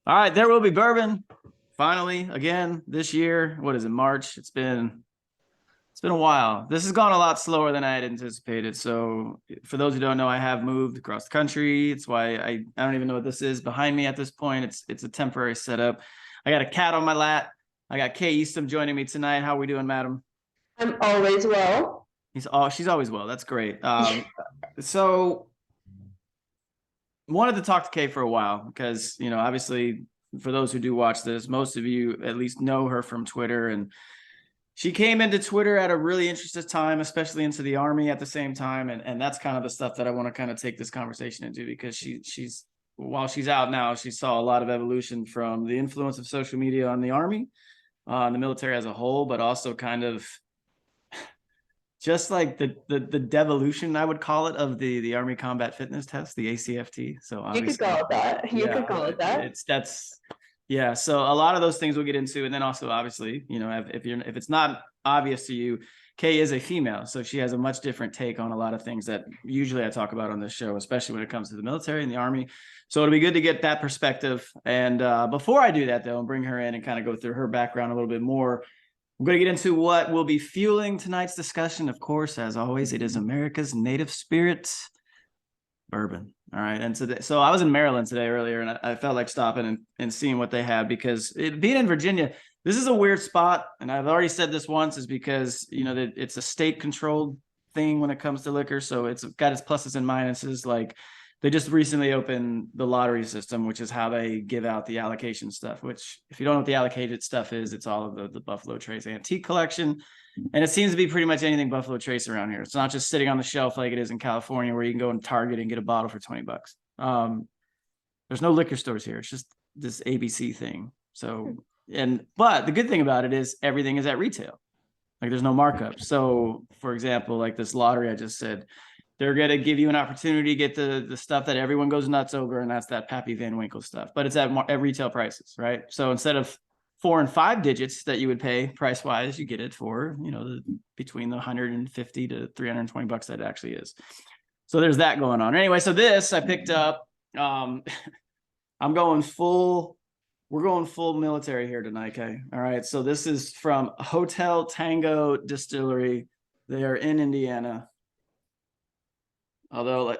All right, there will be bourbon. Finally, again this year. What is it? March. It's been a while. This has gone a lot slower than I had anticipated. So, for those who don't know, I have moved across the country. It's why I don't even know what this is behind me at this point. It's a temporary setup. I got a cat on my lap. I got Kay Eastham joining me tonight. How are we doing, madam? I'm always well. She's always well. That's great. So wanted to talk to Kay for a while because obviously for those who do watch this, most of you at least know her from Twitter, and she came into Twitter at a really interesting time, especially into the Army at the same time, and that's kind of the stuff that I want to kind of take this conversation into, because she's while she's out now, she saw a lot of evolution from the influence of social media on the Army, on the military as a whole, but also kind of just like the devolution, I would call it, of the Army Combat Fitness Test, the ACFT. So You could call obviously, it that. You yeah, could call it that. that's yeah. So a lot of those things we'll get into, and then also obviously, if it's not obvious to you, Kay is a female, so she has a much different take on a lot of things that usually I talk about on this show, especially when it comes to the military and the Army. So it'll be good to get that perspective. And before I do that, though, and bring her in and kind of go through her background a little bit more, we're going to get into what will be fueling tonight's discussion. Of course, as always, it is America's native spirit, bourbon. All right. And today, so I was in Maryland today earlier, and I felt like stopping and seeing what they had, because being in Virginia, this is a weird spot. And I've already said this once, is because, that it's a state controlled thing when it comes to liquor. So it's got its pluses and minuses. Like, they just recently opened the lottery system, which is how they give out the allocation stuff, which, if you don't know what the allocated stuff is, it's all of the Buffalo Trace antique collection. And it seems to be pretty much anything Buffalo Trace around here. It's not just sitting on the shelf like it is in California, where you can go in Target and get a bottle for $20. There's no liquor stores here. It's just this ABC thing. So, but the good thing about it is everything is at retail. Like, there's no markup. So, for example, like this lottery I just said, they're going to give you an opportunity to get the stuff that everyone goes nuts over, and that's that Pappy Van Winkle stuff. But it's at retail prices, right? So instead of 4 and 5 digits that you would pay price wise, you get it for between the 150 to 320 bucks that it actually is. So there's that going on. Anyway, so this I picked up. I'm going full. We're going full military here tonight, okay? All right. So this is from Hotel Tango Distillery. They are in Indiana. Although,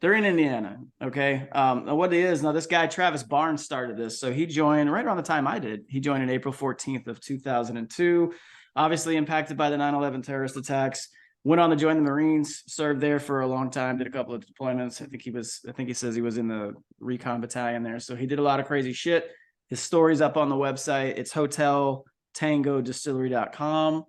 they're in Indiana. Okay. What it is now, this guy Travis Barnes started this, so he joined right around the time I did. He joined on April 14th of 2002. Obviously impacted by the 9/11 terrorist attacks. Went on to join the Marines, served there for a long time, did a couple of deployments. I think he says he was in the recon battalion there. So he did a lot of crazy shit. His story's up on the website. It's hoteltangodistillery.com.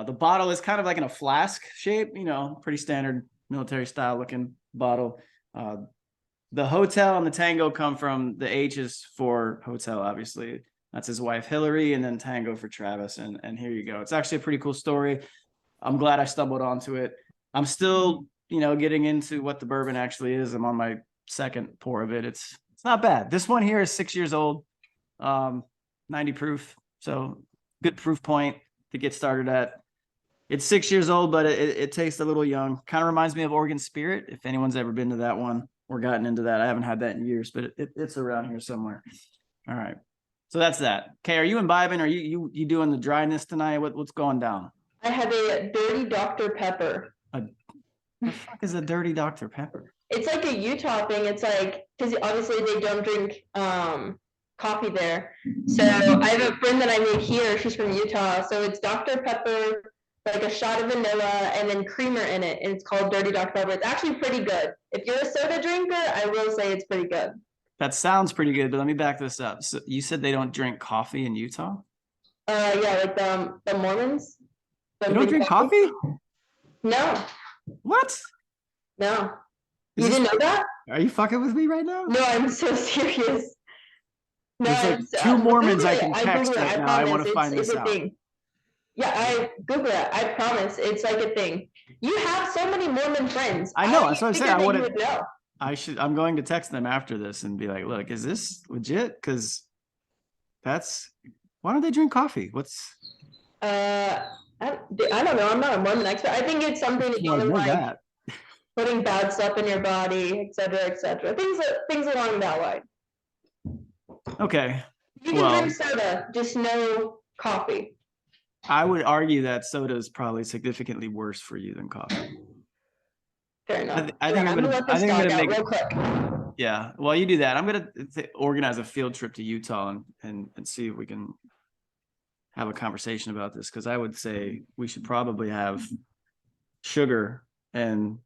The bottle is kind of like in a flask shape, pretty standard military style looking bottle. The hotel and the tango come from the H's for hotel, obviously. That's his wife Hillary, and then tango for Travis. And here you go. It's actually a pretty cool story. I'm glad I stumbled onto it. I'm still, getting into what the bourbon actually is. I'm on my second pour of it. It's not bad. This one here is 6 years old, 90 proof. So good proof point to get started at. It's 6 years old, but it tastes a little young. Kind of reminds me of Oregon Spirit, if anyone's ever been to that one or gotten into that. I haven't had that in years, but it's around here somewhere. All right. So that's that. Okay, are you imbibing? Are you doing the dryness tonight? What's going down? I have a dirty Dr. Pepper. The fuck is a dirty Dr. Pepper? It's like a Utah thing. It's like, because obviously they don't drink coffee there. So I have a friend that I made here. She's from Utah. So it's Dr. Pepper, like a shot of vanilla, and then creamer in it. And it's called Dirty Dr. Pepper. It's actually pretty good. If you're a soda drinker, I will say it's pretty good. That sounds pretty good, but let me back this up. So you said they don't drink coffee in Utah? Yeah, like the Mormons. They don't drink coffee? No. What? No. You didn't know that? Are you fucking with me right now? No, I'm so serious. No, there's like two Mormons I can text right now. I want to find this out. Yeah, I Google it. I promise, it's like a thing. You have so many Mormon friends. I know. That's what I'm saying. I would know. I'm going to text them after this and be like, "Look, is this legit? Because why don't they drink coffee? What's?" I don't know. I'm not a Mormon expert. I think it's something to do with like putting bad stuff in your body, etc., etc. Things along that line. Okay. You can Well, drink soda, just no coffee. I would argue that soda is probably significantly worse for you than coffee. Fair enough. I Yeah, think I'm I'm gonna gonna let I this think I'm dog gonna out make real quick. yeah. While you do that, I'm gonna organize a field trip to Utah and see if we can have a conversation about this, because I would say we should probably have sugar and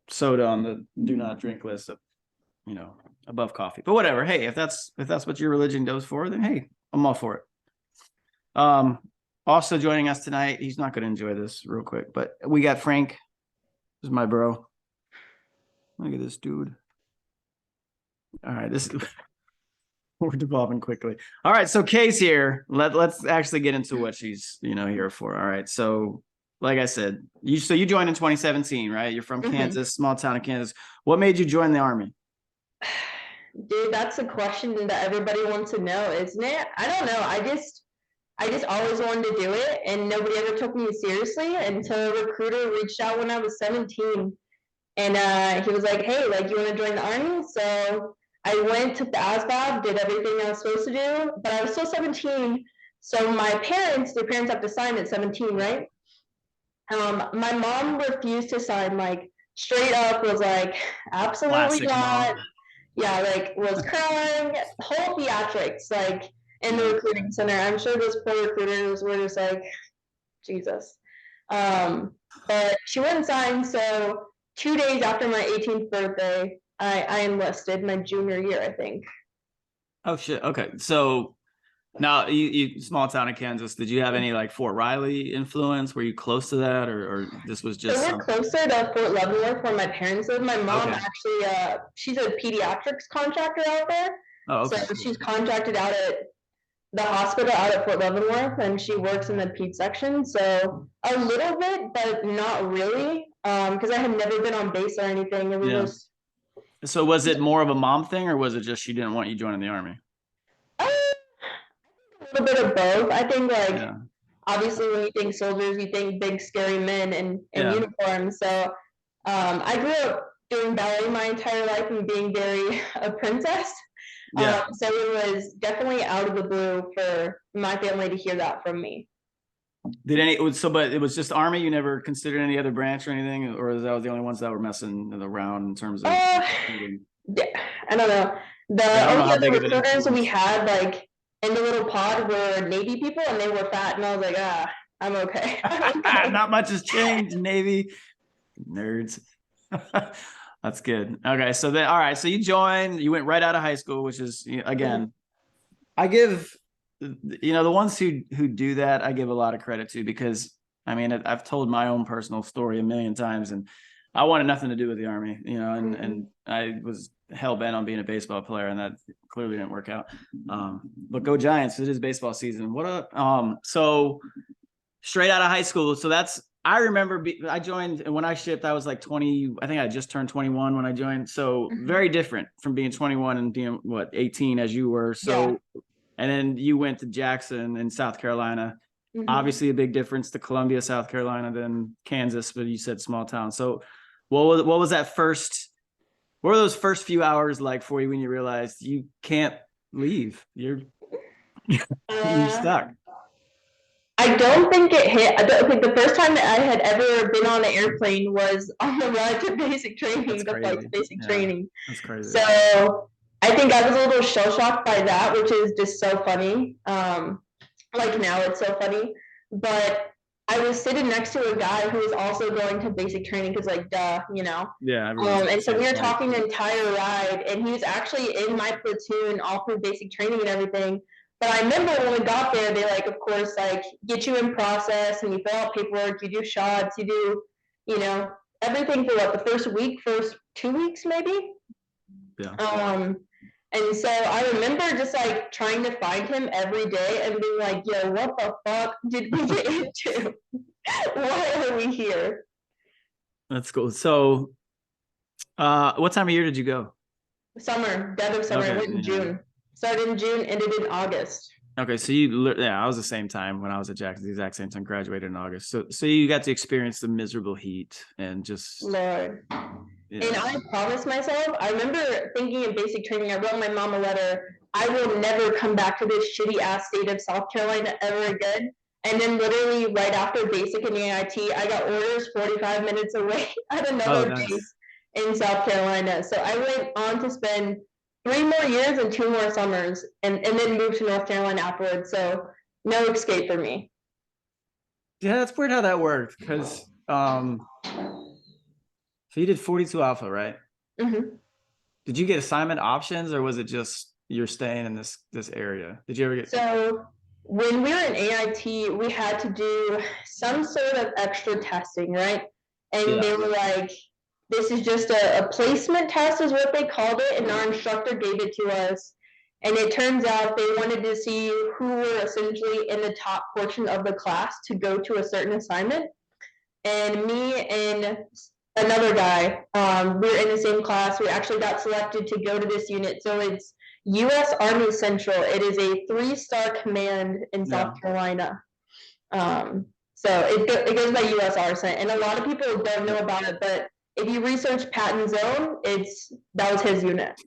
soda on the do not drink list of, above coffee. But whatever. Hey, if that's what your religion goes for, then hey, I'm all for it. Also joining us tonight, he's not going to enjoy this real quick, but we got Frank. This is my bro. Look at this dude. All right, we're devolving quickly. All right, so Kay's here. Let's actually get into what she's here for. All right, so like I said, you joined in 2017, right? You're from Kansas, small town of Kansas. What made you join the Army? Dude, that's a question that everybody wants to know, isn't it? I don't know. I just always wanted to do it, and nobody ever took me seriously until a recruiter reached out when I was 17, and he was like, "Hey, like, you want to join the Army?" So I went, took the ASVAB, did everything I was supposed to do, but I was still 17. So their parents have to sign at 17, right? My mom refused to sign, like, straight up was like, absolutely Classic mom. not. Yeah, like, was crying, whole theatrics, like, in the recruiting center. I'm sure those poor recruiters were just like, Jesus. But she wouldn't sign, so 2 days after my 18th birthday, I enlisted my junior year, I think. Oh shit. Okay, so now you small town in Kansas. Did you have any like Fort Riley influence? Were you close to that, or this was So just we're something? closer to Fort Leavenworth where my parents live. My mom Okay. actually, she's a pediatrics contractor out there. Oh, So okay. she's contracted out at the hospital out at Fort Leavenworth, and she works in the ped section. So a little bit, but not really, because I had never been on base or anything. It was Yeah. just So was it more of a mom thing, or was it just she didn't want you joining the Army? a little bit of both. I think, like, Yeah. obviously when you think soldiers, you think big scary men in Yeah. uniforms. So I grew up doing ballet my entire life and being very a princess. Yeah. So it was definitely out of the blue for my family to hear that from me. But it was just Army. You never considered any other branch or anything, or that was the only ones that were messing around in terms of. Uh, I don't know. Yeah, I The don't know only how other big of an recruiters we influence. had, like, in the little pod were Navy people, and they were fat, and I was like, I'm okay. I'm okay. Not much has changed, Navy nerds. That's good. Okay, so then all right, so you joined. You went right out of high school, which is again, I give the ones who do that, I give a lot of credit to, because I mean I've told my own personal story a million times, and I wanted nothing to do with the Army, and I was hell bent on being a baseball player, and that clearly didn't work out. But go Giants! It is baseball season. What up? So straight out of high school. So I remember I joined, and when I shipped, I was like 20. I think I just turned 21 when I joined. So very different from being 21 and being 18 as you were. So, and then you went to Jackson in South Carolina. Obviously a big difference to Columbia, South Carolina than Kansas, but you said small town. So what was that first, what were those first few hours like for you when you realized you can't leave? You're stuck. I don't think it hit. Like, the first time that I had ever been on an airplane was on the ride to basic training, That's the flight to crazy. basic Yeah, training. that's crazy. So I think I was a little shell shocked by that, which is just so funny. Like, now it's so funny, but I was sitting next to a guy who was also going to basic training because, like, duh, you know. Yeah, everyone's And so we were flight. talking the entire ride, and he was actually in my platoon all through basic training and everything. But I remember when we got there, they, like, of course, like, get you in process, and you fill out paperwork, you do shots, you do, everything for what, the first 2 weeks maybe. Yeah. And so I remember just, like, trying to find him every day and being like, yo, what the fuck did we get into? Why are we here? That's cool. So, what time of year did you go? Summer, dead of summer. I went in June. Started in June, ended in August. Okay, so I was the same time when I was at Jackson, the exact same time, graduated in August. So you got to experience the miserable heat and just Lord. And I promised myself, I remember thinking in basic training, I wrote my mom a letter. I will never come back to this shitty ass state of South Carolina ever again. And then literally right after basic and AIT, I got orders 45 minutes away at Oh, another base nice. in South Carolina. So I went on to spend 3 more years and 2 more summers and then moved to North Carolina afterwards. So no escape for me. Yeah, that's weird how that worked because so you did 42 alpha, right? Mm-hmm. Did you get assignment options or was it just you're staying in this area? Did you ever get So when we were in AIT, we had to do some sort of extra testing, right? And yeah. they were like, this is just a placement test, is what they called it. And our instructor gave it to us. And it turns out they wanted to see who were essentially in the top portion of the class to go to a certain assignment. And me and another guy, we were in the same class. We actually got selected to go to this unit. So it's U.S. Army Central. It is a 3-star command in Yeah. South Carolina. So it goes by U.S. Arson, and a lot of people don't know about it. But if you research Patton Zone, that was his unit.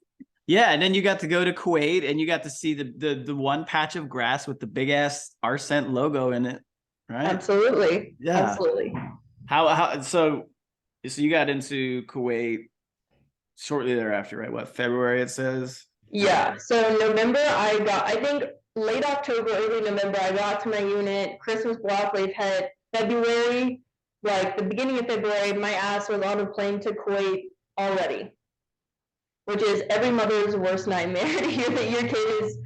Yeah, and then you got to go to Kuwait and you got to see the one patch of grass with the big ass Arsent logo in it, right? Absolutely. Yeah. Absolutely. How so you got into Kuwait shortly thereafter, right? What, February it says? Yeah. So November, I think late October, early November, I got to my unit. Christmas block leave hit. February, like the beginning of February, my ass was on a plane to Kuwait already, which is every mother's worst nightmare to hear that your kid is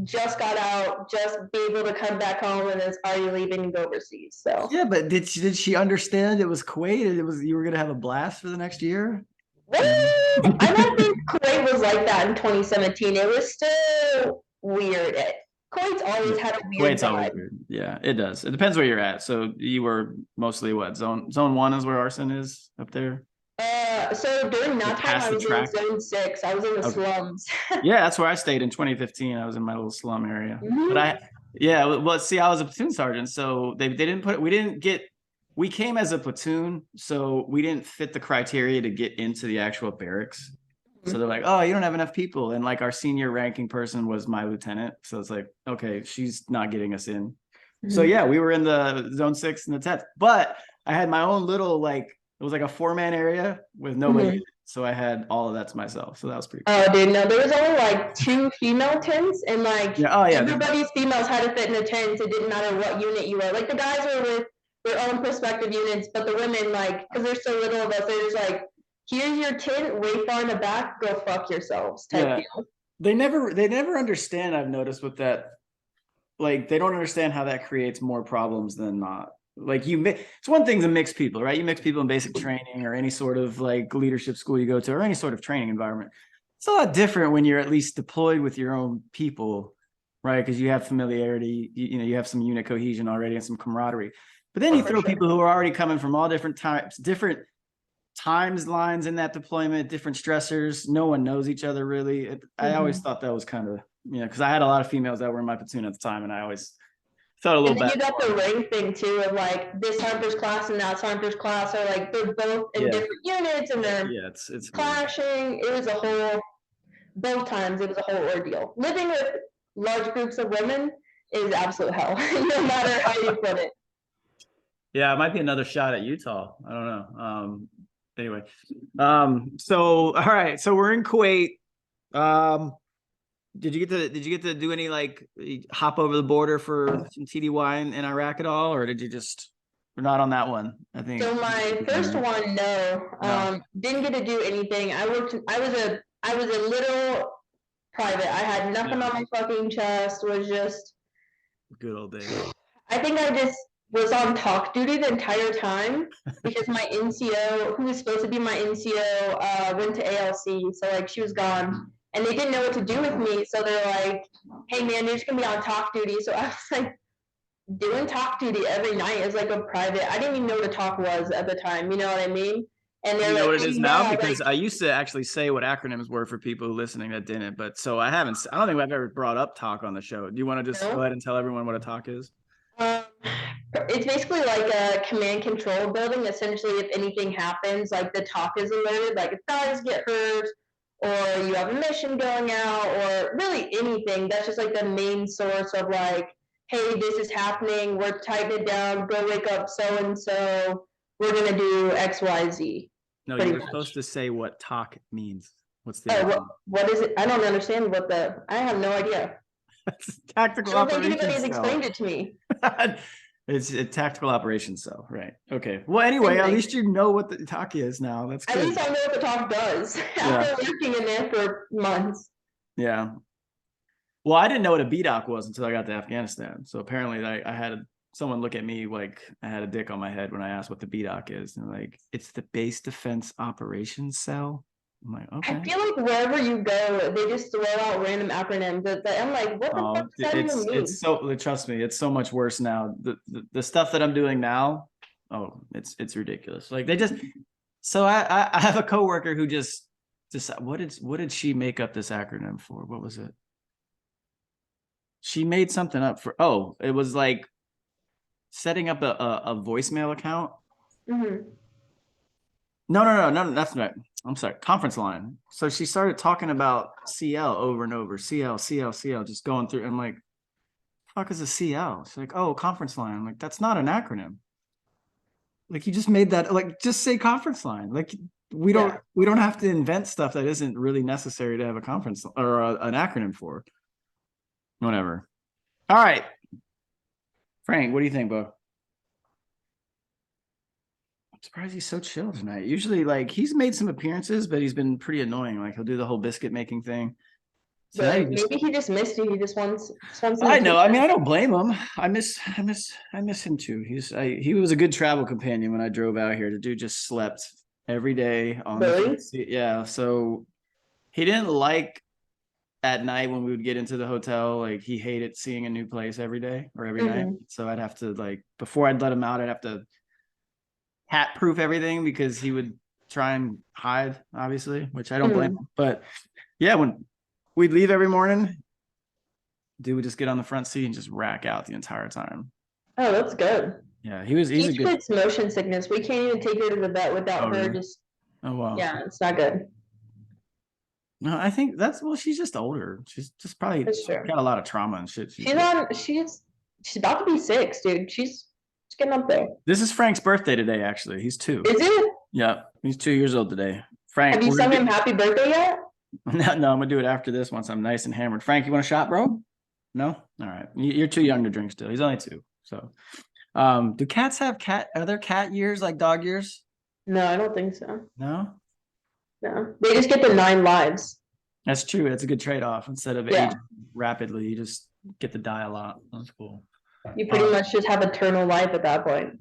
just got out, just be able to come back home and is already leaving and go overseas. So Yeah, but did she understand it was Kuwait and it was you were gonna have a blast for the next year? I don't think Kuwait was like that in 2017. It was still weird. Kuwait's always had a weird Kuwait's always vibe. weird. Yeah, it does. It depends where you're at. So you were mostly what, zone 1 is where arson is up there? So during that Like time, past I the was in track. zone 6. I was in the Okay. slums. Yeah, that's where I stayed in 2015. I was in my little slum area. Mhm. But yeah, well, see, I was a platoon sergeant, so they didn't put we came as a platoon, so we didn't fit the criteria to get into the actual barracks. So they're like, oh, you don't have enough people. And like our senior ranking person was my lieutenant. So it's like, okay, she's not getting us in. So Mhm. yeah, we were in the zone 6 and the 10th, but I had my own little, like, it was like a 4-man area with nobody in Mhm. it. So I had all of that to myself. So that was pretty cool. Oh, dude, no, there was only like 2 female tents, and like Yeah. Oh yeah. everybody's females had to fit in the tents. It didn't matter what unit you were. Like the guys were with their own prospective units, but the women, like, because there's so little of us, they're just like, here's your tent, way far in the back, go fuck yourselves, type Yeah. deal. They never understand, I've noticed with that, like they don't understand how that creates more problems than not. Like it's one thing to mix people, right? You mix people in basic training or any sort of like leadership school you go to or any sort of training environment. It's a lot different when you're at least deployed with your own people, right? Because you have familiarity, you have some unit cohesion already and some camaraderie. But then you For throw sure. people who are already coming from all different types, different times lines in that deployment, different stressors. No one knows each other really. I always thought that was kind of, because I had a lot of females that were in my platoon at the time, and I always felt a little And then bad. you got the rank thing too of like this Harper's class and that Harper's class are like they're both in Yeah. different units and they're Yeah, it's weird. clashing. It was a whole both times it was a whole ordeal. Living with large groups of women is absolute hell, no matter how you put it. Yeah, it might be another shot at Utah. I don't know. Anyway, so all right, so we're in Kuwait. Did you get to do any like hop over the border for some TDY in Iraq at all, or did you just we're not on that one? I think. So my first one, no, No. didn't get to do anything. I worked. I was a little private. I had nothing Yeah. on my fucking chest. Was just Good old days. I think I just was on talk duty the entire time because my NCO, who was supposed to be my NCO, went to ALC. So like she was gone, and they didn't know what to do with me. So they're like, "Hey man, you're just gonna be on talk duty." So I was like doing talk duty every night as like a private. I didn't even know what a talk was at the time. You know what I mean? And Do they're you know like, what it "Oh is now? yeah, Because like." I used to actually say what acronyms were for people listening that didn't, but so I don't think I've ever brought up talk on the show. Do you want to just go No. ahead and tell everyone what a talk is? Um, it's basically like a command control building. Essentially, if anything happens, like the talk is alerted. Like if guys get hurt or you have a mission going out, or really anything. That's just like the main source of like, hey, this is happening. We're tightening it down. Go wake up so and so. We're gonna do X, Y, Z. No, you Pretty were much. supposed to say what talk means. What's the Oh, acronym? what is it? I don't understand what I have no idea. Tactical I don't think anybody operations has cell. explained it to me. It's a tactical operations cell, right? Okay. Well, anyway, Same at thing. least you know what the talk is now. That's At good. least I know what the talk does after working in there for months. Yeah. Well, I didn't know what a BDOC was until I got to Afghanistan. So apparently, I had someone look at me like I had a dick on my head when I asked what the BDOC is, and like, it's the Base Defense Operations Cell. I'm like, okay. I feel like wherever you go, they just throw out random acronyms. I'm like, what the fuck does that even mean? It's so, trust me, it's so much worse now. The stuff that I'm doing now, oh, it's ridiculous. Like they just, so I have a coworker who just what did she make up this acronym for? What was it? She made something up for, oh, it was like setting up a voicemail account. Mhm. No, that's right. I'm sorry, conference line. So she started talking about CL over and over, CL, just going through. I'm like, fuck is a CL? She's like, oh, conference line. I'm like, that's not an acronym. Like you just made that, like just say conference line. Like we don't have to invent stuff that isn't really necessary to have a conference or an acronym for. Whatever. All right. Frank, what do you think, bro? I'm surprised he's so chill tonight. Usually, like he's made some appearances, but he's been pretty annoying. Like he'll do the whole biscuit making thing. But maybe he just missed you. He just wants some I know. I attention. mean, I don't blame him. I miss him too. He was a good travel companion when I drove out here. The dude just slept every day on the Really? front seat. Yeah. So he didn't like at night when we would get into the hotel. Like he hated seeing a new place every day or every night. So I'd have to like before I'd let him out, I'd have to hat proof everything because he would try and hide, obviously, which I don't blame him. But yeah, when we'd leave every morning, dude would just get on the front seat and just rack out the entire time. Oh, that's good. Yeah, he's a good. It's motion sickness. We can't even take her to the vet without her Really? just. Oh wow. Yeah, it's not good. No, I think she's just older. She's just probably got a lot of trauma and shit. She's about to be 6, dude. She's getting up there. This is Frank's birthday today, actually. He's 2. Is it? Yeah, he's 2 years old today. Frank, have you sung him happy birthday yet? No, I'm gonna do it after this once I'm nice and hammered. Frank, you want a shot, bro? No? All right. You're too young to drink still. He's only 2. So do cats have are there cat years like dog years? No, I don't think so. No? No. They just get the 9 lives. That's true. That's a good trade-off. Instead of aging rapidly, you just get to die a lot. That's cool. You pretty much just have eternal life at that point.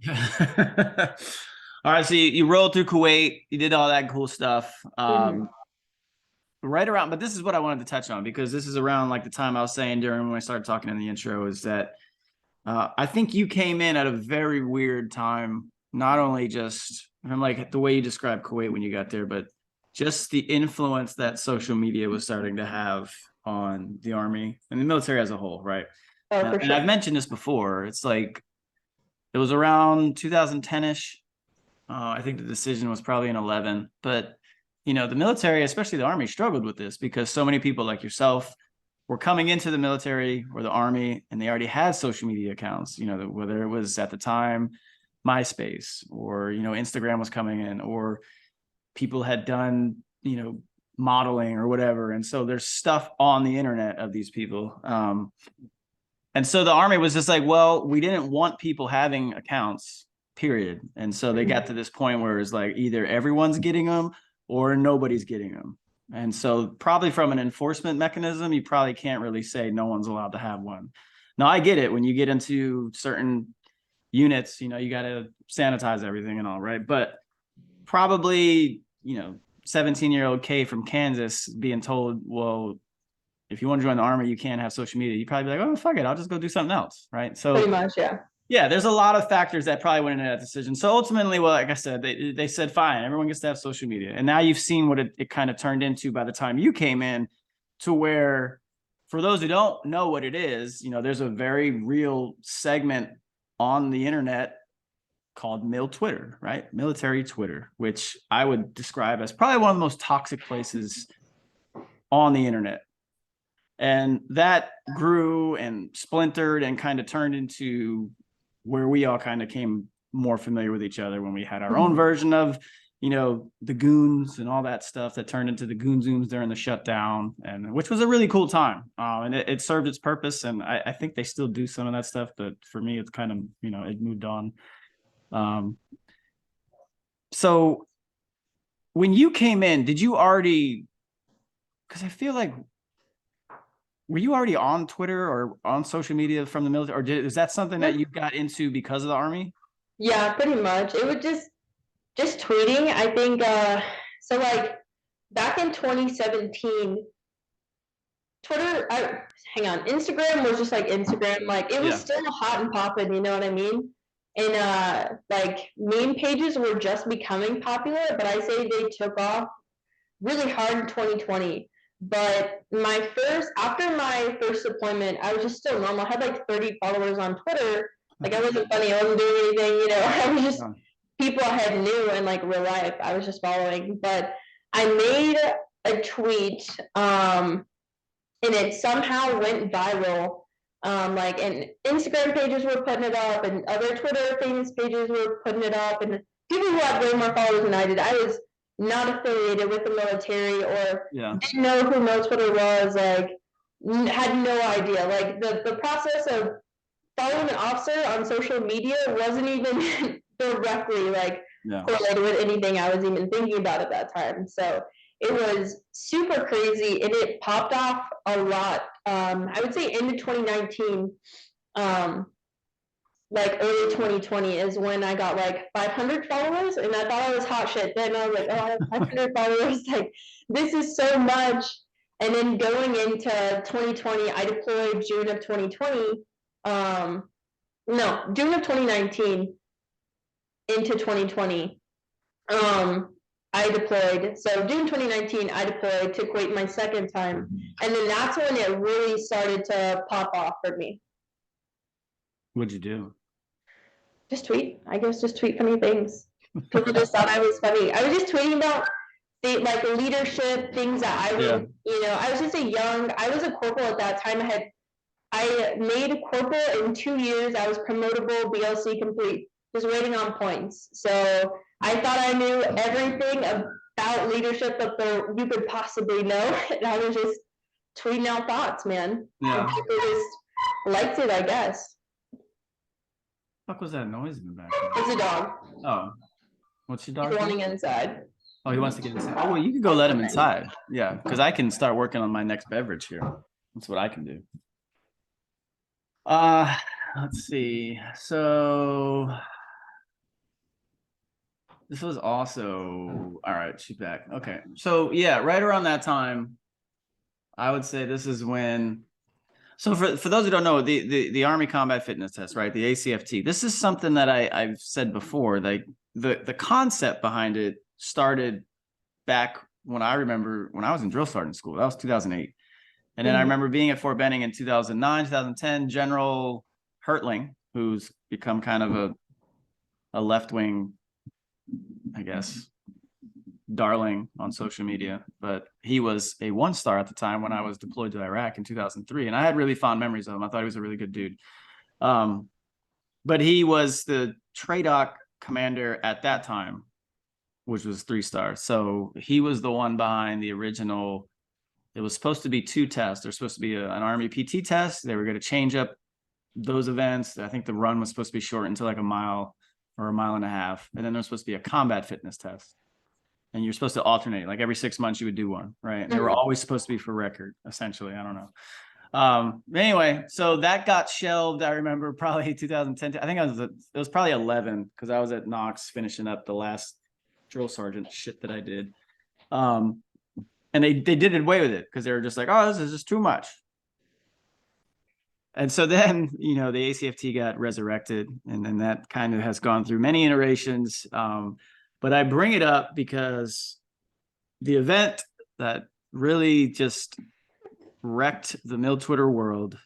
All right, so you rolled through Kuwait, you did all that cool stuff. Right around, but this is what I wanted to touch on because this is around like the time I was saying during when I started talking in the intro is that I think you came in at a very weird time, not only just from like the way you described Kuwait when you got there, but just the influence that social media was starting to have on the army and the military as a whole, right? Oh, for and sure. I've mentioned this before. It's like it was around 2010-ish. I think the decision was probably in 11, but you know, the military, especially the army, struggled with this because so many people like yourself were coming into the military or the army and they already had social media accounts, you know, whether it was at the time MySpace or, you know, Instagram was coming in or people had done, you know, modeling or whatever. And so there's stuff on the internet of these people. And so the army was just like, well, we didn't want people having accounts, period. And so they got to this point where it's like either everyone's getting them or nobody's getting them. And so probably from an enforcement mechanism, you probably can't really say no one's allowed to have one. Now, I get it. When you get into certain units, you know, you got to sanitize everything and all, right? But probably, you know, 17-year-old Kay from Kansas being told, well, if you want to join the army, you can't have social media. You'd probably be like, oh, fuck it. I'll just go do something else, right? So pretty much, yeah. Yeah, there's a lot of factors that probably went into that decision. So ultimately, well, like I said, they said, fine, everyone gets to have social media. And now you've seen what it kind of turned into by the time you came in to where, for those who don't know what it is, you know, there's a very real segment on the internet called Mil Twitter, right? Military Twitter, which I would describe as probably one of the most toxic places on the internet. And that grew and splintered and kind of turned into where we all kind of came more familiar with each other when we had our own version of, you know, the goons and all that stuff that turned into the goon zooms during the shutdown, and which was a really cool time. And it served its purpose. And I think they still do some of that stuff, but for me, it's kind of, you know, it moved on. So when you came in, did you already, because I feel like, were you already on Twitter or on social media from the military, or is that something that you got into because of the Army? Yeah, pretty much. It would just tweeting. I think so like back in 2017, Twitter, hang on, Instagram was just like Instagram, like it was still hot and popping, you know what I mean? And like meme pages were just becoming popular, but I say they took off really hard in 2020. But after my first deployment, I was just still normal. I had like 30 followers on Twitter. Like I wasn't funny, I wasn't doing anything, you know. I was just people I had knew in like real life. I was just following. But I made a tweet, and it somehow went viral. Like, and Instagram pages were putting it up, and other Twitter famous pages were putting it up, and people who had way more followers than I did. I was not affiliated with the military or didn't know who Mo Twitter was, like had no idea. Like the process of following an officer on social media wasn't even directly like correlated with anything I was even thinking about at that time. So it was super crazy, and it popped off a lot. I would say into 2019, like early 2020 is when I got like 500 followers, and I thought I was hot shit. Then I was like, oh, I have 500 followers. Like, this is so much. And then going into 2020, I deployed June of 2020. No, June of 2019 into 2020. I deployed. So June 2019, I deployed to Kuwait my second time. And then that's when it really started to pop off for me. What'd you do? Just tweet. I guess just tweet funny things. People just thought I was funny. I was just tweeting about like leadership, things that I would, you know, I was just I was a corporal at that time. I made a corporal in 2 years. I was promotable, BLC complete, just waiting on points. So I thought I knew everything about leadership that you could possibly know. And I was just tweeting out thoughts, man. And people just liked it, I guess. What was that noise in the back? It's a dog. Oh, what's your dog? He's wanting inside. Oh, he wants to get inside. Oh, well, you can go let him inside. Yeah, because I can start working on my next beverage here. That's what I can do. Let's see. So this was also all right. She's back. Okay. So yeah, right around that time, I would say this is when. So for those who don't know, the Army Combat Fitness Test, right? The ACFT. This is something that I've said before. Like the concept behind it started back when I remember when I was in drill sergeant school. That was 2008. And then I remember being at Fort Benning in 2009, 2010. General Hertling, who's become kind of a left-wing, I guess, darling on social media, but he was a 1-star at the time when I was deployed to Iraq in 2003, and I had really fond memories of him. I thought he was a really good dude. But he was the TRADOC commander at that time, which was 3 stars. So he was the one behind the original. It was supposed to be 2 tests. There's supposed to be an Army PT test. They were going to change up those events. I think the run was supposed to be shortened to like a mile or a mile and a half. And then there's supposed to be a combat fitness test. And you're supposed to alternate, like every 6 months you would do one, right? And they were always supposed to be for record, essentially. I don't know. Anyway, so that got shelved. I remember probably 2010. I think it was probably 11 because I was at Knox finishing up the last drill sergeant shit that I did. And they did away with it because they were just like, oh, this is just too much. And so then, you know, the ACFT got resurrected, and then that kind of has gone through many iterations. But I bring it up because the event that really just wrecked the mil Twitter world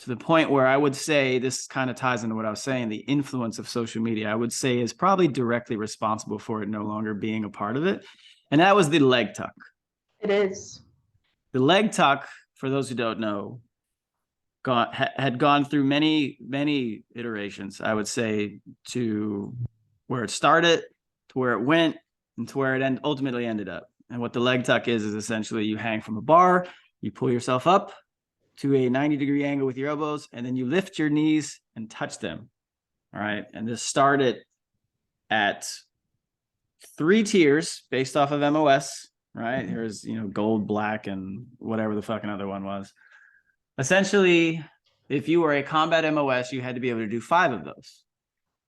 to the point where I would say this kind of ties into what I was saying, the influence of social media, I would say is probably directly responsible for it no longer being a part of it. And that was the leg tuck. It is. The leg tuck, for those who don't know, had gone through many iterations, I would say, to where it started, to where it went, and to where it ultimately ended up. And what the leg tuck is essentially you hang from a bar, you pull yourself up to a 90-degree angle with your elbows, and then you lift your knees and touch them. All right. And this started at 3 tiers based off of MOS, right? Here's, gold, black, and whatever the fucking other one was. Essentially, if you were a combat MOS, you had to be able to do 5 of those.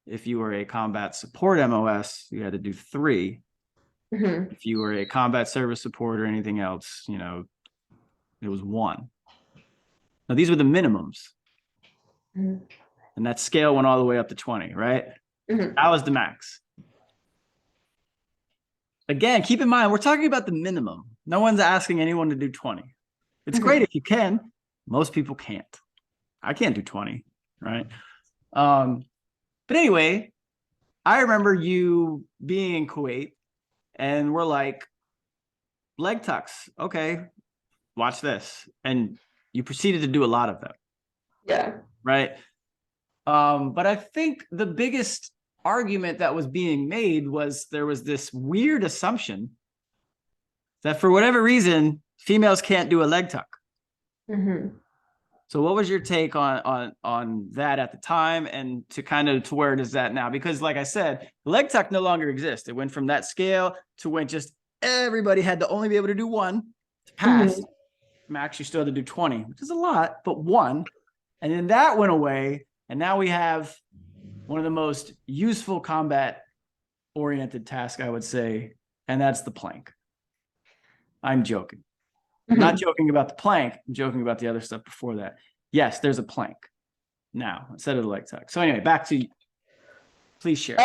If you were a combat support MOS, you had to do 3. Mm-hmm. If you were a combat service support or anything else, it was 1. Now, these were the minimums. Mm-hmm. And that scale went all the way up to 20, right? Mm-hmm. That was the max. Again, keep in mind, we're talking about the minimum. No one's asking anyone to do 20. It's great if you can. Most people can't. I can't do 20, right? But anyway, I remember you being in Kuwait and we're like, leg tucks. Okay, watch this. And you proceeded to do a lot of them. Yeah. Right. But I think the biggest argument that was being made was there was this weird assumption that for whatever reason, females can't do a leg tuck. Mm-hmm. So what was your take on that at the time, and to where it is at now? Because like I said, the leg tuck no longer exists. It went from that scale to when just everybody had to only be able to do 1 to pass. Mm-hmm. Max, you still had to do 20, which is a lot, but 1. And then that went away. And now we have one of the most useful combat oriented tasks, I would say, and that's the plank. I'm joking. I'm not joking about the plank. I'm joking about the other stuff before that. Yes, there's a plank now instead of the leg tuck. So anyway, back to you. Please share.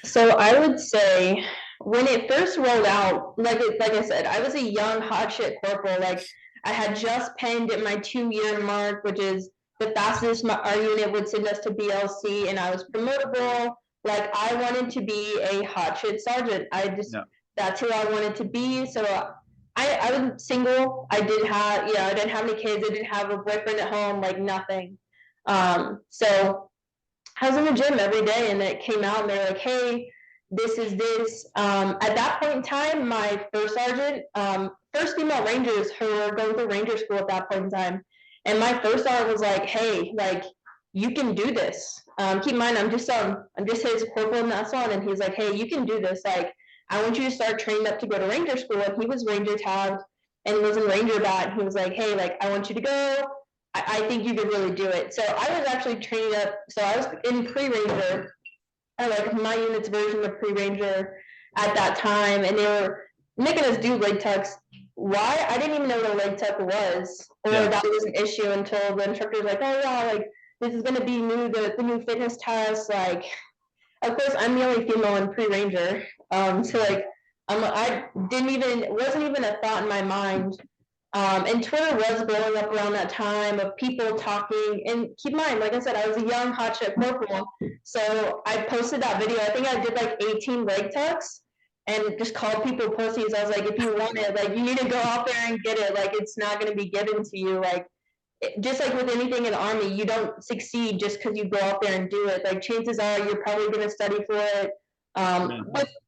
So I would say when it first rolled out, like I said, I was a young hot shit corporal. Like I had just penned at my 2-year mark, which is the fastest our unit would send us to BLC, and I was promotable. Like I wanted to be a hot shit sergeant. That's who I wanted to be. So I was single. I didn't have any kids. I didn't have a boyfriend at home, like nothing. So I was in the gym every day, and it came out and they were like, hey, this is this. At that point in time, my first sergeant, first female rangers who were going through ranger school at that point in time. And my first sergeant was like, hey, like, you can do this. Keep in mind, I'm just his corporal in that song. And he's like, hey, you can do this. Like, I want you to start training up to go to ranger school. And he was ranger tagged and was in ranger bat. He was like, hey, like, I want you to go. I think you could really do it. So I was actually training up. So I was in pre-ranger, like my unit's version of pre-ranger at that time, and they were making us do leg tucks. Why? I didn't even know what a leg tuck was, or that was an issue until the instructor was like, oh yeah, like this is gonna be the new fitness test. Like, of course, I'm the only female in pre-ranger, so like wasn't even a thought in my mind. And Twitter was blowing up around that time of people talking. And keep in mind, like I said, I was a young hotshot corporal. So I posted that video. I think I did like 18 leg tucks and just called people pussies. I was like, if you want it, like you need to go out there and get it. Like it's not going to be given to you. Like just like with anything in the Army, you don't succeed just because you go out there and do it. Like chances are you're probably going to study for it.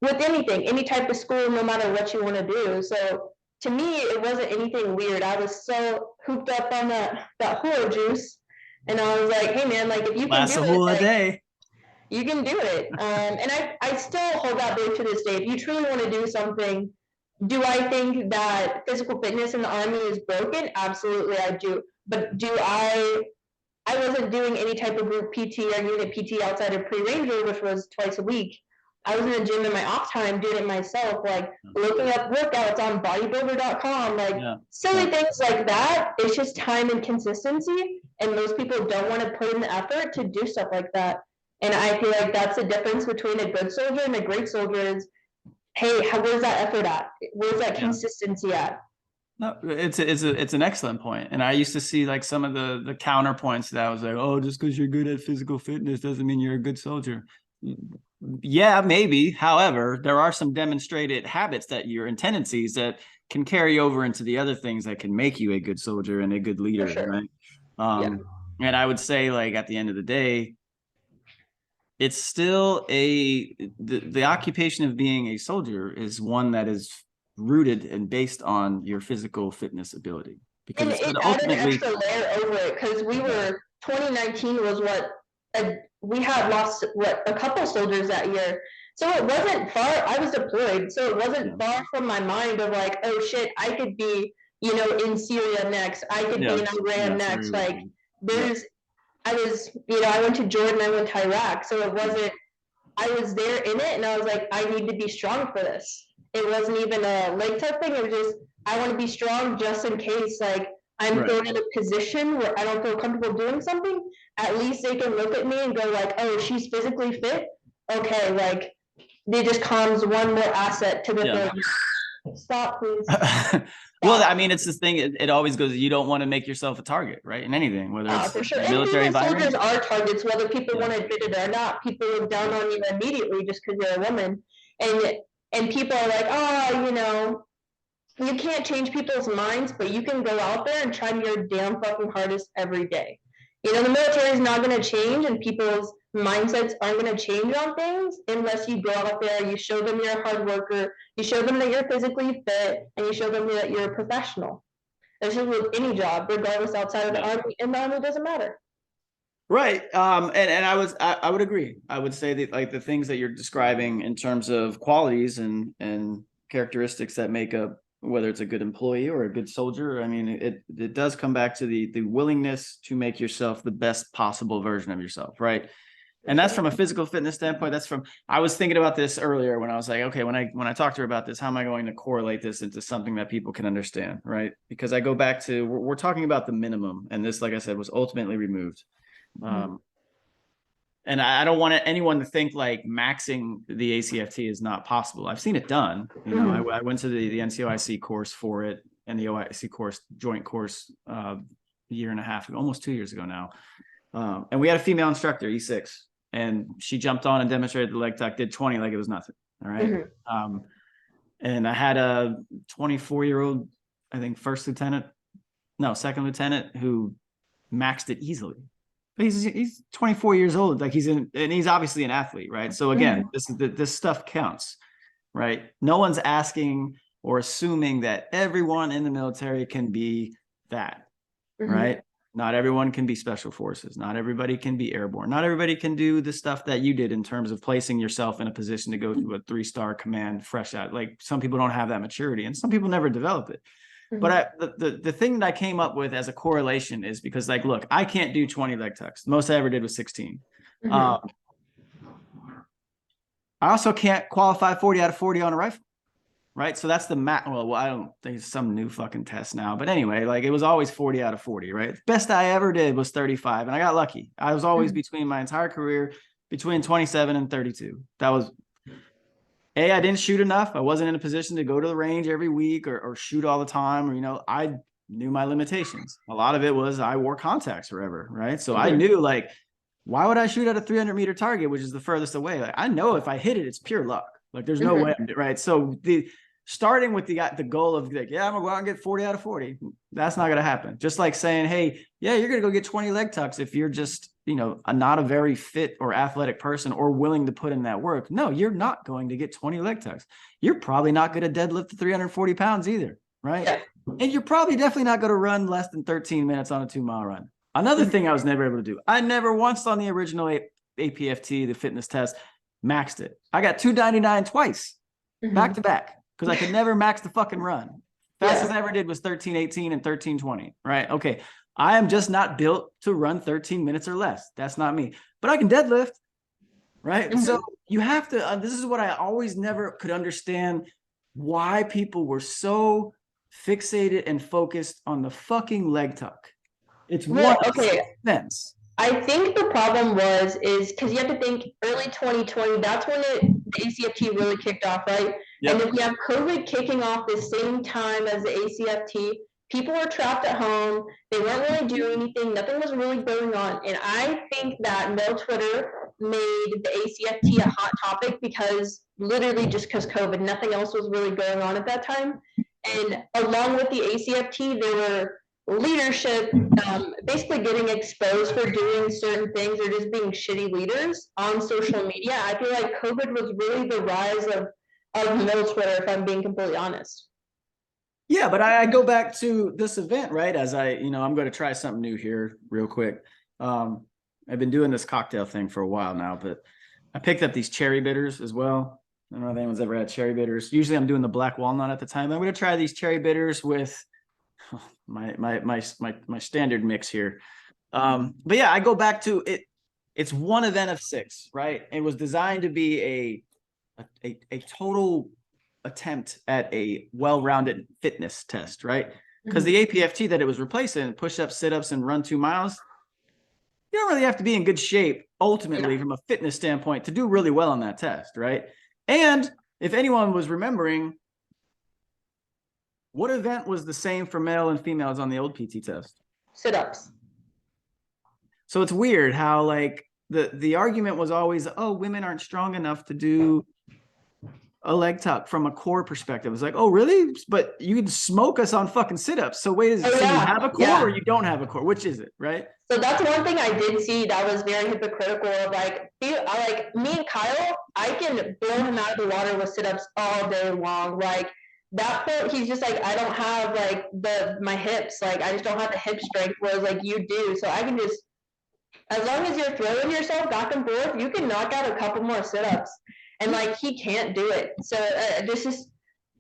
With anything, any type of school, no matter what you want to do. So to me, it wasn't anything weird. I was so hooped up on that hula juice, and I was like, hey man, like if you can do it, like, day. you can do it. And I still hold that belief to this day. If you truly want to do something, do I think that physical fitness in the Army is broken? Absolutely, I do. But I wasn't doing any type of group PT or unit PT outside of pre-ranger, which was twice a week. I was in the gym in my off time doing it myself, like looking up workouts on bodybuilder.com, like silly things like that. It's just time and consistency, and most people don't want to put in the effort to do stuff like that. And I feel like that's the difference between a good soldier and a great soldier is, hey, where's that effort at? Where's that consistency at? No, it's an excellent point. And I used to see like some of the counterpoints to that. I was like, oh, just because you're good at physical fitness doesn't mean you're a good soldier. Yeah, maybe. However, there are some demonstrated habits and tendencies that can carry over into the other things that can make you a good soldier and a good leader, sure. right? Yeah. And I would say, like, at the end of the day, it's still the occupation of being a soldier is one that is rooted and based on your physical fitness ability, because And it's going it to added an ultimately, extra layer over it because we were 2019 was what we had lost what a couple soldiers that year. So it wasn't far. I was deployed, so it wasn't far from my mind of like, oh shit, I could be, in Syria next. I could be in Iran next. Like there's, I was, I went to Jordan, I went to Iraq, so it wasn't. I was there in it, and I was like, I need to be strong for this. It wasn't even a leg tuck thing. It was just I want to be strong just in case, like I'm thrown in a position where I don't feel comfortable doing something. At least they can look at me and go like, oh, she's physically fit. Okay, like they just comes one more asset to the thing. Stop, please. Well, I mean, it's this thing. It always goes. You don't want to make yourself a target, right? In anything, whether it's For sure. military And female environment. soldiers are targets, whether people want to admit it or not. People look down on you immediately just because you're a woman, and people are like, oh, you can't change people's minds, but you can go out there and try your damn fucking hardest every day. The military is not going to change, and people's mindsets aren't going to change on things unless you go out there, you show them you're a hard worker, you show them that you're physically fit, and you show them that you're a professional. This is with any job, regardless outside of the army, and the army doesn't matter. Right. And I would agree. I would say that, like, the things that you're describing in terms of qualities and characteristics that make up whether it's a good employee or a good soldier, I mean, it does come back to the willingness to make yourself the best possible version of yourself, right? And that's from a physical fitness standpoint. I was thinking about this earlier when I was like, okay, when I talked to her about this, how am I going to correlate this into something that people can understand, right? Because I go back to, we're talking about the minimum, and this, like I said, was ultimately removed. And I don't want anyone to think like maxing the ACFT is not possible. I've seen it done. I went to the NCOIC course for it, and the OIC course, joint course, a year and a half ago, almost 2 years ago now. And we had a female instructor, E6, and she jumped on and demonstrated the leg tuck, did 20 like it was nothing. All right. And I had a 24-year-old, I think second lieutenant, who maxed it easily. But he's 24 years old. Like and he's obviously an athlete, right? So again, this stuff counts, right? No one's asking or assuming that everyone in the military can be that, right? Not everyone can be special forces. Not everybody can be airborne. Not everybody can do the stuff that you did in terms of placing yourself in a position to go through a 3-star command fresh out. Like, some people don't have that maturity, and some people never develop it. But the thing that I came up with as a correlation is because, like, look, I can't do 20 leg tucks. The most I ever did was 16. I also can't qualify 40 out of 40 on a rifle, right? So that's the well, I don't think it's some new fucking test now. But anyway, like, it was always 40 out of 40, right? Best I ever did was 35, and I got lucky. I was always between my entire career between 27 and 32. That was I didn't shoot enough. I wasn't in a position to go to the range every week or shoot all the time. Or, I knew my limitations. A lot of it was I wore contacts forever, right? So I knew, like, why would I shoot at a 300-meter target, which is the furthest away? Like, I know if I hit it, it's pure luck. Like, there's no way, right? So starting with the goal of, like, yeah, I'm gonna go out and get 40 out of 40. That's not gonna happen. Just like saying, hey, yeah, you're gonna go get 20 leg tucks if you're just, not a very fit or athletic person or willing to put in that work. No, you're not going to get 20 leg tucks. You're probably not going to deadlift 340 pounds either, right? Yeah. And you're probably definitely not going to run less than 13 minutes on a 2-mile run. Another thing I was never able to do, I never once on the original APFT, the fitness test, maxed it. I got 299 twice, back to back, because I could never max the fucking run. Fastest I ever did was 13:18 and 13:20, right? Okay. I am just not built to run 13 minutes or less. That's not me. But I can deadlift, right? So you have to, this is what I always never could understand, why people were so fixated and focused on the fucking leg tuck. It's sense. I think the problem is because you have to think early 2020, that's when the ACFT really kicked off, right? Yep. And then we have COVID kicking off the same time as the ACFT. People were trapped at home. They weren't really doing anything. Nothing was really going on. And I think that no Twitter made the ACFT a hot topic because literally just because COVID, nothing else was really going on at that time. And along with the ACFT, there were leadership, basically getting exposed for doing certain things or just being shitty leaders on social media. I feel like COVID was really the rise of middle Twitter, if I'm being completely honest. Yeah, but I go back to this event, right? As I'm going to try something new here real quick. I've been doing this cocktail thing for a while now, but I picked up these cherry bitters as well. I don't know if anyone's ever had cherry bitters. Usually I'm doing the black walnut at the time. I'm going to try these cherry bitters with my standard mix here. But yeah, I go back to it. It's one event of 6, right? It was designed to be a total attempt at a well-rounded fitness test, right? Because the APFT that it was replacing, push-ups, sit-ups, and run 2 miles, you don't really have to be in good shape ultimately from a fitness standpoint to do really well on that test, right? And if anyone was remembering, what event was the same for male and females on the old PT test? Sit-ups. So it's weird how like the argument was always, oh, women aren't strong enough to do a leg tuck from a core perspective. It's like, oh, really? But you can smoke us on fucking sit-ups. So wait, so you have a core or you don't have a core? Which is it, right? So that's one thing I did see that was very hypocritical of like me and Kyle, I can blow him out of the water with sit-ups all day long. Like that point, he's just like, I don't have like my hips, like I just don't have the hip strength, whereas like you do. So I can just, as long as you're throwing yourself back and forth, you can knock out a couple more sit-ups. And like he can't do it. So this just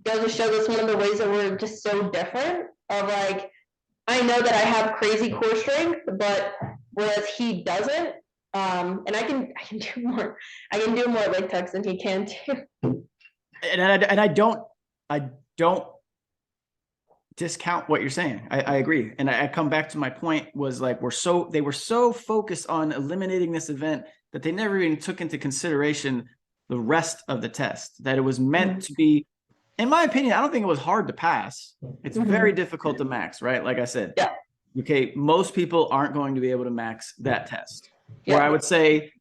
goes to show that's one of the ways that we're just so different. Of like, I know that I have crazy core strength, but whereas he doesn't, and I can do more leg tucks than he can too. And I don't discount what you're saying. I agree. And I come back to my point was like, they were so focused on eliminating this event that they never even took into consideration the rest of the test, that it was meant to be, in my opinion, I don't think it was hard to pass. It's very difficult to max, right? Like I said, okay, most people aren't going to be able to max that test. Where I would say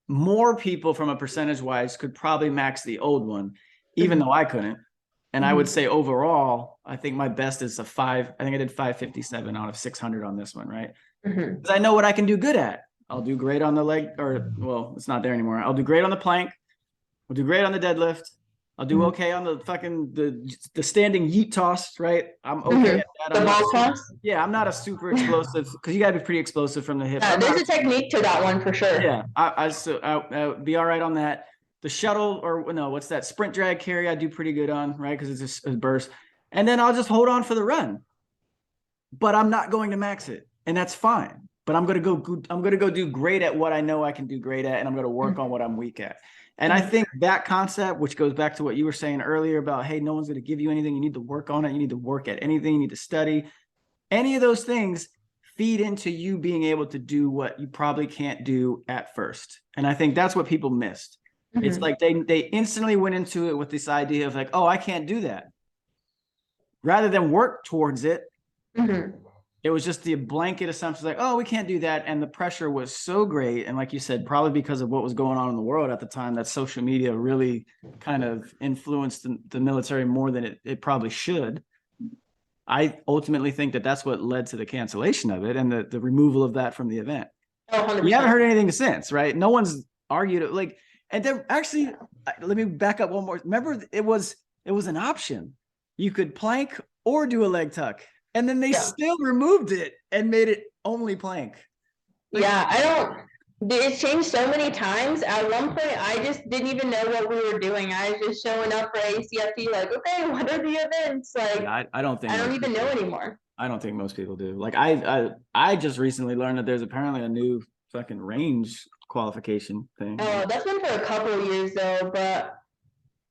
more people from a percentage wise could probably max the old one, even though I couldn't. And I would say overall, I think my best is I think I did 557 out of 600 on this one, right? Because I know what I can do good at. I'll do great on the leg, or well, it's not there anymore. I'll do great on the plank. I'll do great on the deadlift. I'll do okay on the fucking the standing yeet toss, right? I'm okay at that. The ball toss? Yeah, I'm not a super explosive because you gotta be pretty explosive from the hip. There's a technique to that one for sure. Yeah, I'll be all right on that. The shuttle or no, what's that? Sprint drag carry I do pretty good on, right? Because it's a burst. And then I'll just hold on for the run. But I'm not going to max it. And that's fine. But I'm gonna go do great at what I know I can do great at, and I'm gonna work on what I'm weak at. And I think that concept, which goes back to what you were saying earlier about, hey, no one's gonna give you anything. You need to work on it. You need to work at anything. You need to study. Any of those things feed into you being able to do what you probably can't do at first. And I think that's what people missed. It's like they instantly went into it with this idea of like, oh, I can't do that. Rather than work towards it, it was just the blanket assumption like, oh, we can't do that. And the pressure was so great. And like you said, probably because of what was going on in the world at the time, that social media really kind of influenced the military more than it probably should. I ultimately think that that's what led to the cancellation of it and the removal of that from the event. Oh, 100%. You haven't heard anything since, right? No one's argued like, and then actually, let me back up one more. Remember, it was an option. You could plank or do a leg tuck. And then they still removed it and made it only plank. It's changed so many times. At one point, I just didn't even know what we were doing. I was just showing up for ACFT, like, okay, what are the events? Like, I don't even know anymore. I don't think most people do. Like, I just recently learned that there's apparently a new fucking range qualification thing. Oh, that's been for a couple of years though, but.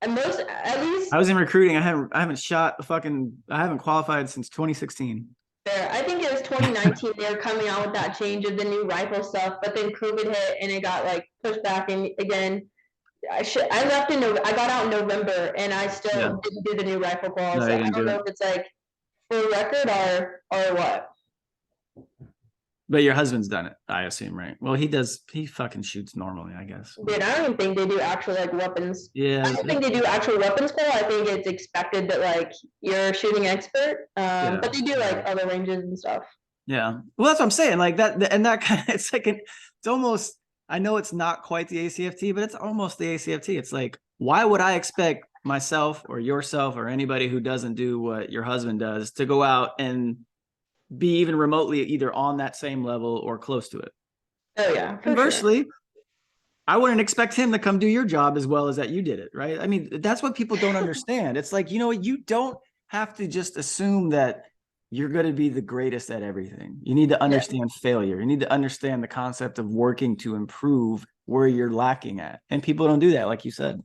And at least I was in recruiting. I haven't qualified since 2016. Fair. I think it was 2019 they were coming out with that change of the new rifle stuff, but then COVID hit and it got like pushed back. And again, I got out in November and I still didn't do the new rifle qual. So I don't know if it's like for record or what. But your husband's done it, I assume, right? Well, he does. He fucking shoots normally, I guess. Dude, I don't even think they do actual like weapons. I Yeah. don't think they do actual weapons school. I think it's expected that like you're a shooting expert. Yeah. But they do like other ranges and stuff. Yeah. Well, that's what I'm saying. Like that, and that kind of, it's like, it's almost, I know it's not quite the ACFT, but it's almost the ACFT. It's like, why would I expect myself or yourself or anybody who doesn't do what your husband does to go out and be even remotely either on that same level or close to it? Oh yeah. Conversely, sure. I wouldn't expect him to come do your job as well as that you did it, right? I mean, that's what people don't understand. It's like, you know, you don't have to just assume that you're going to be the greatest at everything. You need to understand failure. You need to understand the concept of working to improve where you're lacking at. And people don't do that, like you said.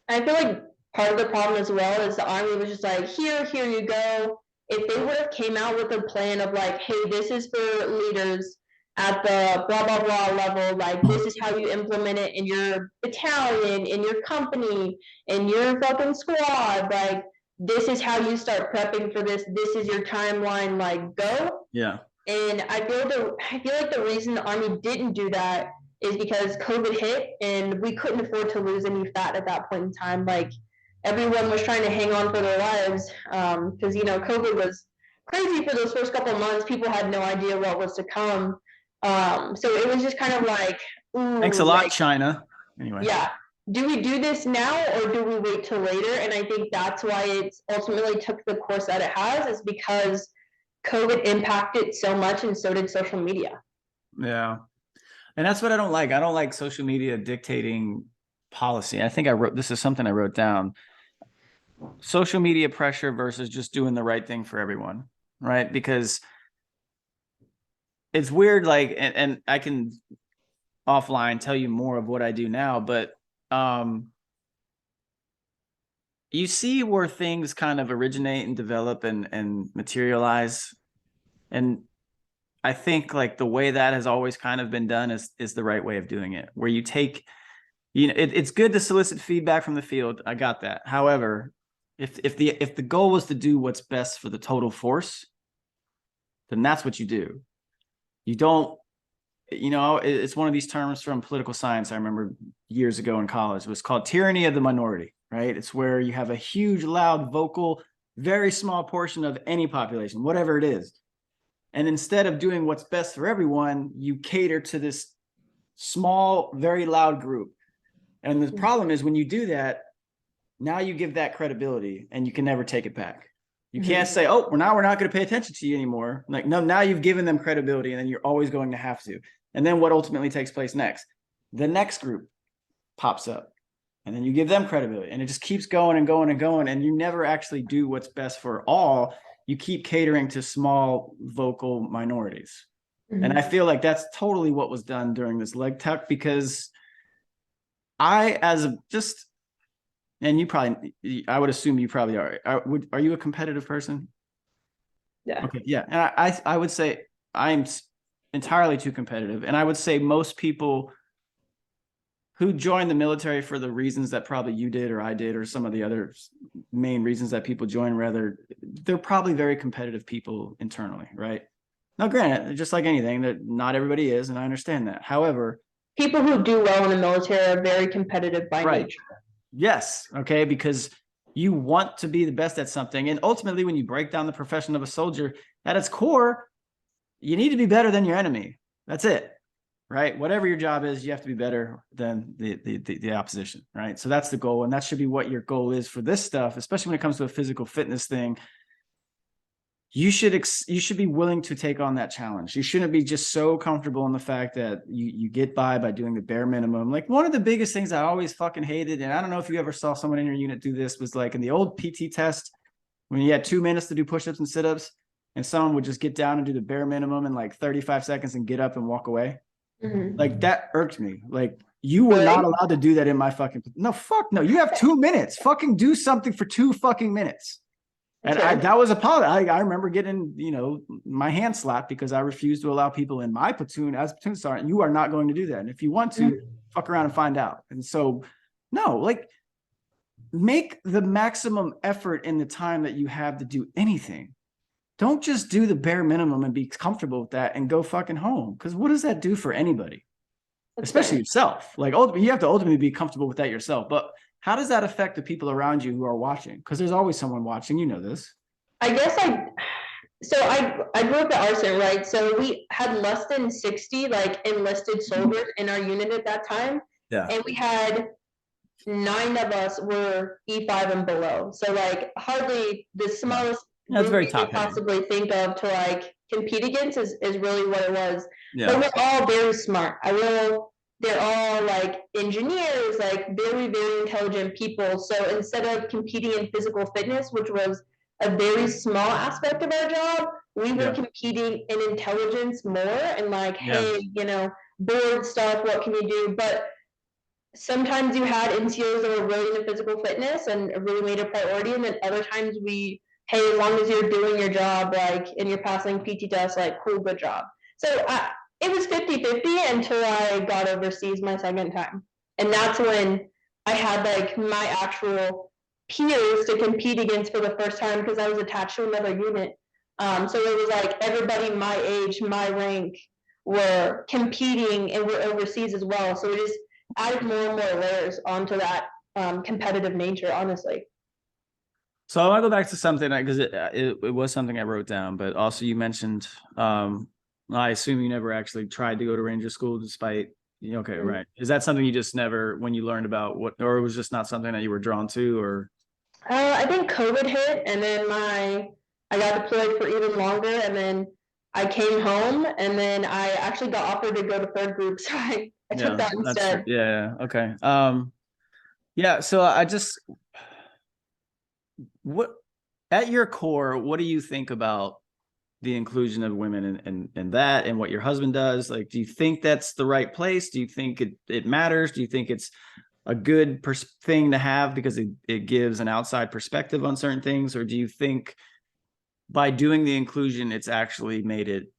I feel like part of the problem as well is the Army was just like, here you go. If they would have came out with a plan of like, hey, this is for leaders at the blah blah blah level, like this is how you implement it in your battalion, in your company, in your fucking squad, like this is how you start prepping for this, this is your timeline, like go. Yeah. And I feel like the reason the Army didn't do that is because COVID hit and we couldn't afford to lose any fat at that point in time. Like everyone was trying to hang on for their lives because you know COVID was crazy for those first couple of months. People had no idea what was to come. So it was just kind of like, ooh, thanks a lot, like, China. Anyway. Yeah. Do we do this now or do we wait till later? And I think that's why it's ultimately took the course that it has, is because COVID impacted so much and so did social media. Yeah. And that's what I don't like. I don't like social media dictating policy. I think this is something I wrote down. Social media pressure versus just doing the right thing for everyone, right? Because it's weird, like, and I can offline tell you more of what I do now, but you see where things kind of originate and develop and materialize. And I think like the way that has always kind of been done is the right way of doing it, where you take, you know, it's good to solicit feedback from the field. I got that. However, if the goal was to do what's best for the total force, then that's what you do. You don't, you know, it's one of these terms from political science. I remember years ago in college, it was called tyranny of the minority, right? It's where you have a huge, loud, vocal, very small portion of any population, whatever it is. And instead of doing what's best for everyone, you cater to this small, very loud group. And the problem is when you do that, now you give that credibility and you can never take it back. You can't say, oh, well, now we're not going to pay attention to you anymore. Like, no, now you've given them credibility and then you're always going to have to. And then what ultimately takes place next? The next group pops up and then you give them credibility and it just keeps going and going and going. And you never actually do what's best for all. You keep catering to small vocal minorities. And I feel like that's totally what was done during this leg tuck, because I, as a just, and you probably, I would assume you probably are. Are you a competitive person? Yeah. Okay. Yeah. And I would say I'm entirely too competitive. And I would say most people who join the military for the reasons that probably you did or I did, or some of the other main reasons that people join, rather, they're probably very competitive people internally, right? Now, granted, just like anything, that not everybody is, and I understand that. However, people who do well in the military are very competitive by nature. Yes. Okay. Because you want to be the best at something. And ultimately, when you break down the profession of a soldier, at its core, you need to be better than your enemy. That's it. Right. Whatever your job is, you have to be better than the opposition. Right. So that's the goal. And that should be what your goal is for this stuff, especially when it comes to a physical fitness thing. You should be willing to take on that challenge. You shouldn't be just so comfortable in the fact that you get by doing the bare minimum. Like, one of the biggest things I always fucking hated, and I don't know if you ever saw someone in your unit do this, was like in the old PT test, when you had 2 minutes to do push-ups and sit-ups, and someone would just get down and do the bare minimum in like 35 seconds and get up and walk away. Like, that irked me. Like, you were not allowed to do that in my fucking, no, fuck no. You have 2 minutes. Fucking do something for 2 fucking minutes. And that was a policy. I remember getting, you know, my hand slapped because I refused to allow people in my platoon as a platoon sergeant. You are not going to do that. And if you want to, fuck around and find out. And so, no, like, make the maximum effort in the time that you have to do anything. don't just do the bare minimum and be comfortable with that and go fucking home. Because what does that do for anybody? That's Especially fair. yourself. Like, ultimately, you have to ultimately be comfortable with that yourself. But how does that affect the people around you who are watching? Because there's always someone watching. You know this. I guess I grew up at Arson, right? So we had less than 60 like enlisted soldiers in our unit at that time. Yeah. And we had 9 of us were E5 and below. So like hardly the smallest That's group very you top could heavy. possibly think of to like compete against is really what it was. But Yeah. we're all very smart. They're all like engineers, like very, very intelligent people. So instead of competing in physical fitness, which was a very small aspect of our job, we were Yeah. competing in intelligence more and like, Yeah. hey, board stuff, what can you do? But sometimes you had NCOs that were really into physical fitness and really made a priority, and then other times hey, as long as you're doing your job, like, and you're passing PT tests, like, cool, good job. So it was 50-50 until I got overseas my second time. And that's when I had like my actual peers to compete against for the first time because I was attached to another unit. So it was like everybody my age, my rank were competing and we're overseas as well. So it just added more and more layers onto that competitive nature, honestly. So I want to go back to something because it was something I wrote down, but also you mentioned, I assume you never actually tried to go to Ranger School despite, okay, Mm-hmm. right. Is that something you just never, when you learned about or it was just not something that you were drawn to, or? I think COVID hit, and then I got deployed for even longer, and then I came home, and then I actually got offered to go to third group, so I took that That's true. instead. Yeah. Okay. Yeah. So what, at your core, what do you think about the inclusion of women and that and what your husband does? Like, do you think that's the right place? Do you think it matters? Do you think it's a good thing to have because it gives an outside perspective on certain things? Or do you think by doing the inclusion, it's actually made it,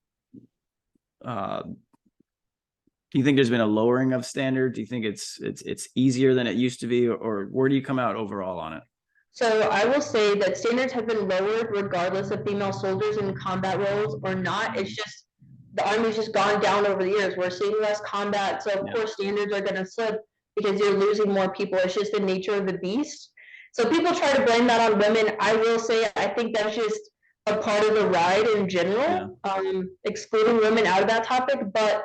do you think there's been a lowering of standard? Do you think it's easier than it used to be? Or where do you come out overall on it? So I will say that standards have been lowered regardless of female soldiers in combat roles or not. It's just the Army's just gone down over the years. We're seeing less combat, so of course standards are going to slip because you're losing more people. It's just the nature of the beast. So people try to blame that on women. I will say I think that's just a part of the ride in general, excluding women out of that topic. But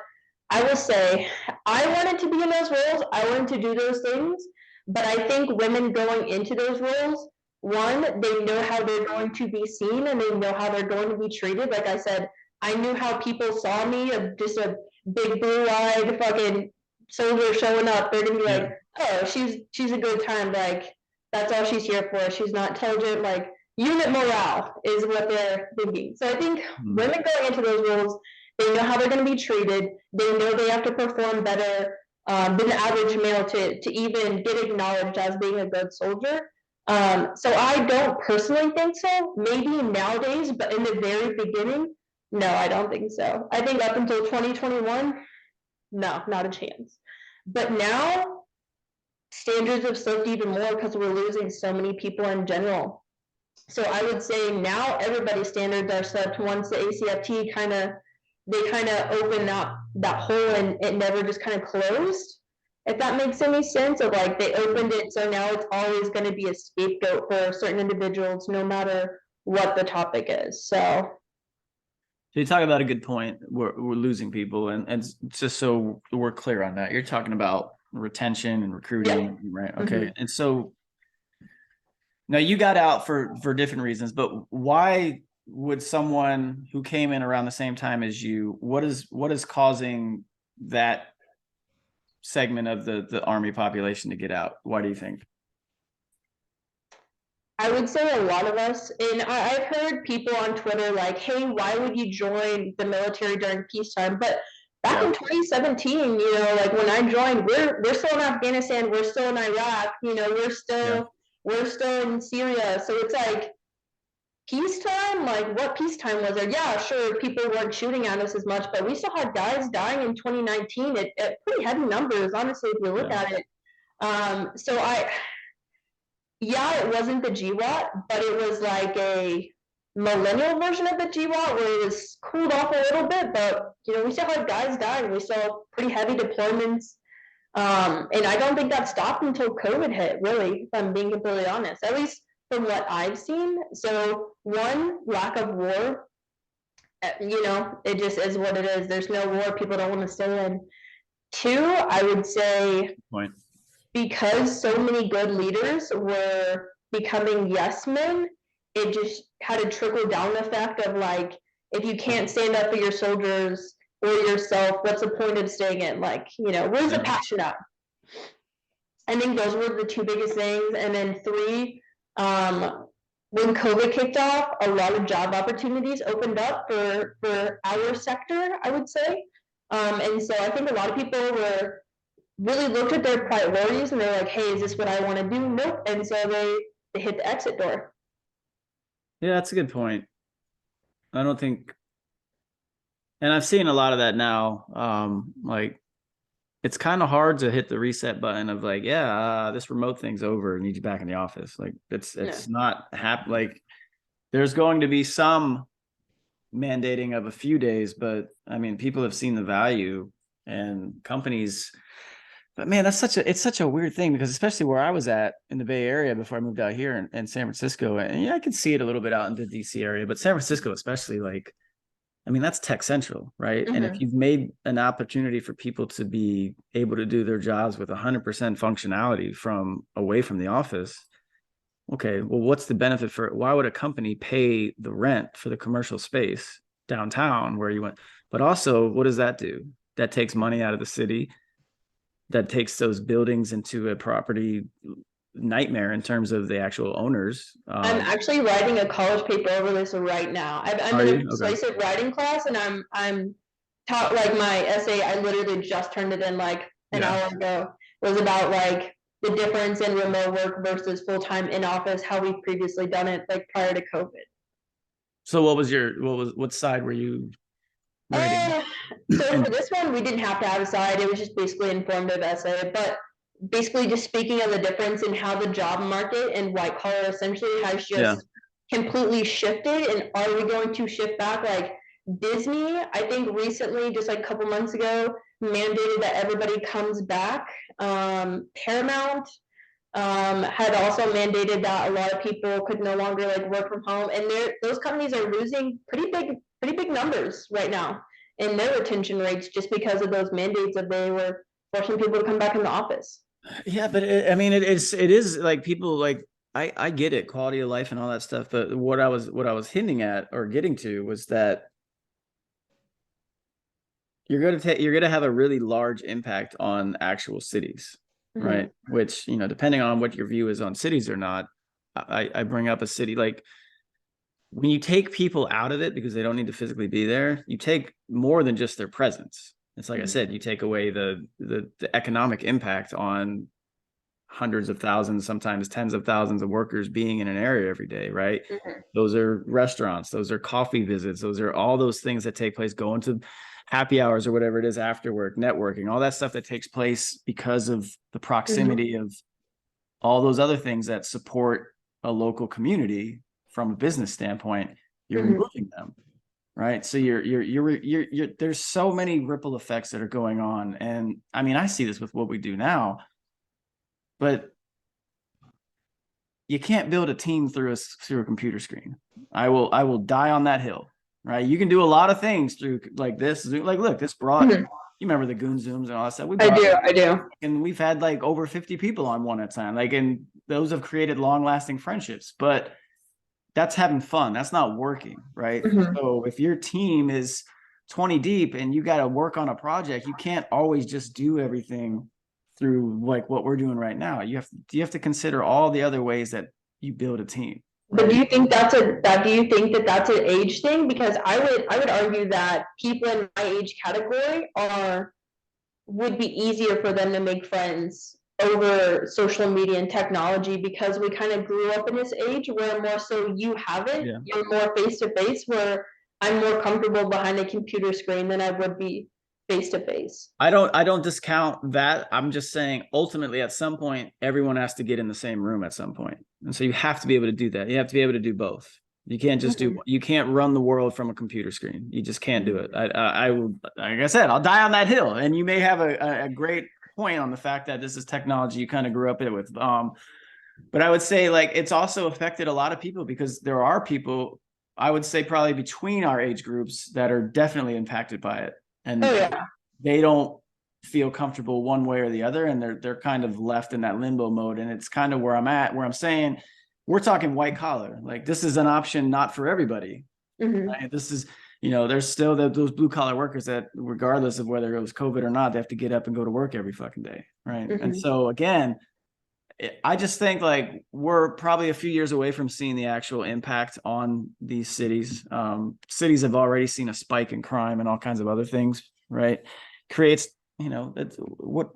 I will say I wanted to be in those roles. I wanted to do those things. But I think women going into those roles, one, they know how they're going to be seen and they know how they're going to be treated. Like I said, I knew how people saw me, just a big blue-eyed fucking soldier showing up. They're gonna be like, oh, she's a good time. Like that's all she's here for. She's not intelligent. Like unit morale is what they're thinking. So I think women going into those roles, they know how they're going to be treated. They know they have to perform better than the average male to even get acknowledged as being a good soldier. So I don't personally think so. Maybe nowadays, but in the very beginning, no, I don't think so. I think up until 2021, no, not a chance. But now, standards have slipped even more because we're losing so many people in general. So I would say now everybody's standards are slipped once the ACFT kind of opened that hole and it never just kind of closed. If that makes any sense, of like they opened it, so now it's always going to be a scapegoat for certain individuals, no matter what the topic is. So you talk about a good point. We're losing people, and just so we're clear on that, you're talking about retention and recruiting, right? Okay, and so now you got out for different reasons, but why would someone who came in around the same time as you, what is causing that segment of the Army population to get out? Why do you think? I would say a lot of us, and I've heard people on Twitter like, hey, why would you join the military during peacetime? But back in 2017, like when I joined, we're still in Afghanistan, we're still in Iraq, we're still in Syria. So it's like peacetime, like what peacetime was there? Yeah, sure, people weren't shooting at us as much, but we still had guys dying in 2019 at pretty heavy numbers, honestly, if you look at it. So yeah, it wasn't the GWAT, but it was like a millennial version of the GWOT where it was cooled off a little bit, but we still had guys dying. We saw pretty heavy deployments. And I don't think that stopped until COVID hit, really, if I'm being completely honest, at least from what I've seen. So one, lack of war, it just is what it is. There's no war, people don't want to stay in. Two, I would say Point. because so many good leaders were becoming yes men, it just had a trickle down effect of like, if you can't stand up for your soldiers or yourself, what's the point of staying in? Like, where's the passion at? I think those were the two biggest things. And then three, when COVID kicked off, a lot of job opportunities opened up for our sector, I would say. And so I think a lot of people were really looked at their priorities and they're like, hey, is this what I want to do? Nope. And so they hit the exit door. Yeah, that's a good point. I don't think, and I've seen a lot of that now. Like, it's kind of hard to hit the reset button of like, this remote thing's over. I need you back in the office. Like, it's not happen. Like, there's going to be some mandating of a few days, but I mean, people have seen the value and companies. But man, it's such a weird thing because especially where I was at in the Bay Area before I moved out here in San Francisco, and I can see it a little bit out in the DC area, but San Francisco especially, like, I mean, that's tech central, right? Mm-hmm. And if you've made an opportunity for people to be able to do their jobs with 100% functionality from away from the office, okay, well, what's the benefit for it? Why would a company pay the rent for the commercial space downtown where you went? But also, what does that do? That takes money out of the city. That takes those buildings into a property nightmare in terms of the actual owners. I'm actually writing a college paper over this right now. I'm in a persuasive writing class, and I'm taught like my essay. I literally just turned it in like an hour ago. It was about like the difference in remote work versus full time in office. How we've previously done it, like prior to COVID. So, what side were you? So for this one, we didn't have to have a side. It was just basically an informative essay, but basically just speaking of the difference in how the job market and white collar essentially has just completely shifted. And are we going to shift back? Like Disney, I think recently, just like a couple months ago, mandated that everybody comes back. Paramount had also mandated that a lot of people could no longer like work from home, and those companies are losing pretty big numbers right now in their retention rates just because of those mandates that they were forcing people to come back in the office. Yeah, but it is like people like I get it, quality of life and all that stuff, but what I was hinting at or getting to was that you're going to have a really large impact on actual cities. Mm-hmm. Right. Which, depending on what your view is on cities or not, I bring up a city like when you take people out of it because they don't need to physically be there, you take more than just their presence. It's like I said, you take away the economic impact on hundreds of thousands, sometimes tens of thousands of workers being in an area every day, right? Mm-hmm. Those are restaurants, those are coffee visits, those are all those things that take place, going to happy hours or whatever it is after work, networking, all that stuff that takes place because of the proximity of all those other things that support a local community from a business standpoint. You're removing them, right? So you're there's so many ripple effects that are going on. And I mean, I see this with what we do now, but you can't build a team through a computer screen. I will die on that hill. Right, you can do a lot of things through like this. Like, look, this brought. You remember the Goon Zooms and all that stuff? I do. And we've had like over 50 people on one at a time. Like, and those have created long-lasting friendships. But that's having fun. That's not working, right? Mm-hmm. So if your team is 20 deep and you got to work on a project, you can't always just do everything through like what we're doing right now. You have to consider all the other ways that you build a team. But do you think that's an age thing? Because I would argue that people in my age category would be easier for them to make friends over social media and technology because we kind of grew up in this age where more so you haven't. Yeah. You're more face to face, where I'm more comfortable behind a computer screen than I would be face to face. I don't discount that. I'm just saying ultimately at some point everyone has to get in the same room at some point. And so you have to be able to do that. You have to be able to do both. You can't just do, you can't run the world from a computer screen. You just can't do it. I will, like I said, I'll die on that hill. And you may have a great point on the fact that this is technology you kind of grew up with. But I would say like it's also affected a lot of people because there are people, I would say probably between our age groups that are definitely impacted by it. And they don't feel comfortable one way or the other. And they're kind of left in that limbo mode. And it's kind of where I'm at, where I'm saying, we're talking white collar. Like this is an option not for everybody. Right? This is, there's still those blue collar workers that regardless of whether it was COVID or not, they have to get up and go to work every fucking day. Right. And so again, I just think like we're probably a few years away from seeing the actual impact on these cities. Cities have already seen a spike in crime and all kinds of other things, right? Creates, that's what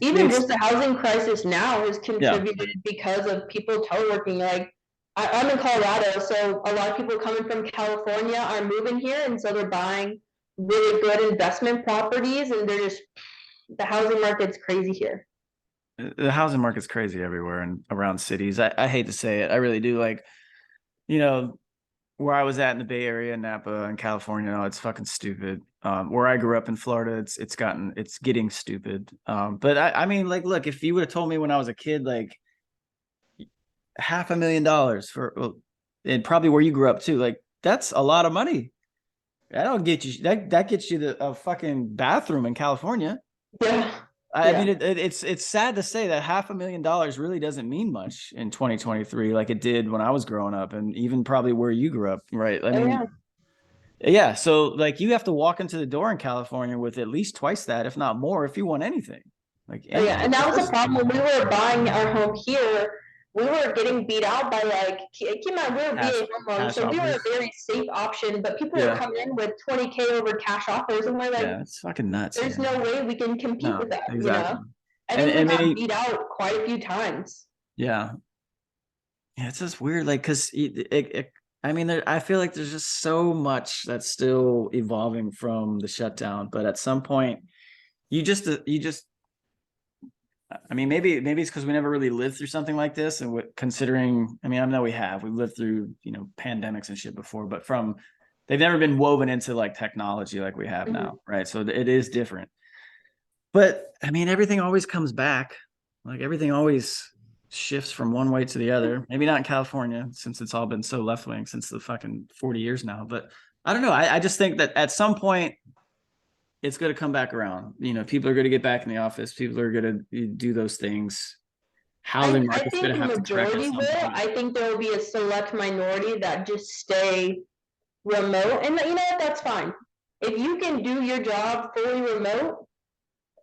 even just the housing crisis now has contributed because of people teleworking. Like I'm in Colorado, so a lot of people coming from California are moving here, and so they're buying really good investment properties, and they're just the housing market's crazy here. The housing market's crazy everywhere and around cities. I hate to say it. I really do. Like, where I was at in the Bay Area, Napa and California, it's fucking stupid. Where I grew up in Florida, it's getting stupid. But I mean, like, look, if you would have told me when I was a kid, like $500,000 for, and probably where you grew up too, like that's a lot of money. That'll get you, that gets you a fucking bathroom in California. Yeah. I mean, it's sad to say that $500,000 really doesn't mean much in 2023, like it did when I was growing up, and even probably where you grew up, right? I mean, yeah. So like, you have to walk into the door in California with at least twice that, if not more, if you want anything. Like, and that was the problem when we were buying our home here. We were getting beat out by like, keep in mind, we were being homeowners, so we were a very safe option, but people were coming in with 20K over cash offers, and we're like, it's fucking nuts. There's no way we can compete with that, exactly. I think we got beat out quite a few times. Yeah, it's just weird, like, because I mean, I feel like there's just so much that's still evolving from the shutdown, but at some point, you just I mean, maybe it's because we never really lived through something like this, and considering, I mean, I know we've lived through, pandemics and shit before, but they've never been woven into like technology like we have now, right? So it is different. But I mean, everything always comes back. Like everything always shifts from one way to the other. Maybe not in California, since it's all been so left wing since the fucking 40 years now. But I don't know. I just think that at some point, it's going to come back around. People are going to get back in the office. People are going to do those things. Housing market's going to have to correct at some point. I think there will be a select minority that just stay remote, and that's fine. If you can do your job fully remote,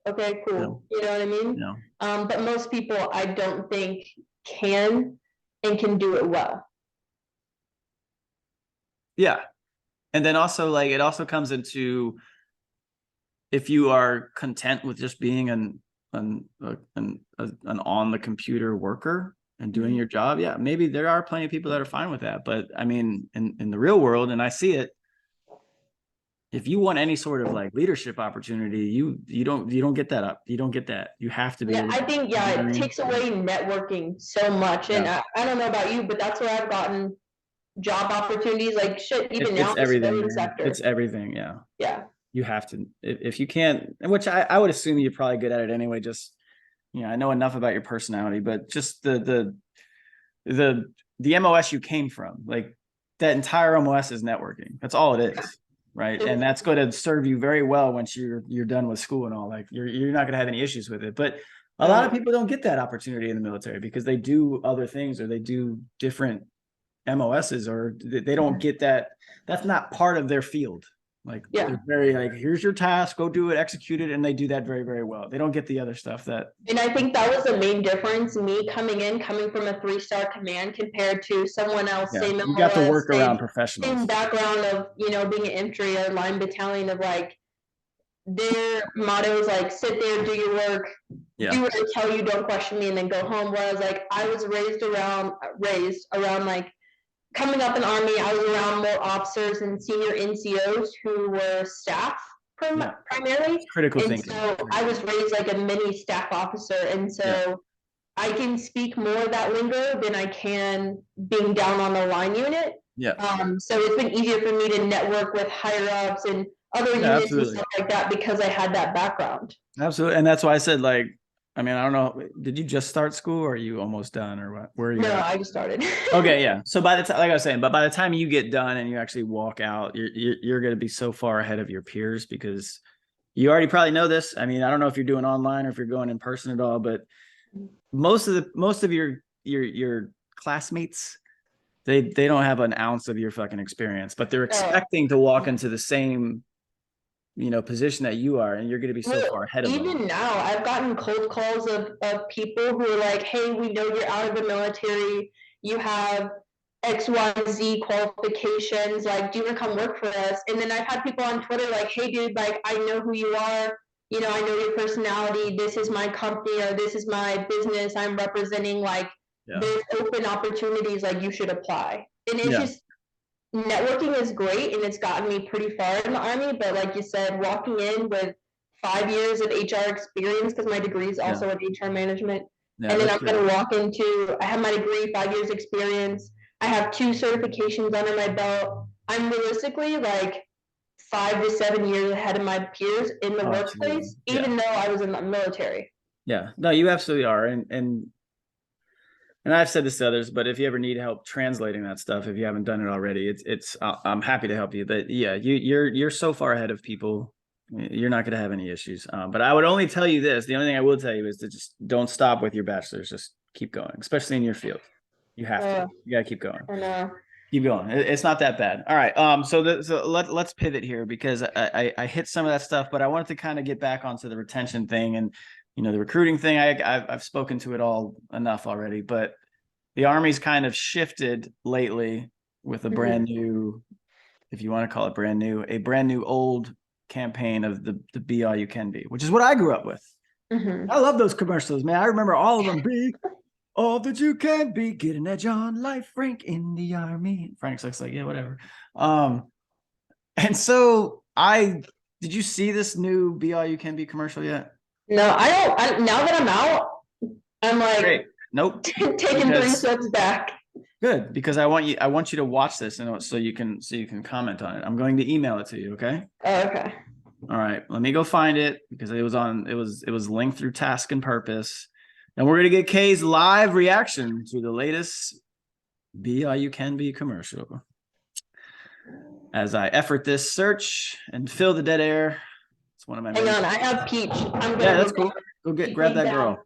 okay, cool. You know what I mean? But most people, I don't think can do it well. Yeah, and then also like it also comes into, if you are content with just being an on the computer worker and doing your job, maybe there are plenty of people that are fine with that. But I mean, in the real world, and I see it, if you want any sort of like leadership opportunity, you don't get that up. You don't get that. You have to be. I think it takes away networking so much, and I don't know about you, but that's where I've gotten job opportunities. Like shit, even now in the civilian sector. It's everything. Yeah. You have to, if you can't, which I would assume you're probably good at it anyway. Just, I know enough about your personality, but just the MOS you came from, like that entire MOS is networking. That's all it is. Right. And that's going to serve you very well once you're done with school and all. Like you're not going to have any issues with it. But a lot of people don't get that opportunity in the military because they do other things, or they do different MOSs, or they don't get that. That's not part of their field. Like they're very like, here's your task, go do it, execute it, and they do that very, very well. They don't get the other stuff that. And I think that was the main difference. Me coming from a 3-star command compared to someone else. Same you got to work around professionals. Same background of being an infantry or line battalion, of like their motto is like sit there, do your work, do what I tell you, don't question me, and then go home. Whereas like I was raised around like. Coming up in Army, I was around more officers and senior NCOs who were staff primarily. Critical thinking. So I was raised like a mini staff officer, and so I can speak more of that lingo than I can being down on the line unit. Yeah. So it's been easier for me to network with higher ups and other Yeah, units and absolutely. stuff like that because I had that background. Absolutely. And that's why I said, like, I mean, I don't know. Did you just start school or are you almost done or what? Where are you No, at? I just started. Okay, yeah. So by the time, like I was saying, but by the time you get done and you actually walk out, you're going to be so far ahead of your peers because you already probably know this. I mean, I don't know if you're doing online or if you're going in person at all, but most of your classmates, they don't have an ounce of your fucking experience, but they're Oh. expecting to walk into the same, position that you are, and you're going to be so Well, far ahead of them. even now, I've gotten cold calls of people who are like, hey, we know you're out of the military. You have XYZ qualifications. Like, do you want to come work for us? And then I've had people on Twitter like, hey, dude, like, I know who you are. I know your personality. This is my company or this is my business I'm representing. Like, Yeah. there's open opportunities. Like, you should apply. And it's Yeah. just, networking is great and it's gotten me pretty far in the army, but like you said, walking in with 5 years of HR experience, because my degree is Yeah. also in HR management, Yeah. and then That's I'm great. going to walk into, I have my degree, 5 years experience, I have 2 certifications under my belt. I'm realistically like 5 to 7 years ahead of my peers in the Oh, absolutely. workplace, Yeah. even though I was in the military. Yeah. No, you absolutely are. And I've said this to others, but if you ever need help translating that stuff, if you haven't done it already, I'm happy to help you. But yeah, you're so far ahead of people, you're not going to have any issues. But I would only tell you this. The only thing I will tell you is to just don't stop with your bachelor's. Just keep going, especially in your field. You have to. You got to keep going. I know. Keep going. It's not that bad. All right. So let's pivot here because I hit some of that stuff, but I wanted to kind of get back onto the retention thing and the recruiting thing. I've spoken to it all enough already, but the Army's kind of shifted lately with a brand new, if you want to call it brand new, a brand new old campaign of the Be All You Can Be, which is what I grew up with. Mm-hmm. I love those commercials, man. I remember all of them. Be all that you can be, get an edge on life, Frank in the Army. Frank's like, yeah, whatever. And so did you see this new Be All You Can Be commercial yet? No, I don't. Now that I'm out, I'm like, Great. Nope. taking 3 Because steps back. good, because I want you to watch this and so you can comment on it. I'm going to email it to you, okay? Oh, okay. All right, let me go find it because it was linked through Task and Purpose. And we're gonna get Kay's live reaction to the latest Be All You Can Be commercial. As I effort this search and fill the dead air. It's one of my Hang on, I have Peach. Yeah, that's cool. Go grab that girl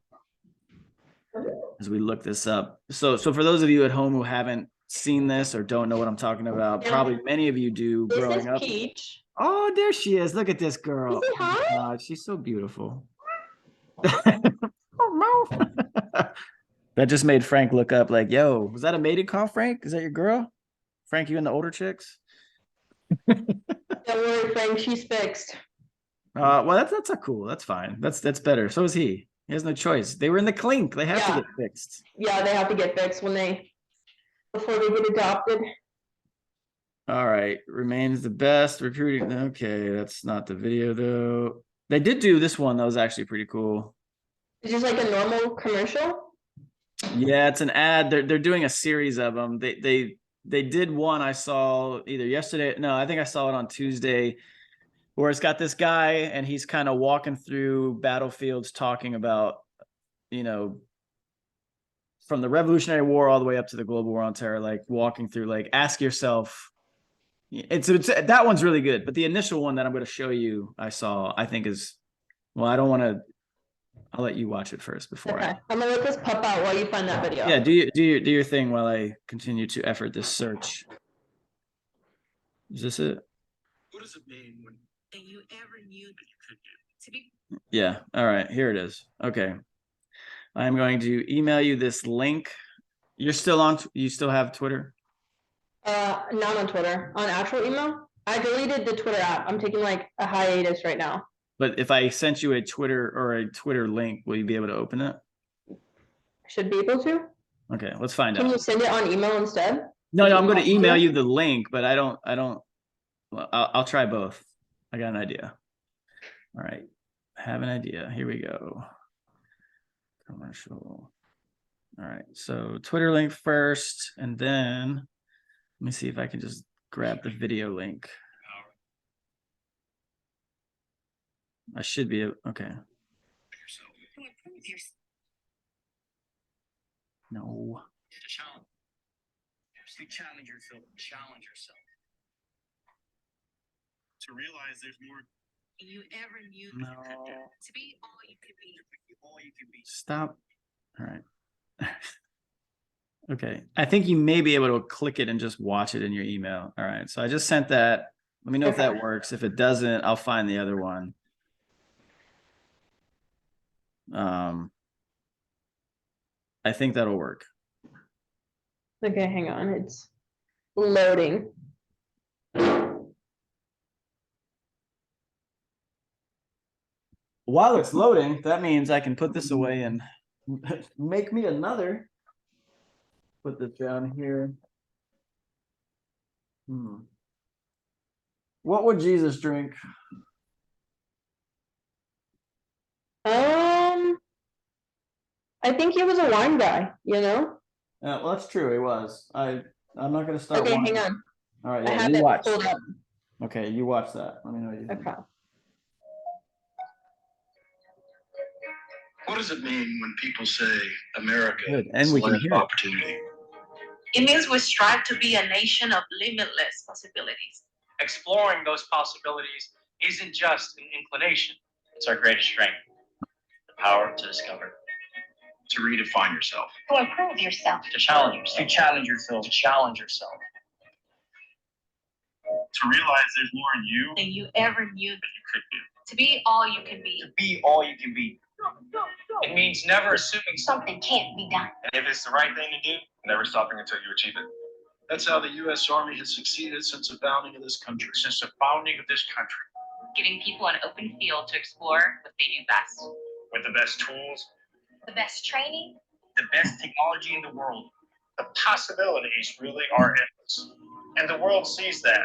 as we look this up. So for those of you at home who haven't seen this or don't know what I'm talking about, probably many of you do growing up. Peach. Oh, there she is. Look at this girl. Is he hot? Oh my God, she's so beautiful. Oh no. That just made Frank look up like, yo, was that a mating call, Frank? Is that your girl? Frank, you and the older chicks? Don't worry, Frank, she's fixed. Well, that's not cool. That's fine. That's better. So is he. He has no choice. They were in the clink. They have to get fixed. Yeah, they have to get fixed before they get adopted. All right. Remains the best recruiting. Okay, that's not the video though. They did do this one that was actually pretty cool. It's just like a normal commercial. Yeah, it's an ad. They're doing a series of them. They did one I saw either yesterday. No, I think I saw it on Tuesday, where it's got this guy and he's kind of walking through battlefields talking about, from the Revolutionary War all the way up to the global war on terror, like walking through, like, ask yourself. It's that one's really good, but the initial one that I'm going to show you, I think is, well, I don't want to. I'll let you watch it first before I'm gonna let this pop out while you find that video. Yeah, do your thing while I continue to effort this search. Is this it? What does it mean when you ever knew that you could do? Yeah. All right. Here it is. Okay. I'm going to email you this link. You're still on. You still have Twitter? Not on Twitter. On actual email. I deleted the Twitter app. I'm taking like a hiatus right now. But if I sent you a Twitter link, will you be able to open it? Should be able to. Okay, let's find out. Can you send it on email instead? No, I'm going to email you the link, but I don't. Well, I'll try both. I got an idea. All right, I have an idea. Here we go. Commercial. All right, so Twitter link first, and then Let me see if I can just grab the video link. I should be okay. No. Challenge yourself. Challenge yourself. To realize there's more you ever knew No. to be all you could be. All you can be. Stop. All right. Okay. I think you may be able to click it and just watch it in your email. All right. So I just sent that. Let me know if that works. If it doesn't, I'll find the other one. I think that'll work. Okay, hang on. It's loading. While it's loading, that means I can put this away and make me another. Put this down here. What would Jesus drink? I think he was a wine guy, you know? Well, that's true. He was. I'm not going to start. Okay, hang on. All right. I Yeah, have you it watch. pulled up. Okay, you watch that. Let me know what you think. Okay. What does it mean when people say America Good. And is we a can land hear of it. opportunity? It means we strive to be a nation of limitless possibilities. Exploring those possibilities isn't just an inclination, it's our greatest strength. The power to discover, To redefine yourself. To improve yourself. to challenge yourself, to challenge yourself, to challenge yourself. To realize there's more in you Than you ever knew. than you could do. To be all you can be. To be all you can be. It means never assuming something, Something can't be done. And if it's the right thing to do, never stopping until you achieve it. That's how the U.S. Army has succeeded since the founding of this country. Since the founding of this country. Giving people an open field to explore what they do best. With the best tools, The best training. the best technology in the world. the possibilities really are endless. And the world sees that.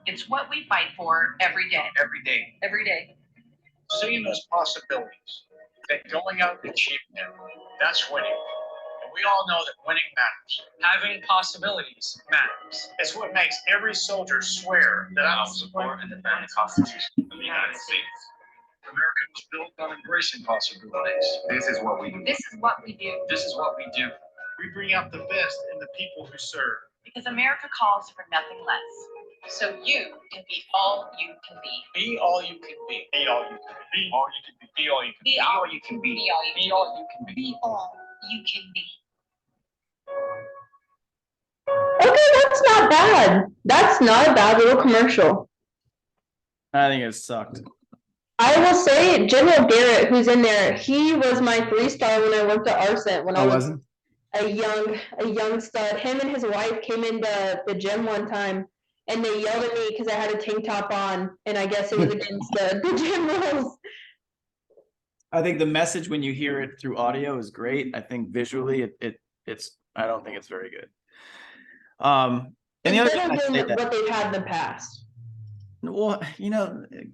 It's what we fight for every day. Every day, Every day. Seeing those possibilities, then going out and achieving them, that's winning. And we all know that winning matters. having possibilities matters. It's what makes every soldier swear that I will support and defend the Constitution of the United States. America was built on embracing possibilities. This is what we do. This is what we do. This is what we do. We bring out the best in the people who serve. Because America calls for nothing less. So you can be all you can be. Be all you can be. Be all you can be. Be all you can be. Be all you can be. Be all you can be. Be all you Be all you can be. Be all you can be. Okay, that's not bad. That's not a bad little commercial. I think it sucked. I will say, General Garrett, who's in there, he was my 3-star when I worked at Arcent when I was wasn't? a young stud. Him and his wife came into the gym one time and they yelled at me because I had a tank top on, and I guess it was against the gym rules. I think the message when you hear it through audio is great. I think visually it's I don't think it's very good. And the other It's thing I better say than that, what they've had in the past. well,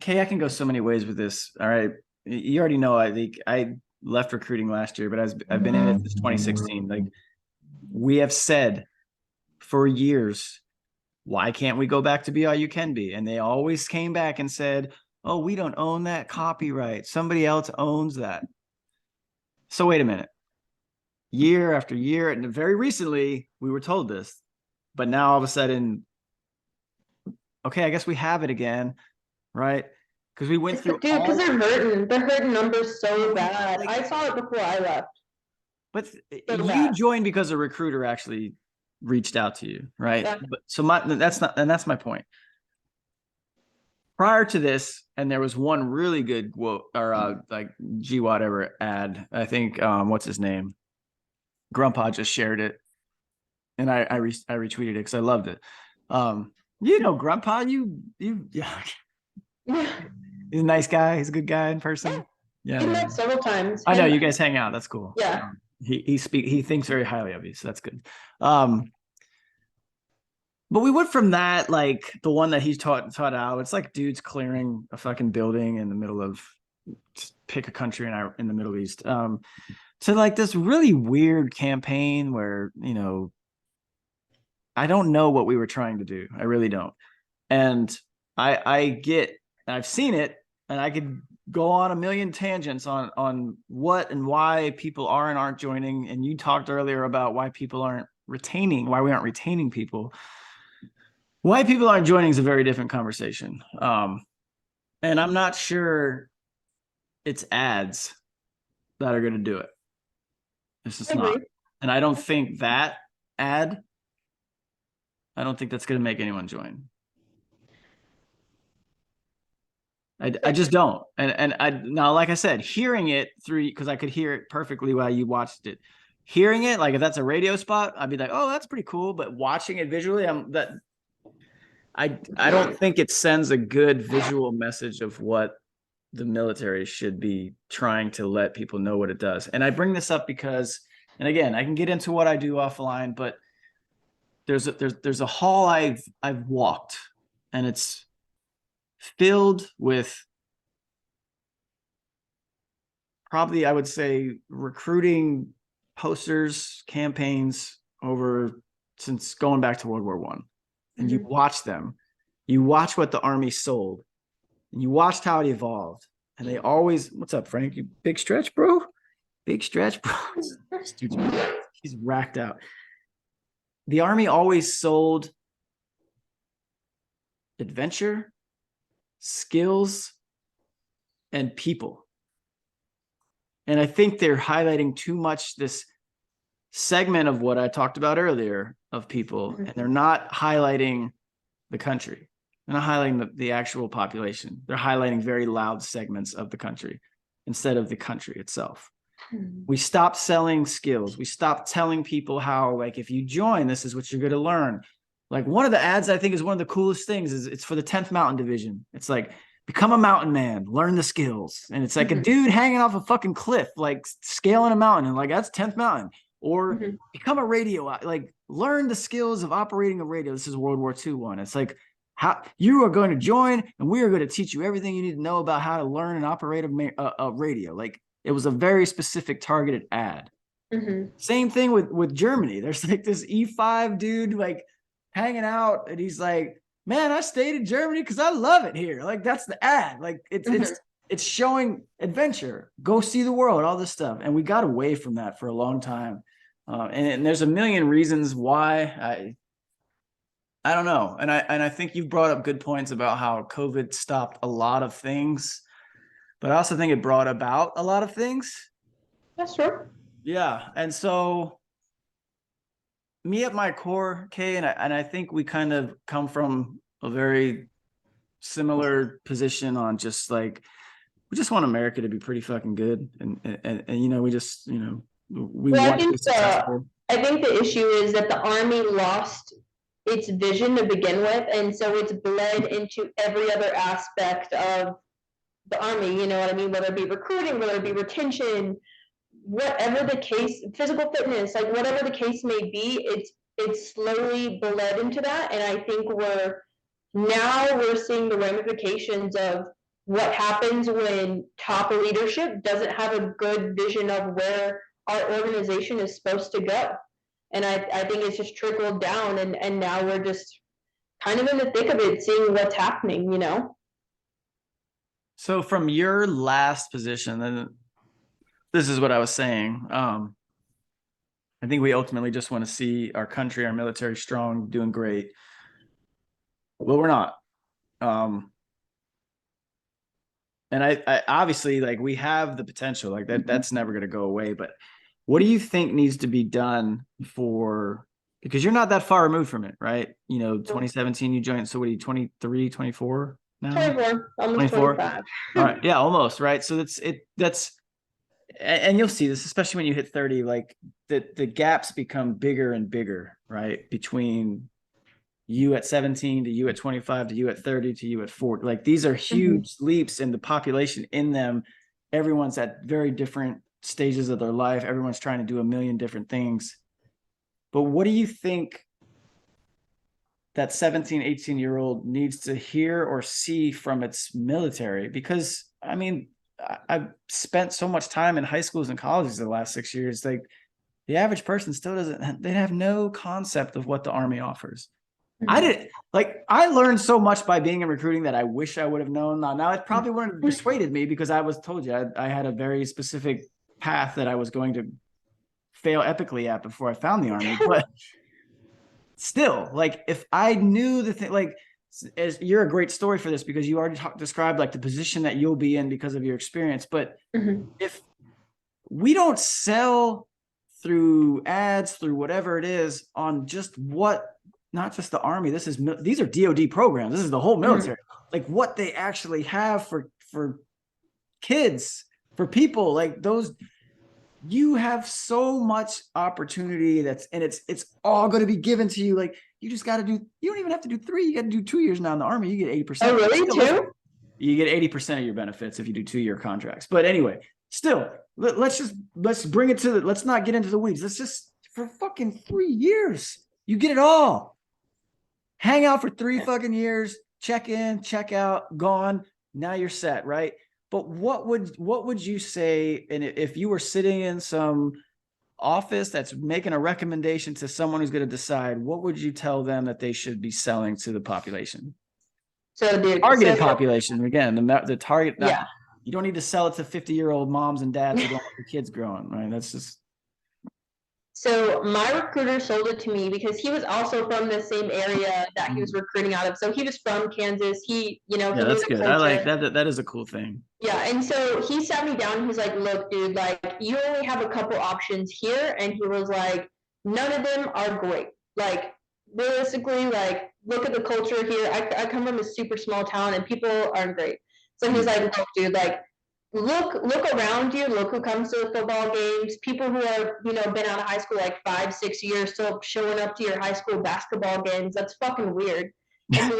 Kay, I can go so many ways with this. All right. You already know I think I left recruiting last year, but I've been in it since 2016. Like we have said for years, why can't we go back to Be All You Can Be? And they always came back and said, oh, we don't own that copyright. Somebody else owns that. So wait a minute. Year after year, and very recently we were told this, but now all of a sudden, okay, I guess we have it again, right? Because we went through Dude, because they're hurting numbers so bad. I saw it before I left. But So you bad. joined because a recruiter actually reached out to you, right? Yeah. But so that's my point. Prior to this, and there was one really good like G whatever ad. I think what's his name? Grandpa just shared it, and I retweeted it because I loved it. Grandpa, yeah. He's a nice guy. He's a good guy in person. Yeah, We met several times. I know and- you guys hang out. That's cool. Yeah. He thinks very highly of you, so that's good. But we went from that, like the one that he taught out. It's like dudes clearing a fucking building in the middle of, just pick a country in the Middle East. To like this really weird campaign where I don't know what we were trying to do. I really don't. And I've seen it, and I could go on a million tangents on what and why people are and aren't joining. And you talked earlier about why we aren't retaining people. Why people aren't joining is a very different conversation. And I'm not sure it's ads that are going to do it. It's just not. And I don't think that ad, I don't think that's going to make anyone join. I just don't. And I now, like I said, hearing it through, because I could hear it perfectly while you watched it. Hearing it, like if that's a radio spot, I'd be like, oh, that's pretty cool. But watching it visually, I don't think it sends a good visual message of what the military should be trying to let people know what it does. And I bring this up because, and again, I can get into what I do offline, but there's a hall I've walked, and it's filled with probably, I would say, recruiting posters, campaigns since going back to World War I. And you watch them, you watch what the Army sold, and you watched how it evolved. And they always, what's up, Frank? You big stretch, bro? Big stretch, bro. He's racked out. The Army always sold adventure, skills, and people. And I think they're highlighting too much this segment of what I talked about earlier of people, and they're not highlighting the country. They're not highlighting the actual population. They're highlighting very loud segments of the country instead of the country itself. We stopped selling skills. We stopped telling people how, like, if you join, this is what you're going to learn. Like, one of the ads I think is one of the coolest things is it's for the 10th Mountain Division. It's like, become a mountain man, learn the skills. And it's like a dude hanging off a fucking cliff, like scaling a mountain, and like, that's 10th Mountain. Or become a radio, like learn the skills of operating a radio. This is World War II one. It's like, how you are going to join, and we are going to teach you everything you need to know about how to learn and operate a radio. Like, it was a very specific targeted ad. Same thing with Germany. There's like this E5 dude like hanging out, and he's like, man, I stayed in Germany because I love it here. Like, that's the ad. Like, it's showing adventure, go see the world, all this stuff. And we got away from that for a long time. And there's a million reasons why. I don't know. And I think you've brought up good points about how COVID stopped a lot of things, but I also think it brought about a lot of things. That's true. Yeah. And so me at my core, Kay, and I think we kind of come from a very similar position on just like, we just want America to be pretty fucking good. And you know, we just, you know, we want to be successful. I think the issue is that the Army lost its vision to begin with, and so it's bled into every other aspect of the Army, you know what I mean? Whether it be recruiting, whether it be retention, whatever the case, physical fitness, like whatever the case may be, it's slowly bled into that. And I think we're seeing the ramifications of what happens when top leadership doesn't have a good vision of where our organization is supposed to go. And I think it's just trickled down, and now we're just kind of in the thick of it, seeing what's happening, you know? So from your last position, and this is what I was saying, I think we ultimately just want to see our country, our military strong, doing great. But we're not. And I obviously, like, we have the potential, like that's never going to go away. But what do you think needs to be done because you're not that far removed from it, right? You know, 2017 you joined. So what are you, 23, 24 now? 24, almost 24? 25. All right. Yeah, almost. Right. So and you'll see this, especially when you hit 30, like the gaps become bigger and bigger, right? Between you at 17 to you at 25 to you at 30 to you at 40. Like, these are huge leaps in the population in them. Everyone's at very different stages of their life. Everyone's trying to do a million different things. But what do you think that 17, 18-year-old needs to hear or see from its military? Because, I mean, I've spent so much time in high schools and colleges the last 6 years. Like, the average person still doesn't, they have no concept of what the Army offers. Mhm. I learned so much by being in recruiting that I wish I would have known. Now it probably wouldn't have persuaded me because I was told you I had a very specific path that I was going to fail epically at before I found the Army. But still, like if I knew the thing, like as you're a great story for this because you already described like the position that you'll be in because of your experience. But Mhm. if we don't sell through ads, through whatever it is, on just what, not just the Army, these are DoD programs. This is the whole military. Like what they actually have for kids, for people like those. You have so much opportunity and it's all going to be given to you. Like you just got to do, you don't even have to do 3, you got to do 2 years now in the Army. You get 80%. Oh, really? Still, 2? you get 80% of your benefits if you do 2-year contracts. But anyway, still, let's bring it to let's not get into the weeds. Let's just, for fucking 3 years, you get it all. Hang out for 3 fucking years, check in, check out, gone. Now you're set, right? But what would you say, and if you were sitting in some office that's making a recommendation to someone who's going to decide, what would you tell them that they should be selling to the population? So, dude, Targeted population, again, the target. Yeah. You don't need to sell it to 50-year-old moms and dads who don't want their kids growing, right? That's just. So my recruiter sold it to me because he was also from the same area that he was recruiting out of. So he was from Kansas. He, he Yeah, knew that's the good. culture. I like that. That is a cool thing. Yeah, and so he sat me down and he's like, look, dude, like you only have a couple options here. And he was like, none of them are great. Like realistically, like look at the culture here. I come from a super small town and people aren't great. So he's like, look, dude, like look around you, look who comes to the football games, people who are, been out of high school like 5-6 years still showing up to your high school basketball games. That's fucking weird. And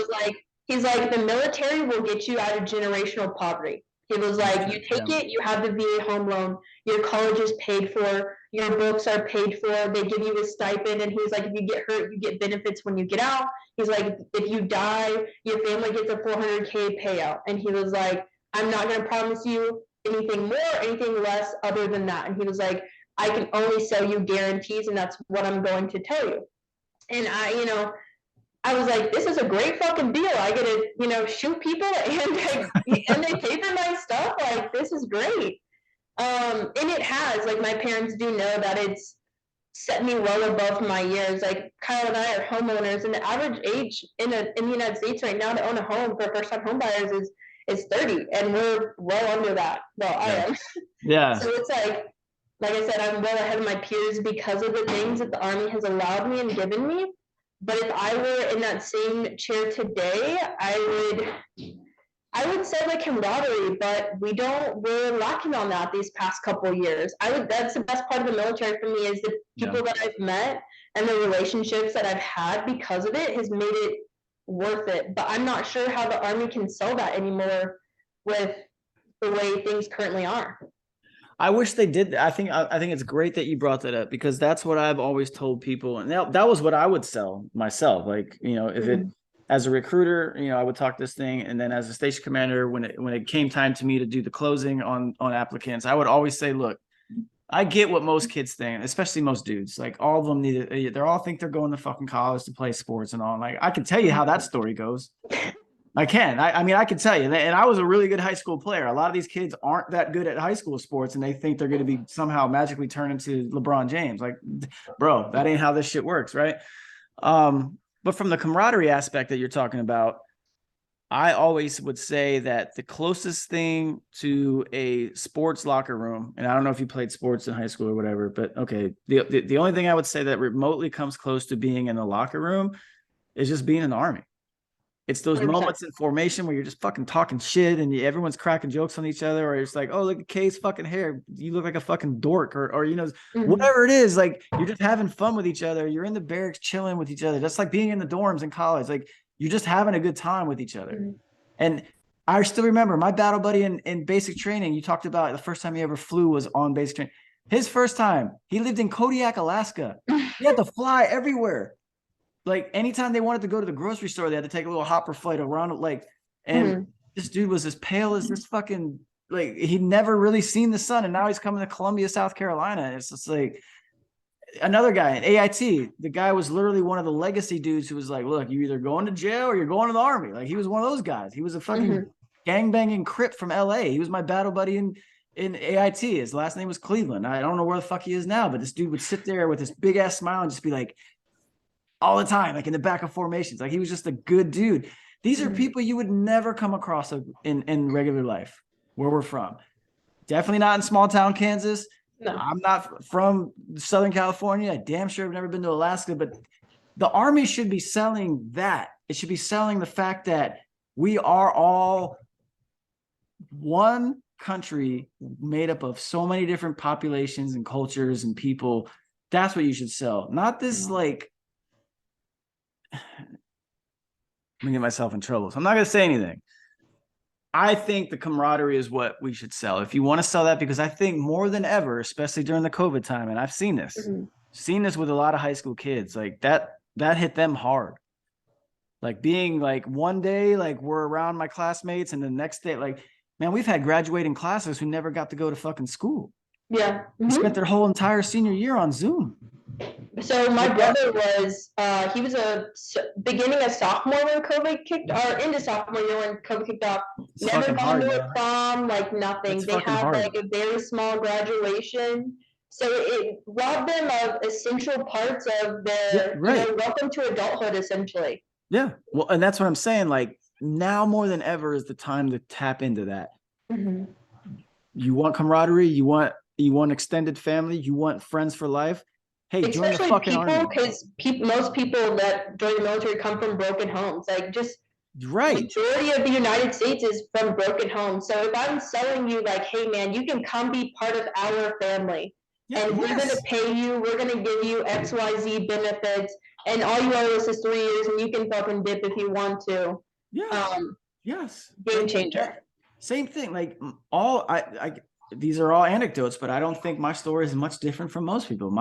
he's like the military will get you out of generational poverty. He was like, you take it, you have the VA home loan, your college is paid for, your books are paid for, they give you a stipend. And he was like, if you get hurt, you get benefits when you get out. He's like, if you die, your family gets a 400K payout. And he was like, I'm not going to promise you anything more, anything less other than that. And he was like, I can only sell you guarantees, and that's what I'm going to tell you. And I was like, this is a great fucking deal. I get to, shoot people and they pay for my stuff. Like, this is great. And it has, like, my parents do know that it's set me well above my years. Like, Kyle and I are homeowners, and the average age in the United States right now to own a home for first-time home buyers is 30, and we're well under that. Well, I am. Yeah. So it's like I said, I'm well ahead of my peers because of the things that the Army has allowed me and given me. But if I were in that same chair today, I would say like camaraderie, but we're lacking on that these past couple of years. That's the best part of the military for me is the people that I've met and the relationships that I've had because of it has made it worth it. But I'm not sure how the Army can sell that anymore with the way things currently are. I wish they did. I think it's great that you brought that up because that's what I've always told people. And that was what I would sell myself. Like, if it, as a recruiter, I would talk this thing. And then as a station commander, when it came time to me to do the closing on applicants, I would always say, look, I get what most kids think, especially most dudes. Like all of them they all think they're going to fucking college to play sports and all. Like I can tell you how that story goes. I can. I mean, I can tell you. And I was a really good high school player. A lot of these kids aren't that good at high school sports, and they think they're going to be somehow magically turned into LeBron James. Like, bro, that ain't how this shit works, right? But from the camaraderie aspect that you're talking about, I always would say that the closest thing to a sports locker room, and I don't know if you played sports in high school or whatever, but okay, the only thing I would say that remotely comes close to being in the locker room is just being in the Army. It's those 100%. moments in formation where you're just fucking talking shit and everyone's cracking jokes on each other, or it's like, oh, look at Kay's fucking hair. You look like a fucking dork, or whatever it is. Like you're just having fun with each other. You're in the barracks chilling with each other. That's like being in the dorms in college. Like you're just having a good time with each other. And I still remember my battle buddy in basic training. You talked about the first time he ever flew was on basic training. His first time, he lived in Kodiak, Alaska. He had to fly everywhere. Like anytime they wanted to go to the grocery store, they had to take a little hopper flight around it. Like, and this dude was as pale as this fucking, like he'd never really seen the sun. And now he's coming to Columbia, South Carolina. And it's just like, another guy in AIT, the guy was literally one of the legacy dudes who was like, look, you either going to jail or you're going to the army. Like he was one of those guys. He was a fucking gangbanging Crip from LA. He was my battle buddy in AIT. His last name was Cleveland. I don't know where the fuck he is now, but this dude would sit there with this big ass smile and just be like, all the time, like in the back of formations. Like he was just a good dude. These are people you would never come across in regular life where we're from. Definitely not in small town Kansas. No. I'm not from Southern California. I damn sure have never been to Alaska, but the army should be selling that. It should be selling the fact that we are all one country made up of so many different populations and cultures and people. That's what you should sell. Not this like, I'm gonna get myself in trouble. So I'm not gonna say anything. I think the camaraderie is what we should sell. If you want to sell that, because I think more than ever, especially during the COVID time, and I've seen this, with a lot of high school kids, like that hit them hard. Like being like one day, like we're around my classmates, and the next day, like, man, we've had graduating classes who never got to go to fucking school. Yeah. They spent their whole entire senior year on Zoom. So my brother was, he was beginning a sophomore when COVID kicked, or into sophomore year when COVID kicked off. It's Never fucking gone hard, to man. a prom, like nothing. It's They fucking had hard. like a very small graduation. So it robbed them of essential parts of their, welcome to adulthood, essentially. Yeah. Well, and that's what I'm saying. Like now more than ever is the time to tap into that. You want camaraderie, you want extended family, you want friends for life. Hey, join the fucking army. Because most people that join the military come from broken homes. Like just majority of the United States is from broken homes. So if I'm selling you like, hey man, you can come be part of our family. And we're gonna pay you, we're gonna give you XYZ benefits, and all you owe us is 3 years and you can fucking dip if you want to. Game changer. Same thing. Like these are all anecdotes, but I don't think my story is much different from most people.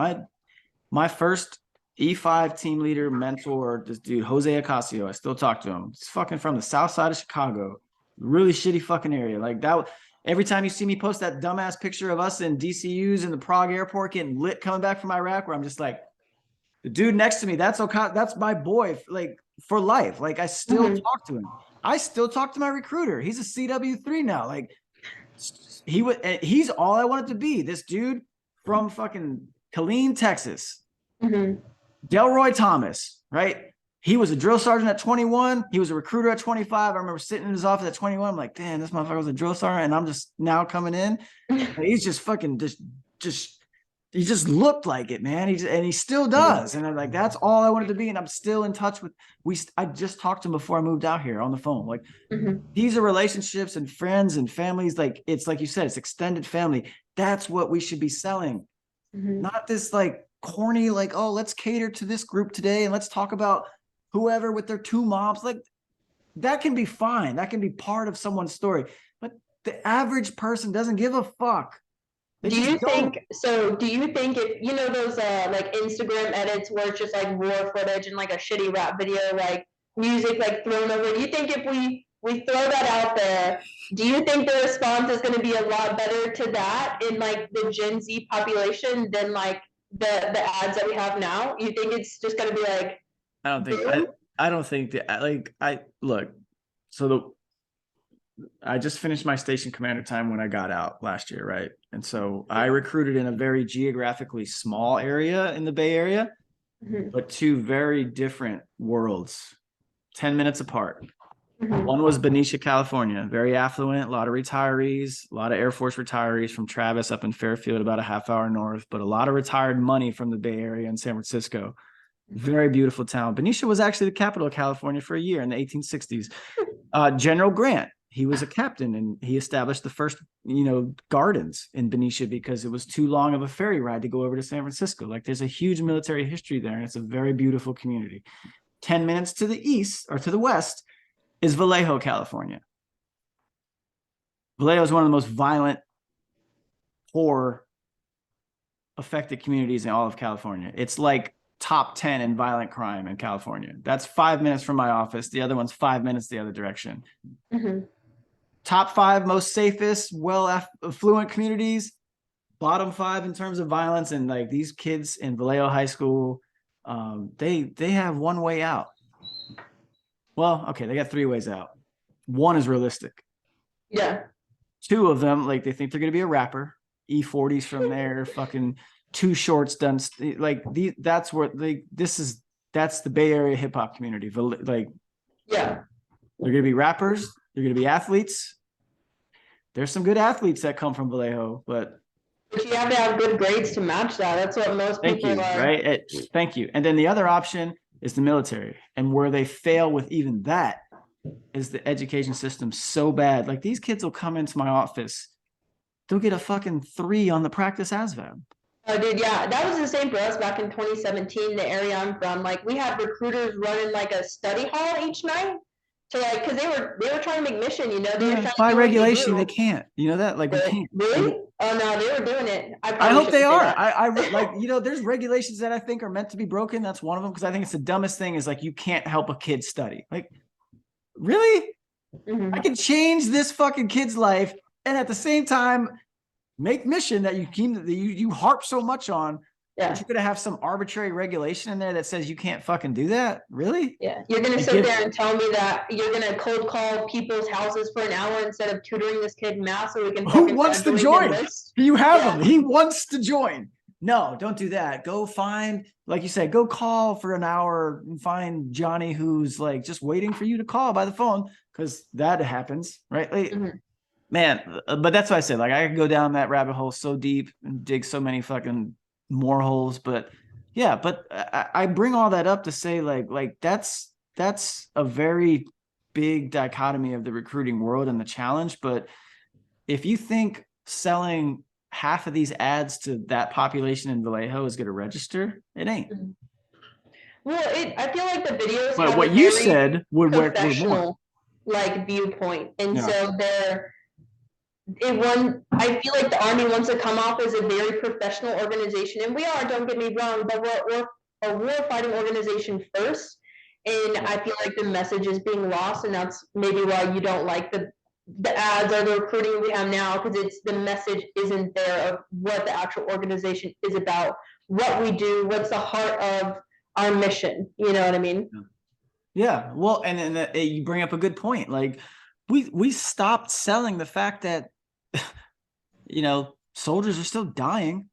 My first E5 team leader, mentor, this dude, Jose Acasio, I still talk to him. He's fucking from the south side of Chicago. Really shitty fucking area. Like that, every time you see me post that dumbass picture of us in DCUs in the Prague airport getting lit coming back from Iraq, where I'm just like, the dude next to me, that's my boy, like for life. Like I still talk to him. I still talk to my recruiter. He's a CW3 now. Like he's all I wanted to be. This dude from fucking Killeen, Texas. Delroy Thomas, right? He was a drill sergeant at 21. He was a recruiter at 25. I remember sitting in his office at 21. I'm like, damn, this motherfucker was a drill sergeant, and I'm just now coming in. He's just fucking he just looked like it, man. And he still does. And I'm like, that's all I wanted to be. And I'm still in touch with. I just talked to him before I moved out here on the phone. Like these are relationships and friends and families. Like it's like you said, it's extended family. That's what we should be selling, not this like corny, like, oh, let's cater to this group today and let's talk about whoever with their 2 moms. Like that can be fine. That can be part of someone's story. But the average person doesn't give a fuck. Do you think if you know those like Instagram edits where it's just like war footage and like a shitty rap video, like music like thrown over, do you think if we throw that out there, do you think the response is going to be a lot better to that in like the Gen Z population than like the ads that we have now? You think it's just going to be like, I don't think that, like, I just finished my station commander time when I got out last year, right? And so I recruited in a very geographically small area in the Bay Area, but 2 very different worlds, 10 minutes apart. One was Benicia, California, very affluent, a lot of retirees, a lot of Air Force retirees from Travis up in Fairfield, about a half hour north, but a lot of retired money from the Bay Area and San Francisco. Very beautiful town. Benicia was actually the capital of California for a year in the 1860s. General Grant, he was a captain, and he established the first, gardens in Benicia because it was too long of a ferry ride to go over to San Francisco. Like there's a huge military history there, and it's a very beautiful community. 10 minutes to the east or to the west is Vallejo, California. Vallejo is one of the most violent, poor, affected communities in all of California. It's like top 10 in violent crime in California. That's 5 minutes from my office. The other one's 5 minutes the other direction. Top 5 most safest, well affluent communities, bottom 5 in terms of violence, and like these kids in Vallejo High School, they have one way out. Well, okay, they got 3 ways out. One is realistic. Yeah. 2 of them, like, they think they're gonna be a rapper. E40s from there, fucking 2 shorts done. Like that's where that's the Bay Area hip hop community. Like, Yeah. they're gonna be rappers. They're gonna be athletes. There's some good athletes that come from Vallejo, but But you have to have good grades to match that. That's what most thank people you, are. right? Thank you. And then the other option is the military, and where they fail with even that is the education system so bad. Like, these kids will come into my office, they'll get a fucking 3 on the practice ASVAB. Oh, dude, yeah, that was the same for us back in 2017, the area I'm from. Like, we had recruiters running like a study hall each night to like, because they were trying to make mission, you know, they were trying to By do what regulation, do. they can't. You know that? Like, we can't. Really? Oh no, they were doing it. I probably hope they shouldn't say are. that. I like, you know, there's regulations that I think are meant to be broken. That's one of them, because I think it's the dumbest thing is like, you can't help a kid study. Like, really? Mhm. I can change this fucking kid's life, and at the same time make mission that you harp so much on. Yeah. But you're gonna have some arbitrary regulation in there that says you can't fucking do that? Really? Yeah, you're gonna It sit gives- there and tell me that you're gonna cold call people's houses for an hour instead of tutoring this kid math so we can Who fucking wants to graduate join? the list? You have Yeah. him. He wants to join. No, don't do that. Go find, like you said, go call for an hour and find Johnny who's like just waiting for you to call by the phone, because that happens, right? Like, Mhm. man, but that's why I said, like, I could go down that rabbit hole so deep and dig so many fucking more holes. But yeah, but I bring all that up to say, like that's a very big dichotomy of the recruiting world and the challenge. But if you think selling half of these ads to that population in Vallejo is going to register, it ain't. Well, I feel like the videos But have what a you very said would work more. professional like viewpoint, and Yeah. so I feel like the Army wants to come off as a very professional organization, and we are, don't get me wrong, but we're a war fighting organization first, and I feel like the message is being lost, and that's maybe why you don't like the ads or the recruiting we have now, because it's the message isn't there of what the actual organization is about, what we do, what's the heart of our mission, you know what I mean? Yeah, well, and you bring up a good point. Like, we stopped selling the fact that you know, soldiers are still dying,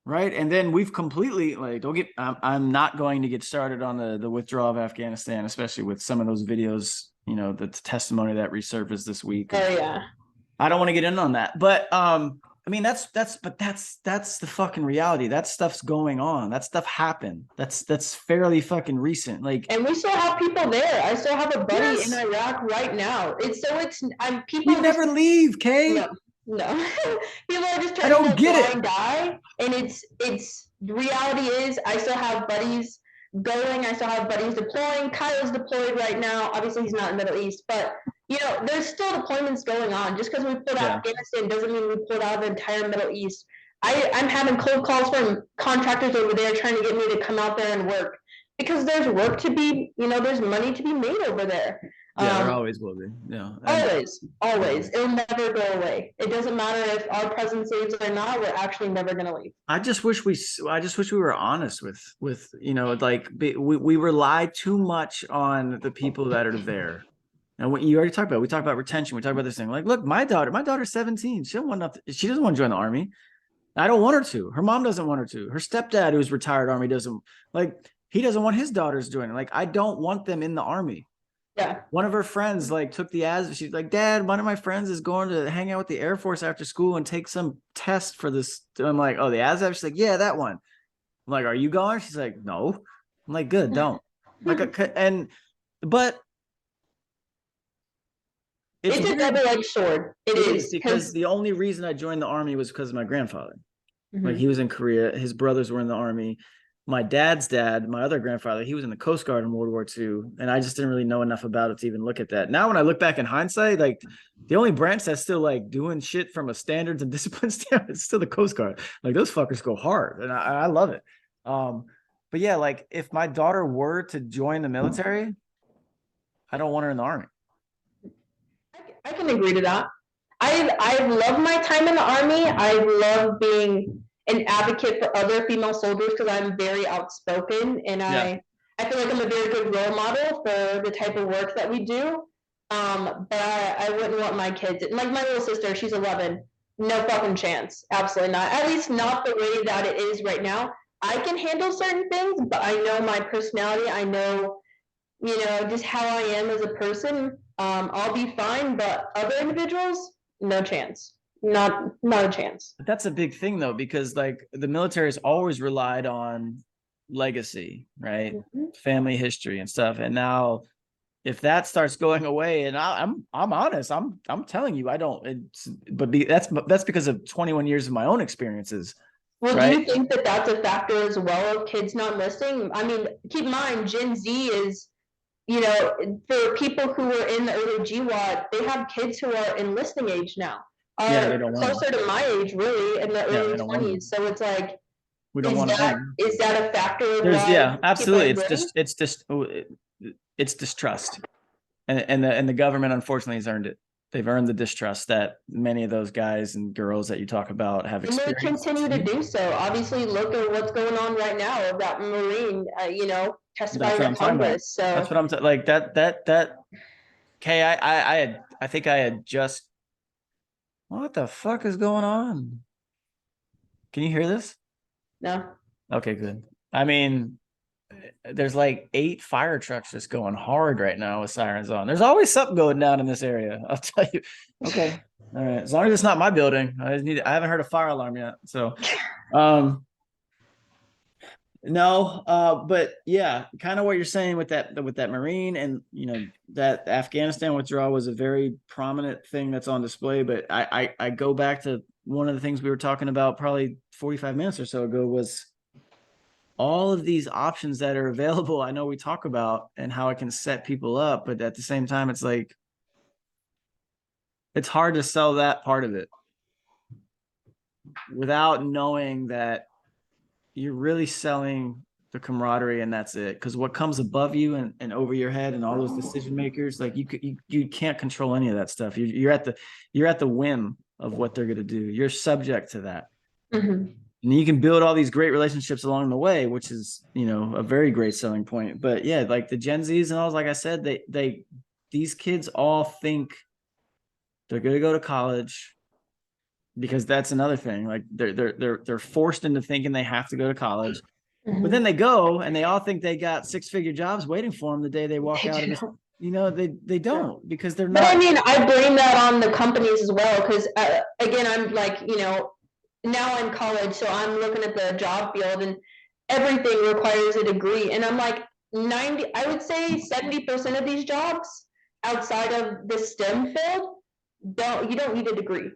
right? And then we've completely, like, don't get. I'm not going to get started on the withdrawal of Afghanistan, especially with some of those videos. You know, the testimony that resurfaced this week. Oh yeah. I don't want to get in on that, but I mean, that's the fucking reality. That stuff's going on. That stuff happened. That's fairly fucking recent. Like, And we still have people there. I still have a buddy Yes. in Iraq right now. People you never leave, Kay. No, no. People are just I trying don't to get it. blind die, and it's the reality is I still have buddies going. I still have buddies deploying. Kyle's deployed right now. Obviously, he's not in the Middle East, but you know, there's still deployments going on. Just because we pulled out Yeah. Afghanistan doesn't mean we pulled out the entire Middle East. I'm having cold calls from contractors over there trying to get me to come out there and work because there's work to be, you know, there's money to be made over there. Yeah, there always will be. Yeah, Always. It'll never go away. It doesn't matter if our presence leaves or not. We're actually never gonna leave. I just wish we were honest with you know, like, we rely too much on the people that are there. And what you already talked about, we talked about retention. We talked about this thing. Like, look, my daughter's 17. She doesn't want to join the Army. I don't want her to. Her mom doesn't want her to. Her stepdad, who's retired Army, he doesn't want his daughters joining. Like, I don't want them in the Army. Yeah. One of her friends like took the ASVAB. She's like, Dad, one of my friends is going to hang out with the Air Force after school and take some test for this. I'm like, oh, the ASVAB? She's like, yeah, that one. I'm like, are you going? She's like, no. I'm like, good, don't. But It's a weird. double-edged sword. It is because the only reason I joined the Army was because of my grandfather. Mhm. Like, he was in Korea. His brothers were in the Army. My dad's dad, my other grandfather, he was in the Coast Guard in World War II. And I just didn't really know enough about it to even look at that. Now, when I look back in hindsight, like, the only branch that's still like doing shit from a standards and discipline standpoint is still the Coast Guard. Like, those fuckers go hard, and I love it. But yeah, like, if my daughter were to join the military, I don't want her in the Army. I can agree to that. I love my time in the army. I love being an advocate for other female soldiers because I'm very outspoken and Yeah. I feel like I'm a very good role model for the type of work that we do. But I wouldn't want my kids, like my little sister, she's 11. No fucking chance. Absolutely not. At least not the way that it is right now. I can handle certain things, but I know my personality. I know, just how I am as a person. I'll be fine, but other individuals, no chance. Not a chance. But that's a big thing though, because like the military has always relied on legacy, right? Mhm. Family history and stuff. And now if that starts going away, and I'm honest, I'm telling you, I don't, that's because of 21 years of my own experiences. Well, Right. do you think that that's a factor as well of kids not listening? I mean, keep in mind, Gen Z is, for people who were in the early GWAT, they have kids who are in listening age now. Yeah, they Are don't want closer to my age, really, in the Yeah, early they don't want 20s. So it's like, We don't want to. is that a factor of There's why yeah, people absolutely. are learning? It's distrust, and the government unfortunately has earned it. They've earned the distrust that many of those guys and girls that you talk about have And they experienced. continue to do so. Obviously, look at what's going on right now of that Marine, That's testifying what in I'm talking about. Congress. So That's what I'm like that. Okay, I think I had just. What the fuck is going on? Can you hear this? no. Okay, good. I mean, there's like 8 fire trucks just going hard right now with sirens on. There's always something going down in this area. I'll tell you. Okay. All right. As long as it's not my building. I haven't heard a fire alarm yet. So no, but yeah, kind of what you're saying with that Marine and that Afghanistan withdrawal was a very prominent thing that's on display. But I go back to one of the things we were talking about probably 45 minutes or so ago was all of these options that are available. I know we talk about and how it can set people up, but at the same time, it's like it's hard to sell that part of it without knowing that you're really selling the camaraderie and that's it. Because what comes above you and over your head and all those decision makers, like you can't control any of that stuff. You're at the whim of what they're going to do. You're subject to that. Mhm. And you can build all these great relationships along the way, which is, a very great selling point. But yeah, like the Gen Zs and all, like I said, these kids all think they're going to go to college because that's another thing. Like they're forced into thinking they have to go to college. Mhm. But then they go and they all think they got 6-figure jobs waiting for them the day they walk out of this. They don't because they're But I not. mean, I blame that on the companies as well, because again, I'm like, now I'm college, so I'm looking at the job field and everything requires a degree. And I'm like, I would say 70% of these jobs outside of the STEM field, you don't need a degree.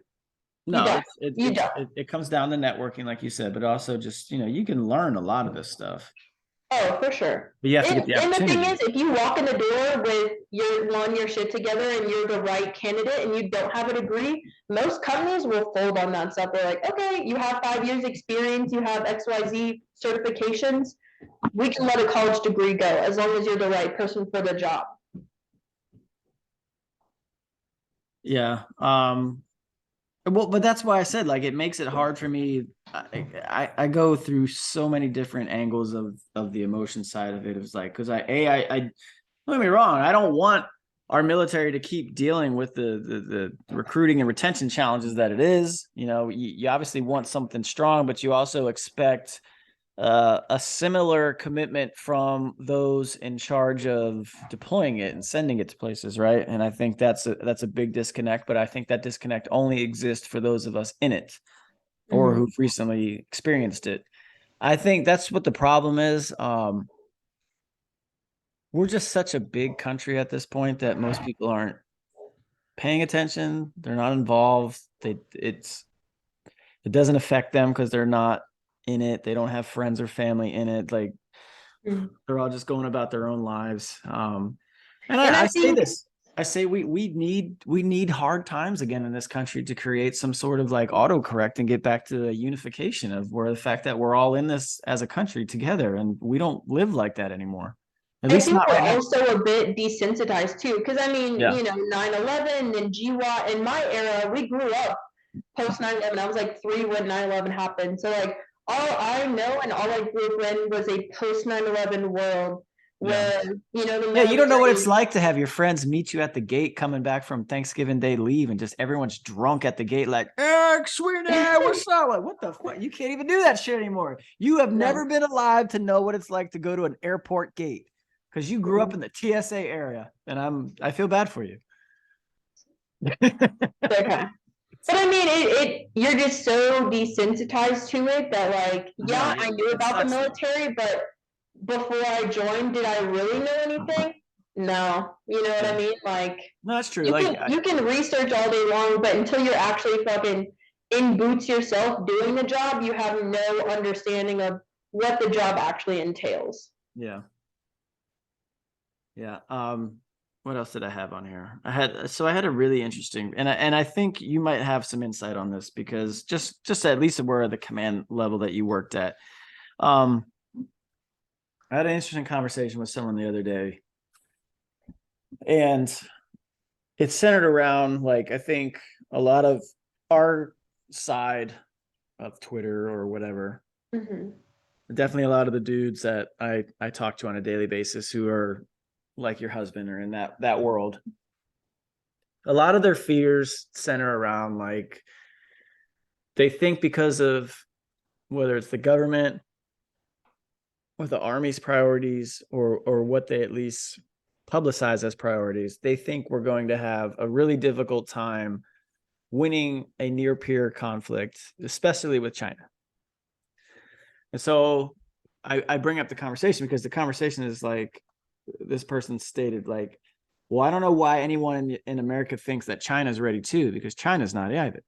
No, don't. You don't. it comes down to networking, like you said, but also just, you can learn a lot of this stuff, Oh, for sure. but you have to get And, the and the thing opportunity. is, if you walk in the door with your shit together and you're the right candidate and you don't have a degree, most companies will fold on that stuff. They're like, okay, you have 5 years experience, you have XYZ certifications. We can let a college degree go as long as you're the right person for the job. Yeah. Well, but that's why I said, like, it makes it hard for me. I go through so many different angles of the emotion side of it. It's like, because I don't get me wrong, I don't want our military to keep dealing with the recruiting and retention challenges that it is. You obviously want something strong, but you also expect a similar commitment from those in charge of deploying it and sending it to places, right? And I think that's a big disconnect, but I think that disconnect only exists for those of us in it or who've recently experienced it. I think that's what the problem is. We're just such a big country at this point that most people aren't paying attention. They're not involved. It doesn't affect them because they're not in it. They don't have friends or family in it. Like they're all just going about their own lives. And I say this. I say we need hard times again in this country to create some sort of like autocorrect and get back to a unification of where the fact that we're all in this as a country together and we don't live like that anymore. At I least think not we're right now. also a bit desensitized too, because I mean, Yeah. 9/11 and GWAT in my era, we grew up post 9/11. I was like 3 when 9/11 happened. So like all I know and all I grew up in was a post 9/11 world where, the Yeah, you don't know what it's military- like to have your friends meet you at the gate coming back from Thanksgiving Day leave and just everyone's drunk at the gate like, Eric, sweetie, what's up? Like, what the fuck? You can't even do that shit anymore. You have No. never been alive to know what it's like to go to an airport gate because you grew up in the TSA area, and I feel bad for you. Okay. But I mean, you're just so desensitized to it that like, yeah, No, I knew it about the sucks. military, but before I joined, did I really know anything? No. You know what I mean? Like, No, that's true. you Like, can, you can research all day long, but until you're actually fucking in boots yourself doing the job, you have no understanding of what the job actually entails. yeah. Yeah. What else did I have on here? I had a really interesting, and I think you might have some insight on this because just at least where the command level that you worked at. I had an interesting conversation with someone the other day, and it's centered around, like, I think a lot of our side of Twitter or whatever. Mm-hmm. Definitely a lot of the dudes that I talk to on a daily basis who are like your husband or in that world. A lot of their fears center around, like, they think because of whether it's the government or the army's priorities or what they at least publicize as priorities, they think we're going to have a really difficult time winning a near peer conflict, especially with China. And so I bring up the conversation because the conversation is like, this person stated, like, well, I don't know why anyone in America thinks that China's ready too, because China's not either.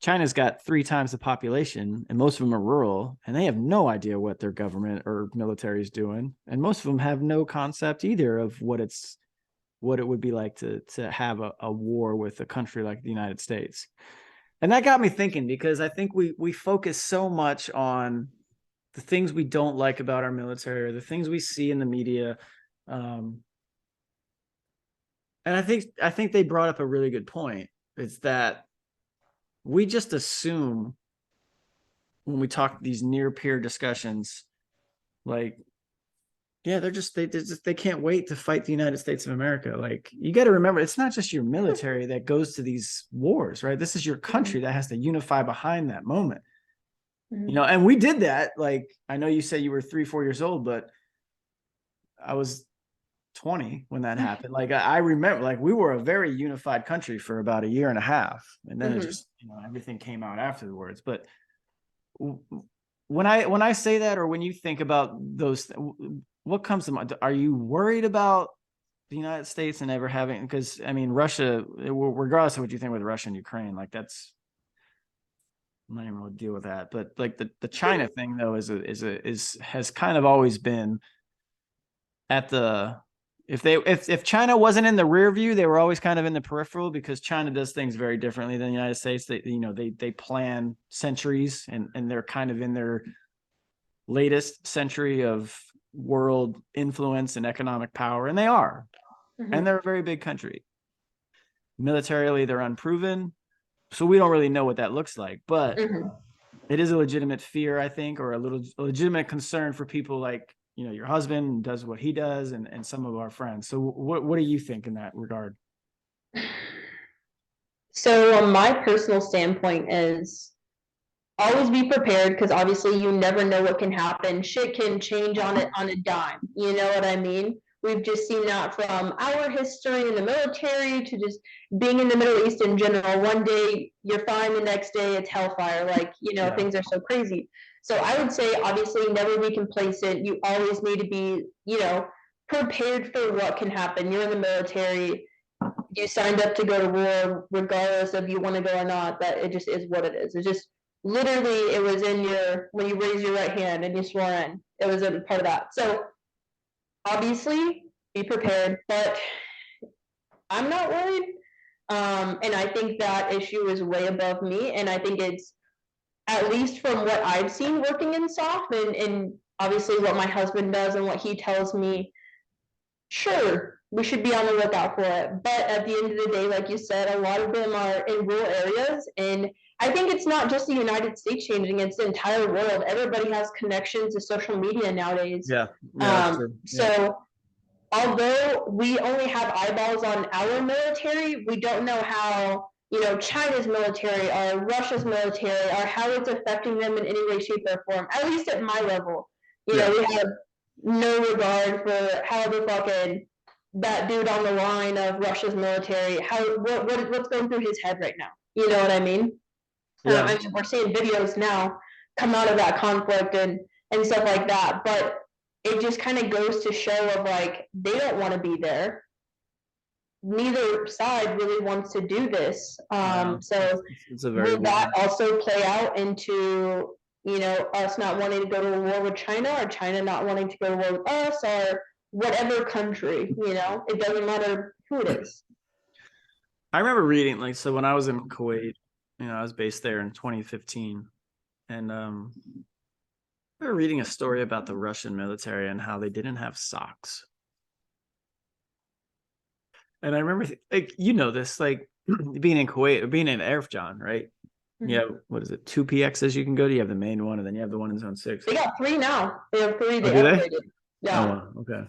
China's got 3 times the population, and most of them are rural, and they have no idea what their government or military is doing. And most of them have no concept either of what it would be like to have a war with a country like the United States. And that got me thinking, because I think we focus so much on the things we don't like about our military or the things we see in the media. And I think they brought up a really good point. It's that we just assume when we talk these near peer discussions, like, yeah, they can't wait to fight the United States of America. Like, you got to remember, it's not just your military that goes to these wars, right? This is your country that has to unify behind that moment. And we did that. Like, I know you say you were 3-4 years old, but I was 20 when that happened. Like, I remember, like, we were a very unified country for about 1.5 years, and then it just, everything came out afterwards. But when I say that, or when you think about those, what comes to mind? Are you worried about the United States and ever having? Because I mean, Russia, regardless of what you think with Russia and Ukraine, like, that's, I'm not even going to deal with that. But like the China thing though has kind of always been at the, if China wasn't in the rear view, they were always kind of in the peripheral, because China does things very differently than the United States. They plan centuries, and they're kind of in their latest century of world influence and economic power, and they are, and they're a very big country. Militarily, they're unproven, so we don't really know what that looks like, but it is a legitimate fear, I think, or a legitimate concern for people like, your husband does what he does, and some of our friends. So what do you think in that regard? So my personal standpoint is always be prepared, because obviously you never know what can happen. Shit can change on a dime. You know what I mean? We've just seen that from our history in the military to just being in the Middle East in general. One day you're fine, the next day it's hellfire. Like, things are so crazy. So I would say, obviously, never be complacent. You always need to be, prepared for what can happen. You're in the military. You signed up to go to war, regardless of you want to go or not. That it just is what it is. It's just literally, it was in when you raise your right hand and you swore in. It was a part of that. So obviously, be prepared. But I'm not worried. And I think that issue is way above me. And I think it's, at least from what I've seen working in SOF and obviously what my husband does and what he tells me, sure, we should be on the lookout for it. But at the end of the day, like you said, a lot of them are in rural areas. And I think it's not just the United States changing, it's the entire world. Everybody has connections to social media nowadays. Yeah, that's true. So although we only have eyeballs on our military, we don't know how, China's military or Russia's military or how it's affecting them in any way, shape, or form. At least at my level, we have no regard for how the fucking that dude on the line of Russia's military, what's going through his head right now. You know what I mean? Yeah. I mean, we're seeing videos now come out of that conflict and stuff like that, but it just kind of goes to show of like they don't want to be there. Neither side really wants to do this. So it's a very will that also play out into us not wanting to go to a war with China, or China not wanting to go to war with us, or whatever country? It doesn't matter who it is. I remember reading, like, so when I was in Kuwait, I was based there in 2015, and I remember reading a story about the Russian military and how they didn't have socks. And I remember, like, this, like, being in Kuwait or being in Erfjan, right? Mhm. Yeah, what is it? 2 PXs you can go to. You have the main one, and then you have the one in Zone 6. They got 3 now. They have 3. They do they? upgraded. Yeah. Oh, wow. Okay.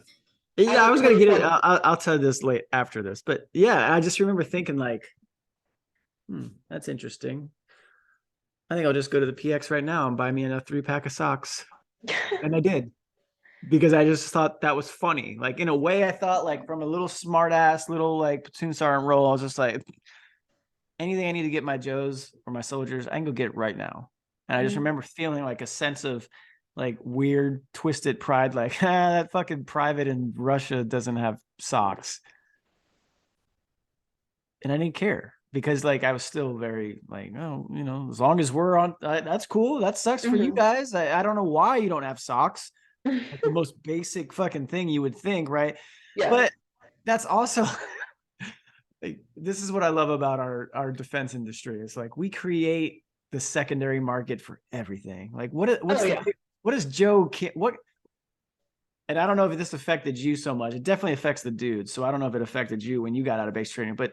Yeah, I was gonna get it. I'll tell you this late after this, but yeah, I just remember thinking like, that's interesting. I think I'll just go to the PX right now and buy me a 3-pack of socks, and I did. Because I just thought that was funny. Like, in a way, I thought, like, from a little smart ass little like platoon sergeant role, I was just like, anything I need to get my Joes or my soldiers, I can go get it right now. And I just remember feeling like a sense of like weird twisted pride, like, that fucking private in Russia doesn't have socks. And I didn't care because like I was still very like, oh, as long as we're on, that's cool. That sucks for you guys. I don't know why you don't have socks. Like the most basic fucking thing you would think, right? Yeah. But that's also like, this is what I love about our defense industry. It's like we create the secondary market for everything. Like what is Joe what? And I don't know if this affected you so much. It definitely affects the dudes. So I don't know if it affected you when you got out of basic training. But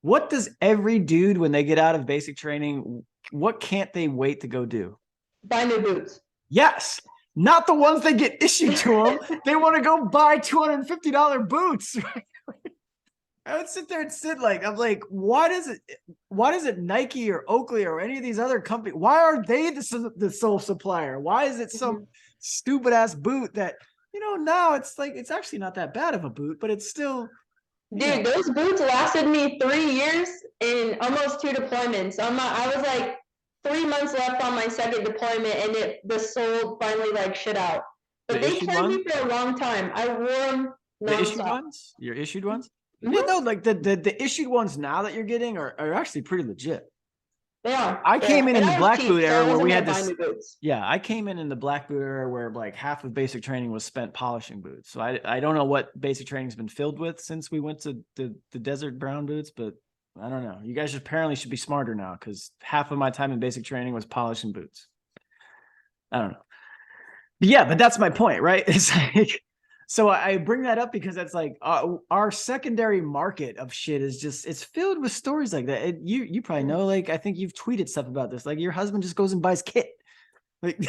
what does every dude when they get out of basic training? What can't they wait to go do? Buy new boots. Yes. Not the ones that get issued to them. They want to go buy $250 boots. I would sit there and I'm like, why does it Nike or Oakley or any of these other companies? Why are they the sole supplier? Why is it some stupid ass boot that, now it's like, it's actually not that bad of a boot, but it's still. Dude, those boots lasted me 3 years in almost 2 deployments. I was like 3 months left on my 2nd deployment, and the sole finally like shit out. But they carried me for a long time. I wore them nonstop. The issued ones? Your issued ones? Yeah, no, like the issued ones now that you're getting are actually pretty legit. They are. I came in the black boot era where we had this. Yeah, I came in the black boot era where like half of basic training was spent polishing boots. So I don't know what basic training's been filled with since we went to the desert brown boots, but I don't know. You guys apparently should be smarter now because half of my time in basic training was polishing boots. I don't know. But yeah, but that's my point, right? It's like, so I bring that up because that's like our secondary market of shit is just, it's filled with stories like that. You probably know, like, I think you've tweeted stuff about this. Like your husband just goes and buys kit. Like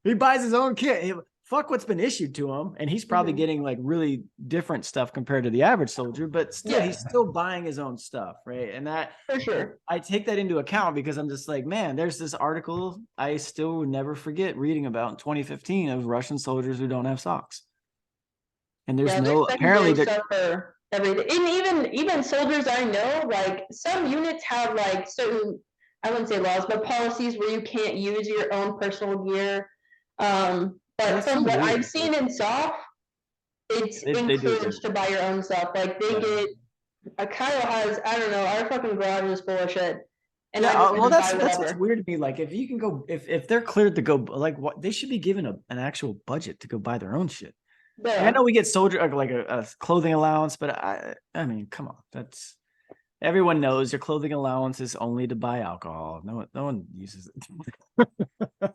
he buys his own kit. Fuck what's been issued to him. And he's probably getting like really different stuff compared to the average soldier, but still he's still buying his own stuff. Right. And that for sure. I take that into account because I'm just like, man, there's this article I still would never forget reading about in 2015 of Russian soldiers who don't have socks. And there's apparently stuff for everything. And even soldiers I know, like some units have like certain, I wouldn't say laws, but policies where you can't use your own personal gear. But from what I've seen in SOF, it's encouraged to buy your own stuff. Like they get, Kyle has, I don't know, our fucking garage is full of shit. And that's what's weird to me. Like if you can go, if they're cleared to go, like what they should be given an actual budget to go buy their own shit. Yeah. I know we get soldier like a clothing allowance, but I mean, come on, that's everyone knows your clothing allowance is only to buy alcohol. No one uses it.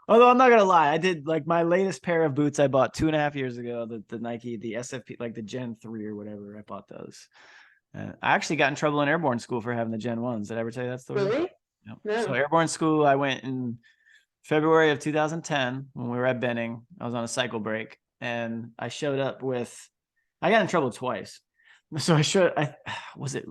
Although I'm not gonna lie, I did like my latest pair of boots I bought 2.5 years ago, the Nike, the SFP, like the Gen 3 or whatever. I bought those. I actually got in trouble in airborne school for having the Gen 1s. Did I ever tell you that story? Really? Yep. No. So airborne school, I went in February of 2010 when we were at Benning. I was on a cycle break and I showed up with, I got in trouble twice. So was it,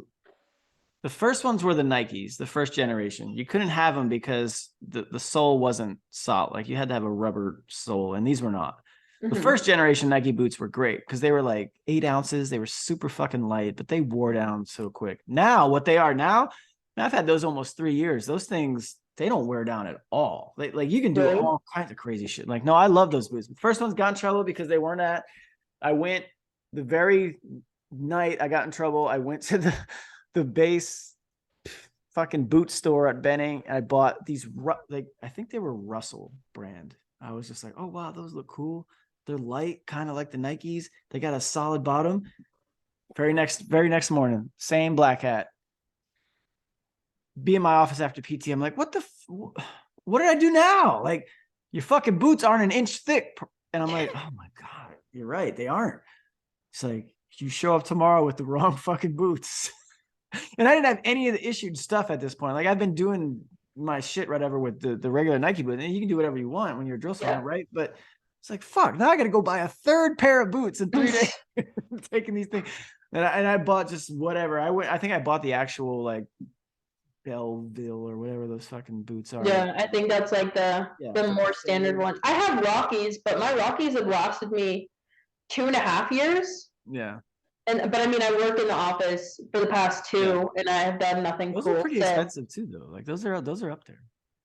the first ones were the Nikes, the first generation. You couldn't have them because the sole wasn't solid. Like you had to have a rubber sole and these were not. The Mhm. first generation Nike boots were great because they were like 8 ounces. They were super fucking light, but they wore down so quick. Now, what they are now, I've had those almost 3 years. Those things, they don't wear down at all. Like you can do Really? all kinds of crazy shit. Like, no, I love those boots. The first ones got in trouble because they weren't at. I went the very night I got in trouble. I went to the base fucking boot store at Benning. And I bought these, like, I think they were Russell brand. I was just like, oh, wow, those look cool. They're light, kind of like the Nikes. They got a solid bottom. Very next morning, same black hat. Be in my office after PT. I'm like, what did I do now? Like, your fucking boots aren't an inch thick. And I'm like, oh my God, you're right. They aren't. It's like, you show up tomorrow with the wrong fucking boots. And I didn't have any of the issued stuff at this point. Like I've been doing my shit, whatever, with the regular Nike boot. And you can do whatever you want when you're a drill sergeant, right? But it's like, fuck, now I got to go buy a third pair of boots in 3 days. Taking these things. And I bought just whatever. I think I bought the actual like Belleville or whatever those fucking boots are. Yeah, I think that's like the more standard one. I have Rockies, but my Rockies have lasted me 2.5 years. Yeah. But I mean, I work in the office for the past 2, and I have done nothing Those cool. are pretty so. expensive too, though. Like those are up there.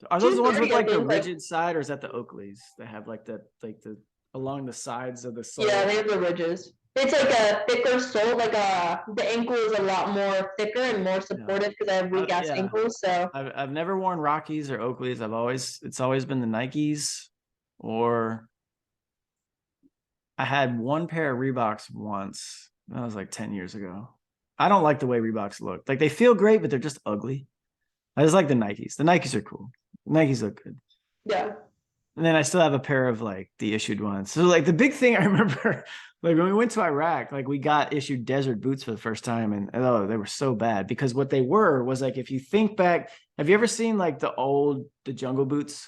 Are those the ones with like the rigid side, or is that the Oakleys that have like the along the sides of the sole? Yeah, they have the ridges. It's like a thicker sole, like the ankle is a lot more thicker and more supportive because I have weak ass ankles. So I've never worn Rockies or Oakleys. It's always been the Nikes, or I had one pair of Reeboks once. That was like 10 years ago. I don't like the way Reeboks look. Like they feel great, but they're just ugly. I just like the Nikes. The Nikes are cool. Nikes look good. Yeah. And then I still have a pair of like the issued ones. So like the big thing I remember, like when we went to Iraq, like we got issued desert boots for the first time, and oh, they were so bad because what they were was like, if you think back, have you ever seen like the jungle boots?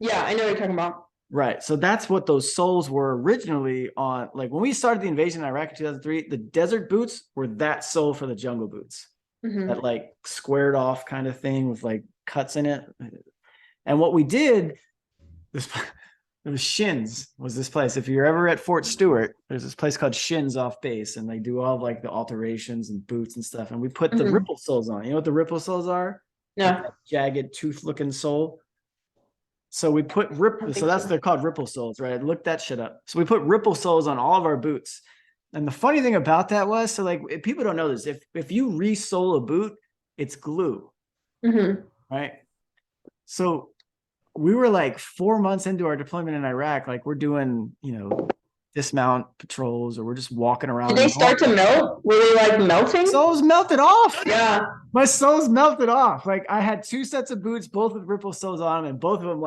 Yeah, I know what you're talking about. Right. So that's what those soles were originally on. Like when we started the invasion in Iraq in 2003, the desert boots were that sole for the jungle boots. Mhm. That like squared off kind of thing with like cuts in it. And what we did, it was Shins was this place. If you're ever at Fort Stewart, there's this place called Shins off base, and they do all of like the alterations and boots and stuff. And we put the ripple soles on. You know what the ripple soles are? Yeah. Like jagged tooth looking sole. So we put they're called ripple soles, right? Look that shit up. So we put ripple soles on all of our boots. And the funny thing about that was, so like if people don't know this, if you re-sole a boot, it's glue, right? So we were like 4 months into our deployment in Iraq, like we're doing, dismount patrols, or we're just walking around. Did they start to melt? Were they like melting? Soles melted off. Yeah. My soles melted off. Like I had 2 sets of boots, both with ripple soles on them, and both of them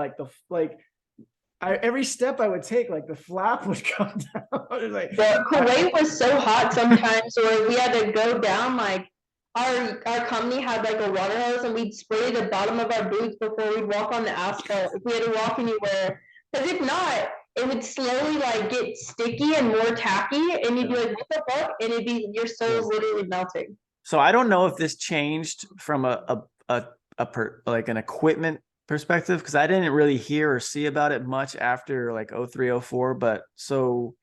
every step I would take, like the flap would come down. Like, Kuwait was so hot sometimes, or we had to go down. Like our company had like a water hose, and we'd spray the bottom of our boots before we'd walk on the asphalt if we had to walk anywhere. Because if not, it would slowly like get sticky and more tacky, and you'd be like, "What the fuck?" And it'd be your soles literally melting. So I don't know if this changed from like an equipment perspective, because I didn't really hear or see about it much after like 0304. But so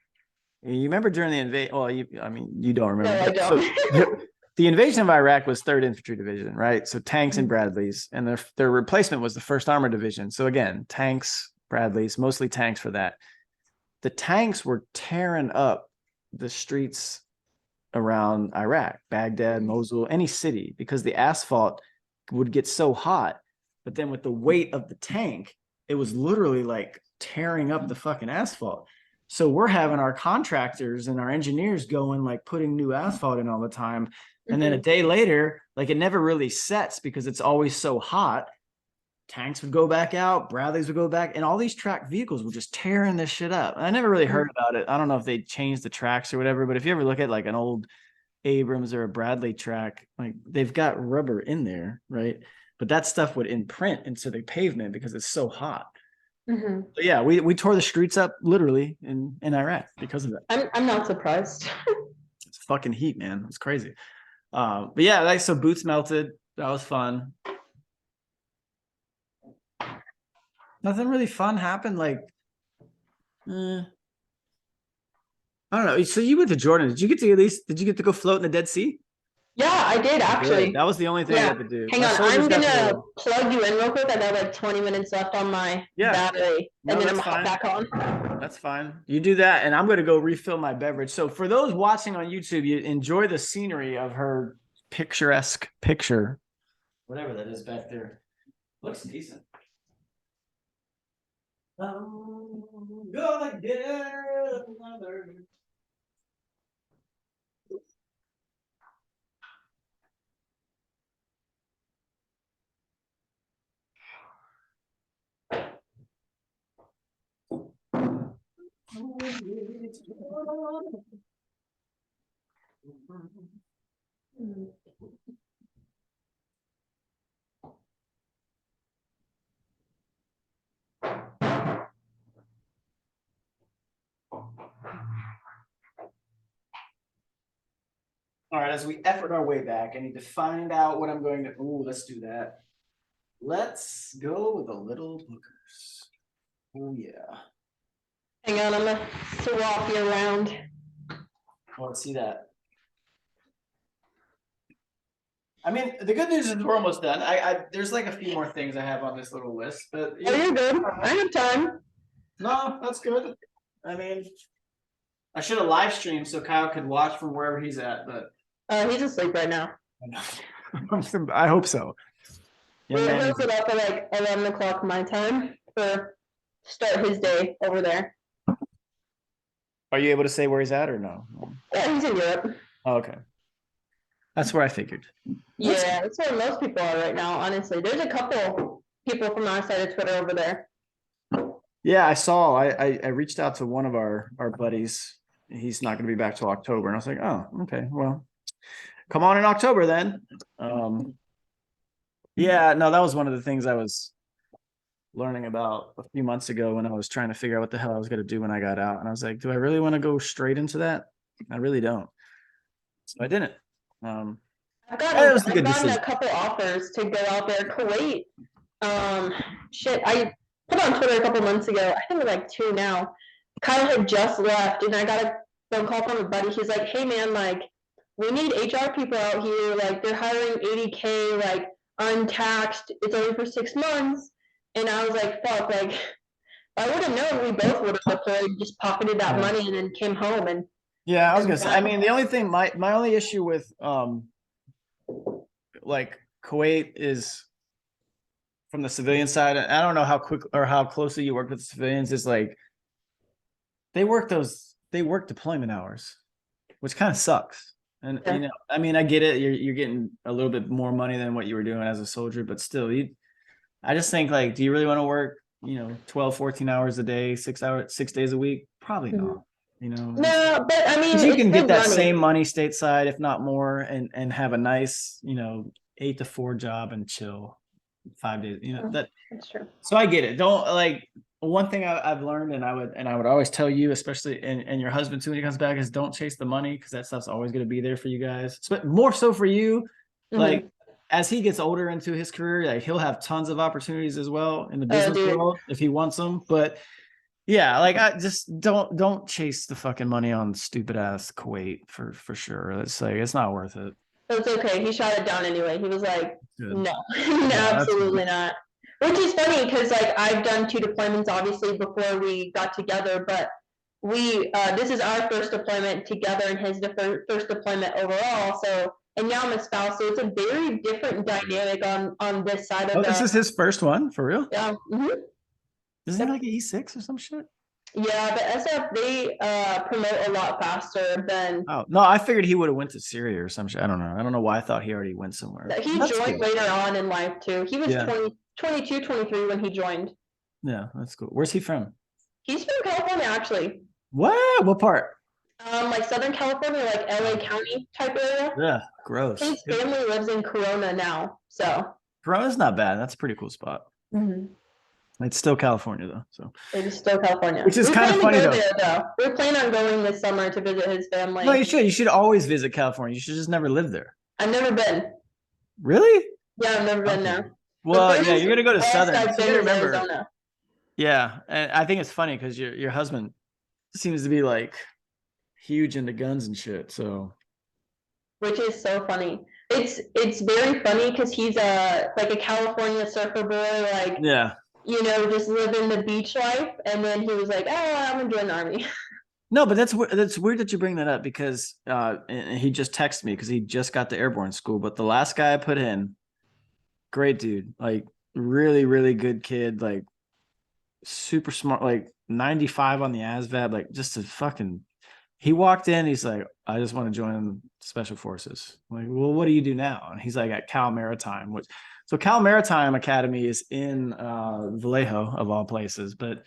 you remember during the invasion? Well, you don't remember. No, I don't. So, the invasion of Iraq was 3rd Infantry Division, right? So tanks and Bradleys, and their replacement was the 1st Armored Division. So again, tanks, Bradleys, mostly tanks for that. The tanks were tearing up the streets around Iraq, Baghdad, Mosul, any city, because the asphalt would get so hot. But then with the weight of the tank, it was literally like tearing up the fucking asphalt. So we're having our contractors and our engineers going, like putting new asphalt in all the time. And then a day later, like it never really sets because it's always so hot. tanks would go back out, Bradleys would go back, and all these track vehicles were just tearing this shit up. I never really heard about it. I don't know if they changed the tracks or whatever, but if you ever look at like an old Abrams or a Bradley track, like they've got rubber in there, right? But that stuff would imprint into the pavement because it's so hot. Mhm. So yeah, we tore the streets up literally in Iraq because of that. I'm not surprised. It's fucking heat, man. It's crazy. But yeah, like so boots melted. That was fun. Nothing really fun happened. Like, I don't know. So you went to Jordan. Did you get to at least? Did you get to go float in the Dead Sea? Yeah, I did actually. Good. That was the only thing I could do. Hang My on, soldiers I'm got to gonna go. plug you in real quick. I got like 20 minutes left on my Yeah. battery, No, and then I'm that's hop fine. back on. That's fine. You do that, and I'm going to go refill my beverage. So for those watching on YouTube, you enjoy the scenery of her picturesque picture, whatever that is back there. Looks decent. I'm gonna get another. All right, as we effort our way back, I need to find out what I'm going to. Ooh, let's do that. Let's go with the little bookers. Oh yeah. Hang on, I'm gonna swap you around. Well, let's see that. I mean, the good news is we're almost done. There's like a few more things I have on this little list, but Oh, you're good. I have time. no, that's good. I mean, I should have live streamed so Kyle could watch from wherever he's at, but He's asleep right now. I hope so. Young We'll man hook is- it up at like 11 o'clock my time for start his day over there. Are you able to say where he's at or no? Yeah, he's in Europe. Oh, okay. That's where I figured. Yeah, that's where most people are right now, honestly. There's a couple people from our side of Twitter over there. Yeah, I saw. I reached out to one of our buddies. He's not going to be back till October, and I was like, oh, okay, well, come on in October then. Yeah, no, that was one of the things I was learning about a few months ago when I was trying to figure out what the hell I was going to do when I got out, and I was like, do I really want to go straight into that? I really don't. So I didn't. I've It gotten, was a good I've gotten decision. a couple offers to go out there. Kuwait. Shit, I put on Twitter a couple months ago. I think like 2 now. Kyle had just left, and I got a phone call from a buddy. He's like, "Hey man, like, we need HR people out here. Like, they're hiring 80K, like, untaxed. It's only for 6 months." And I was like, "Fuck!" Like, I would have known. We both would have deployed, just pocketed that money, and then came home and. Yeah, I was gonna say. I mean, the only thing, my only issue with like Kuwait is from the civilian side. I don't know how quick or how closely you work with the civilians. Is like they work deployment hours, which kind of sucks. And Yeah. you know, I mean, I get it. You're getting a little bit more money than what you were doing as a soldier, but still, I just think like, do you really want to work, 12, 14 hours a day, 6 hours, 6 days a week? Probably not. No, but I mean, 'Cause you it's can get good that money. same money stateside, if not more, and have a nice, 8 to 4 job and chill 5 days. That. That's true. So I get it. Don't like one thing I've learned, and I would always tell you, especially and your husband too when he comes back, is don't chase the money because that stuff's always going to be there for you guys. But more so for you, like as he gets older into his career, like he'll have tons of opportunities as well in the business dude. world if he wants them. But yeah, like I just don't chase the fucking money on stupid ass Kuwait for sure. It's like it's not worth it. It's okay. He shot it down anyway. He was like, Good. no, that's absolutely not. Which is funny because like I've done 2 deployments obviously before we got together, but this is our first deployment together and his first deployment overall. So and now I'm a spouse, so it's a very different dynamic on this side of Oh, this is his first one for real. yeah. Isn't he like an E6 or some shit? Yeah, but SF they promote a lot faster than Oh no, I figured he would have went to Syria or some shit. I don't know. I don't know why I thought he already went somewhere. he That's joined cool. later on in life too. He was Yeah. 22, 23 when he joined. Yeah, that's cool. Where's he from? He's from California actually. What? What part? Like Southern California, like LA County type area. Yeah, gross. His family lives in Corona now, so Corona's not bad. That's a pretty cool spot. It's still California though, so it is still California. which is We kind of plan to funny go though. there, though. We plan on going this summer to visit his family. No, you should. You should always visit California. You should just never live there. I've never been. Really? Yeah, I've never been Okay. there. Well, But yeah, you're gonna go to furthest Southern. I've So you been gotta is remember. Arizona. Yeah, and I think it's funny because your husband seems to be like huge into guns and shit. So Which is so funny. It's very funny because he's a like a California surfer boy, like yeah. just living the beach life, and then he was like, "Oh, I'm gonna join the army." No, but that's weird that you bring that up because and he just texted me because he just got to airborne school. But the last guy I put in, great dude, like really, really good kid, like super smart, like 95 on the ASVAB, like just a fucking. He walked in, he's like, I just want to join special forces. I'm like, well, what do you do now? And he's like at Cal Maritime, which so Cal Maritime Academy is in Vallejo of all places, but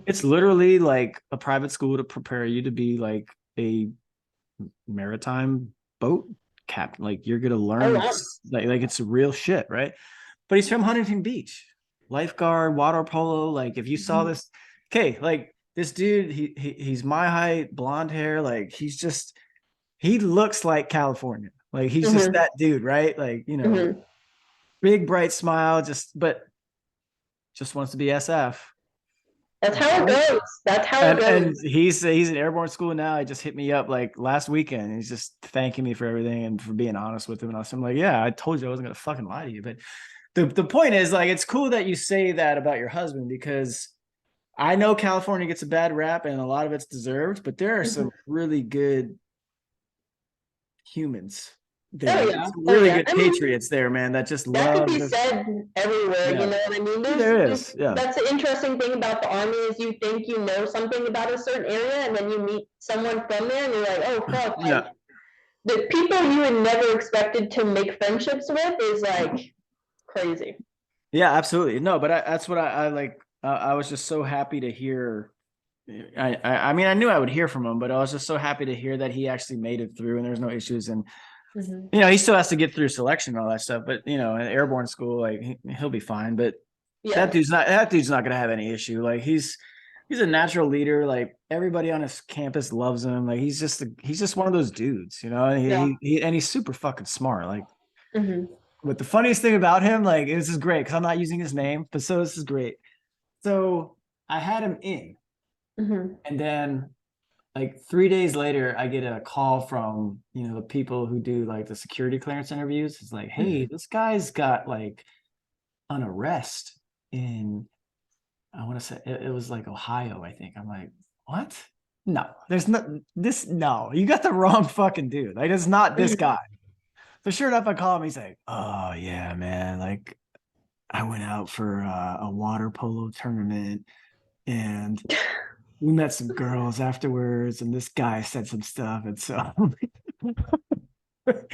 it's literally like a private school to prepare you to be like a maritime boat captain. Like you're gonna learn wow. like it's real shit, right? But he's from Huntington Beach, lifeguard, water polo. Like if you saw this, okay, like this dude, he's my height, blonde hair, like he looks like California. Like he's just that dude, right? Like, big bright smile, just wants to be SF. That's how it goes. That's how it goes. And he's in airborne school now. He just hit me up like last weekend. He's just thanking me for everything and for being honest with him. And I'm like, yeah, I told you I wasn't gonna fucking lie to you. But the point is, like, it's cool that you say that about your husband because I know California gets a bad rap and a lot of it's deserved, but there are some really good humans there. Really good patriots there, man, that just that love could be said everywhere, you know what I mean? There is, yeah. That's the interesting thing about the army is you think you know something about a certain area and then you meet someone from there and you're like, oh fuck, like the people you would never expected to make friendships with is like crazy. Yeah, absolutely. No, but that's what I like. I was just so happy to hear. I mean, I knew I would hear from him, but I was just so happy to hear that he actually made it through and there's no issues. And he still has to get through selection and all that stuff. But in airborne school, like he'll be fine. But that dude's not gonna have any issue. Like he's a natural leader. Like everybody on his campus loves him. Like he's just one of those dudes, And he's super fucking smart. Like. But the funniest thing about him, like, this is great because I'm not using his name, but so this is great. So I had him in, and then like 3 days later, I get a call from the people who do like the security clearance interviews. It's like, hey, this guy's got like an arrest in, I want to say it was like Ohio, I think. I'm like, what? No, there's not this. No, you got the wrong fucking dude. Like, it's not this guy. So sure enough, I call him. He's like, "Oh yeah, man. Like, I went out for a water polo tournament, and we met some girls afterwards, and this guy said some stuff, and so." I mean,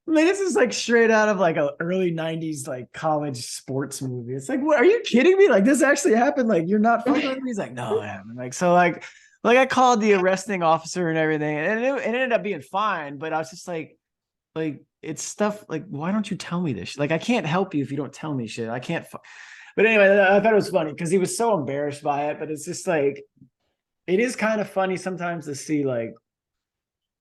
this is like straight out of like a early '90s like college sports movie. It's like, what? Are you kidding me? Like, this actually happened? Like, you're not fucking with me? He's like, no, man. Like, so like I called the arresting officer and everything, and it ended up being fine. But I was just like it's stuff like, why don't you tell me this? Like, I can't help you if you don't tell me shit. I can't. But anyway, I thought it was funny because he was so embarrassed by it. But it's just like, it is kind of funny sometimes to see like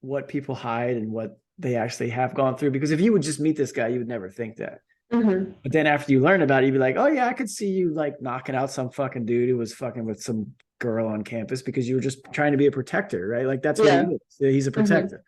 what people hide and what they actually have gone through. Because if you would just meet this guy, you would never think that. But then after you learn about it, you'd be like, oh yeah, I could see you like knocking out some fucking dude who was fucking with some girl on campus because you were just trying to be a protector, right? Like that's what he is. He's a protector.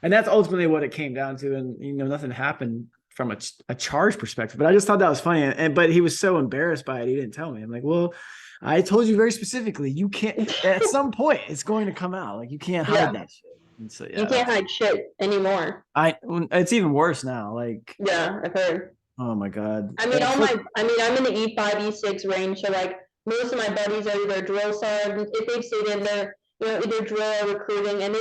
And that's ultimately what it came down to. And, nothing happened from a charge perspective, but I just thought that was funny. But he was so embarrassed by it. He didn't tell me. I'm like, well, I told you very specifically, you can't, at some point it's going to come out. Like you can't hide that shit. And so, you can't hide shit anymore. It's even worse now. Like, yeah, I've heard. Oh my God. I mean, I'm in the E5, E6 range. So like most of my buddies are either drill sergeants, if they've stayed in there, either drill or recruiting, and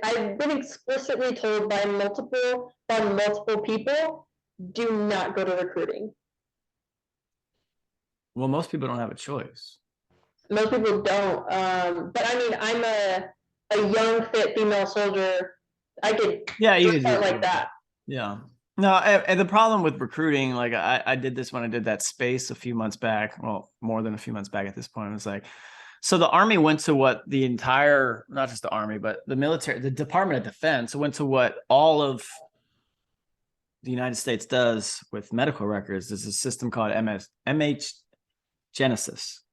I've been explicitly told by multiple people, do not go to recruiting. Well, most people don't have a choice. Most people don't. But I mean, I'm a young, fit female soldier. I could You could start like that. Yeah. No, and the problem with recruiting, like I did this when I did that space a few months back. Well, more than a few months back at this point. It was like, so the Army went to what the entire, not just the Army, but the military, the Department of Defense went to what all of the United States does with medical records. There's a system called MH Genesis.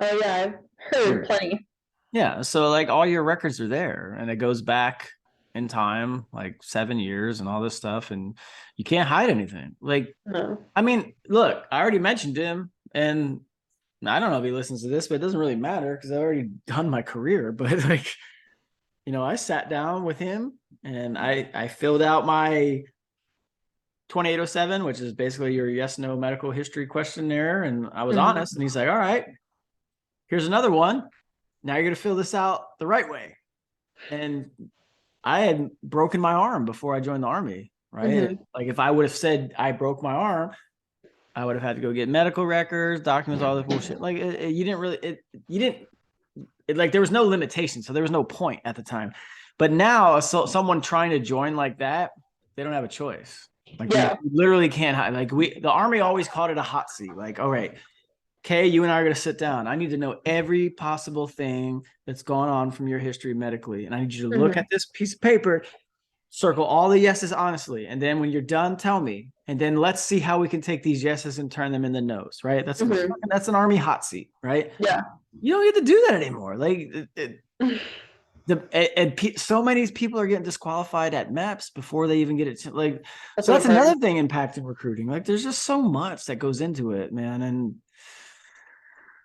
Oh yeah, I've heard plenty. Yeah, so like all your records are there, and it goes back in time, like 7 years and all this stuff, and you can't hide anything. Like, No. I mean, look, I already mentioned him, and I don't know if he listens to this, but it doesn't really matter because I've already done my career. But like, I sat down with him and I filled out my 2807, which is basically your yes/no medical history questionnaire, and I was honest, and he's like, all right, here's another one. Now you're going to fill this out the right way. And I had broken my arm before I joined the Army, right? Like if I would have said I broke my arm, I would have had to go get medical records, documents, all this bullshit. Like like there was no limitation. So there was no point at the time. But now someone trying to join like that, they don't have a choice. Like you literally can't hide. Like the Army always called it a hot seat. Like, all right, Kay, you and I are going to sit down. I need to know every possible thing that's gone on from your history medically. And I need you to look at this piece of paper, circle all the yeses honestly. And then when you're done, tell me. And then let's see how we can take these yeses and turn them into no's, right? That's an Army hot seat, right? Yeah. You don't get to do that anymore. Like so many people are getting disqualified at MEPS before they even get it. Like, that's another thing impacting recruiting. Like there's just so much that goes into it, man. And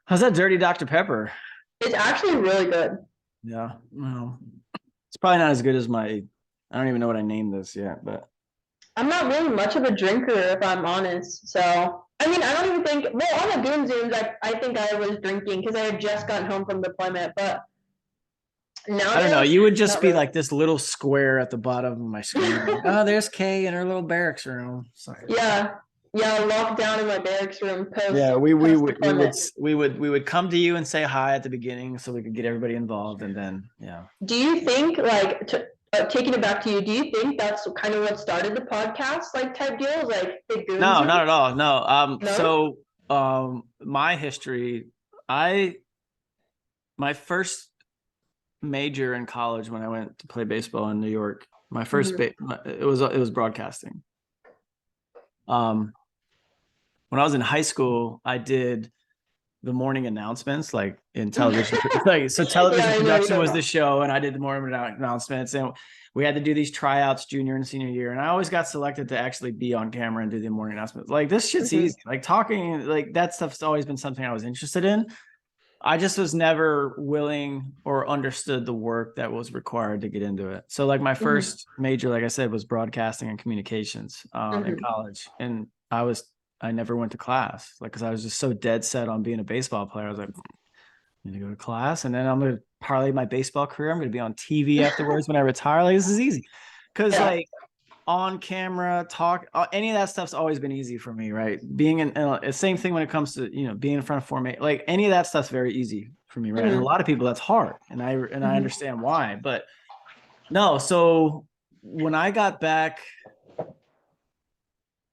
how's that dirty Dr. Pepper? It's actually really good. Yeah. Well, it's probably not as good as I don't even know what I named this yet, but I'm not really much of a drinker, if I'm honest. So, I mean, I don't even think, well, on the Goon Zooms, I think I was drinking because I had just gotten home from deployment, but now I don't know. You would just be like this little square at the bottom of my screen. Like, oh, there's Kay in her little barracks room. Sorry. Yeah. Yeah, locked down in my barracks room. We would come to you and say hi at the beginning so we could get everybody involved, and then Do you think like taking it back to you? Do you think that's kind of what started the podcast like type deals, like big Goons? No, not at all. No. So my history, my first major in college when I went to play baseball in New York, my first it was broadcasting. When I was in high school, I did the morning announcements, like in television. Television production was the show, and I did the morning announcements, and we had to do these tryouts junior and senior year, and I always got selected to actually be on camera and do the morning announcements. Like this shit's easy. Like talking, like that stuff's always been something I was interested in. I just was never willing or understood the work that was required to get into it. So like my first major, like I said, was broadcasting and communications in college. And I never went to class, like, cause I was just so dead set on being a baseball player. I was like, I need to go to class, and then I'm going to parlay my baseball career. I'm going to be on TV afterwards when I retire. Like, this is easy. Cause like on camera talk, any of that stuff's always been easy for me, right? Being in same thing when it comes to being in front of formation, like any of that stuff's very easy for me, right? And a lot of people that's hard, and I understand why. But no, so when I got back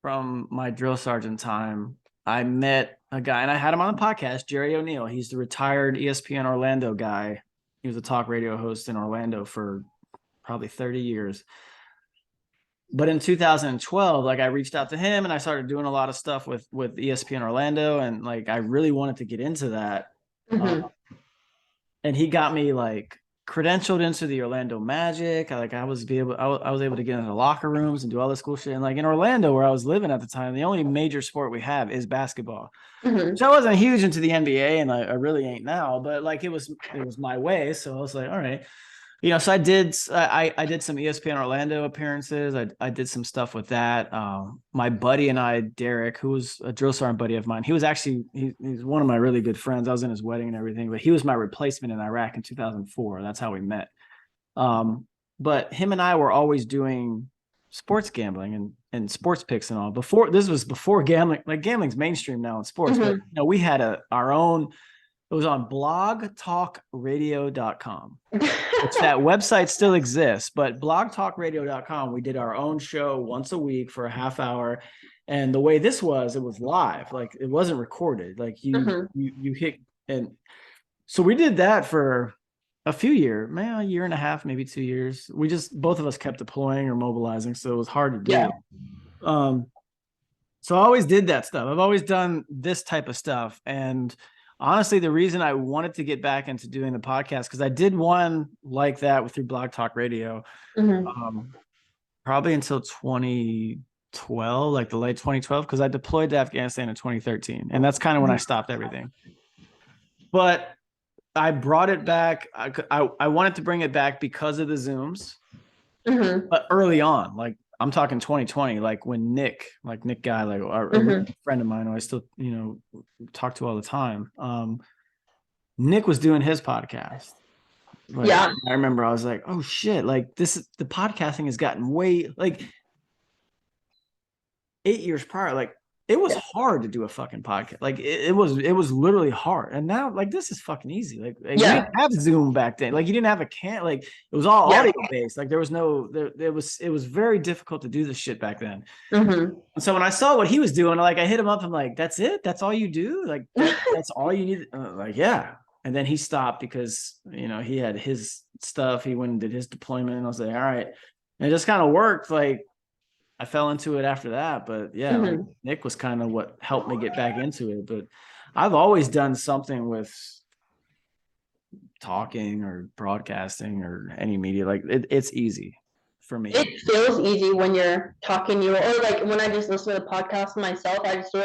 from my drill sergeant time, I met a guy, and I had him on the podcast, Jerry O'Neill. He's the retired ESPN Orlando guy. He was a talk radio host in Orlando for probably 30 years. But in 2012, like I reached out to him and I started doing a lot of stuff with ESPN Orlando, and like I really wanted to get into that. And he got me like credentialed into the Orlando Magic. I was able to get into locker rooms and do all this cool shit. And like in Orlando, where I was living at the time, the only major sport we have is basketball. So I wasn't huge into the NBA, and I really ain't now. But like it was my way. So I was like, all right. So I did some ESPN Orlando appearances. I did some stuff with that. My buddy and I, Derek, who was a drill sergeant buddy of mine, he was actually he's one of my really good friends. I was in his wedding and everything, but he was my replacement in Iraq in 2004. That's how we met. But him and I were always doing sports gambling and sports picks and all. This was before gambling. Like gambling's mainstream now in sports, but we had our own. It was on blogtalkradio.com. Which that website still exists, but blogtalkradio.com, we did our own show once a week for a half hour. And the way this was, it was live, like it wasn't recorded. Like you hit. And so we did that for a few years, a year and a half, maybe 2 years. We just, both of us kept deploying or mobilizing. So it was hard to do. Yeah. So I always did that stuff. I've always done this type of stuff. And honestly, the reason I wanted to get back into doing the podcast, because I did one like that through Blog Talk Radio, probably until 2012, like the late 2012, because I deployed to Afghanistan in 2013. And that's kind of when I stopped everything. But I brought it back. I wanted to bring it back because of the Zooms, but early on, like I'm talking 2020, like when Nick Guy, like a friend of mine who I still, talk to all the time. Nick was doing his podcast. Like, yeah. I remember I was like, oh shit, like the podcasting has gotten way, like 8 years prior, like it was hard to do a fucking podcast. Like it was literally hard. And now like this is fucking easy. Like you didn't have Zoom back then. Like you didn't have like it was all audio based. Like there was no it was very difficult to do this shit back then. And so when I saw what he was doing, like I hit him up. I'm like, that's it? That's all you do? Like that's all you need? Like, yeah. And then he stopped because he had his stuff. He went and did his deployment. And I was like, all right. And it just kind of worked. Like I fell into it after that, but yeah, like Nick was kind of what helped me get back into it. But I've always done something with talking or broadcasting or any media. Like it's easy for me. It feels easy when you're talking, or like when I just listen to the podcast myself, I just throw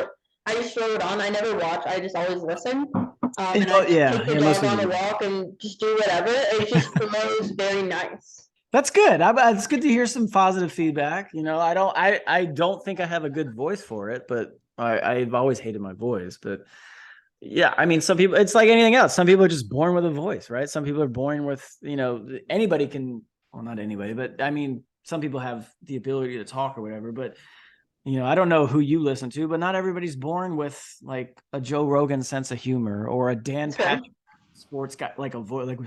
it on. I never watch. I just always listen. And I take the dog on a walk and just do whatever. It just flows very nice. That's good. It's good to hear some positive feedback. I don't think I have a good voice for it, but I've always hated my voice. But yeah, I mean, some people, it's like anything else. Some people are just born with a voice, right? Some people are born with, anybody can, well, not anybody, but I mean, some people have the ability to talk or whatever. But I don't know who you listen to, but not everybody's born with like a Joe Rogan sense of humor or a Dan Patrick sports guy, like a voice, like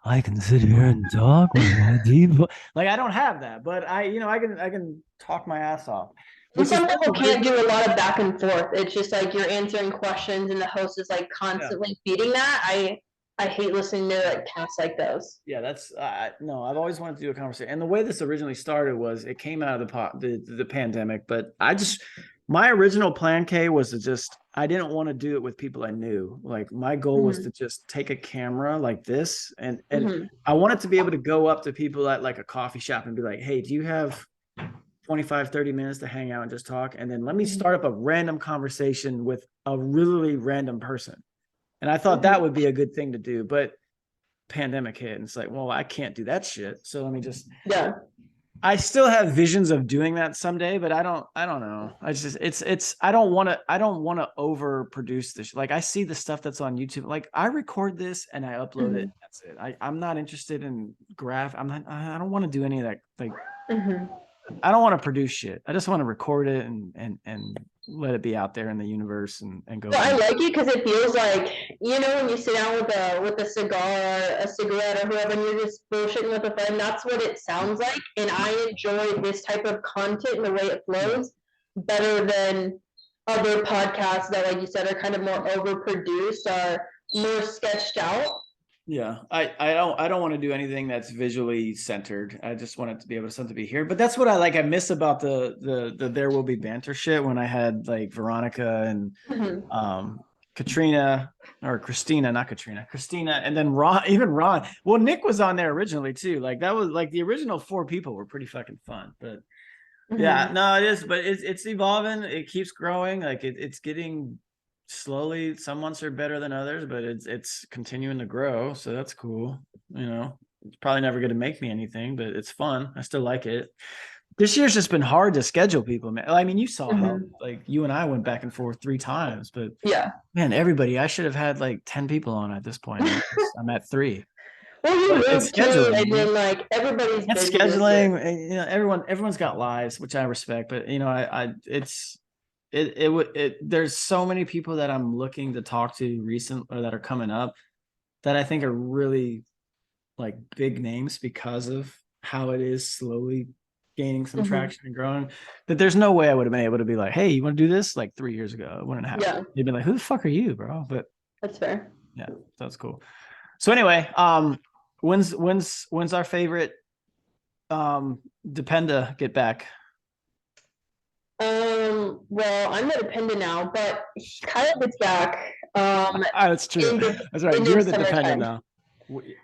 I can sit here and talk with a deep voice. Like I don't have that, but I can talk my ass off. Some people can't do a lot of back and forth. It's just like you're answering questions and the host is like constantly feeding that. I hate listening to like casts like those. Yeah, that's no. I've always wanted to do a conversation, and the way this originally started was it came out of the pandemic. But my original plan, Kay, was to I didn't want to do it with people I knew. Like my goal was to just take a camera like this, and I wanted to be able to go up to people at like a coffee shop and be like, hey, do you have 25, 30 minutes to hang out and just talk? And then let me start up a random conversation with a really random person. And I thought that would be a good thing to do, but pandemic hit and it's like, well, I can't do that shit. So let me just, I still have visions of doing that someday, but I don't know. I don't want to overproduce this. Like I see the stuff that's on YouTube. Like I record this and I upload it. That's it. I'm not interested in I don't want to do any of that. Like, I don't want to produce shit. I just want to record it and let it be out there in the universe and go. Well, I like it because it feels like, when you sit down with a cigar or a cigarette or whoever, and you're just bullshitting with a friend, that's what it sounds like. And I enjoy this type of content and the way it flows better than other podcasts that, like you said, are kind of more overproduced or more sketched out. Yeah, I don't want to do anything that's visually centered. I just want it to be able to be here. But that's what I miss about the There Will Be Banter shit when I had like Veronica and Katrina or Christina, not Katrina, Christina, and then Ron. Well, Nick was on there originally too. Like that was like the original 4 people were pretty fucking fun. But yeah, no, it is. But it's evolving. It keeps growing. Like it's getting slowly. Some months are better than others, but it's continuing to grow. So that's cool. it's probably never going to make me anything, but it's fun. I still like it. This year's just been hard to schedule people, man. I mean, you saw how like you and I went back and forth 3 times, but Yeah. man, everybody, I should have had like 10 people on at this point. I'm at 3. Well, you But it's moved too, scheduling, and man. then like everybody's It's busy this year. scheduling. You know, everyone's got lives, which I respect. But you know, there's so many people that I'm looking to talk to recent or that are coming up that I think are really like big names because of how it is slowly gaining some traction and growing. That there's no way I would have been able to be like, hey, you want to do this? Like 3 years ago, it wouldn't happen. Yeah. They'd be like, who the fuck are you, bro? But That's fair. yeah, that's cool. So anyway, when's our favorite Dependa get back? Well, I'm the dependent now, but Kyle gets back. That's true. That's right. You're the dependent now.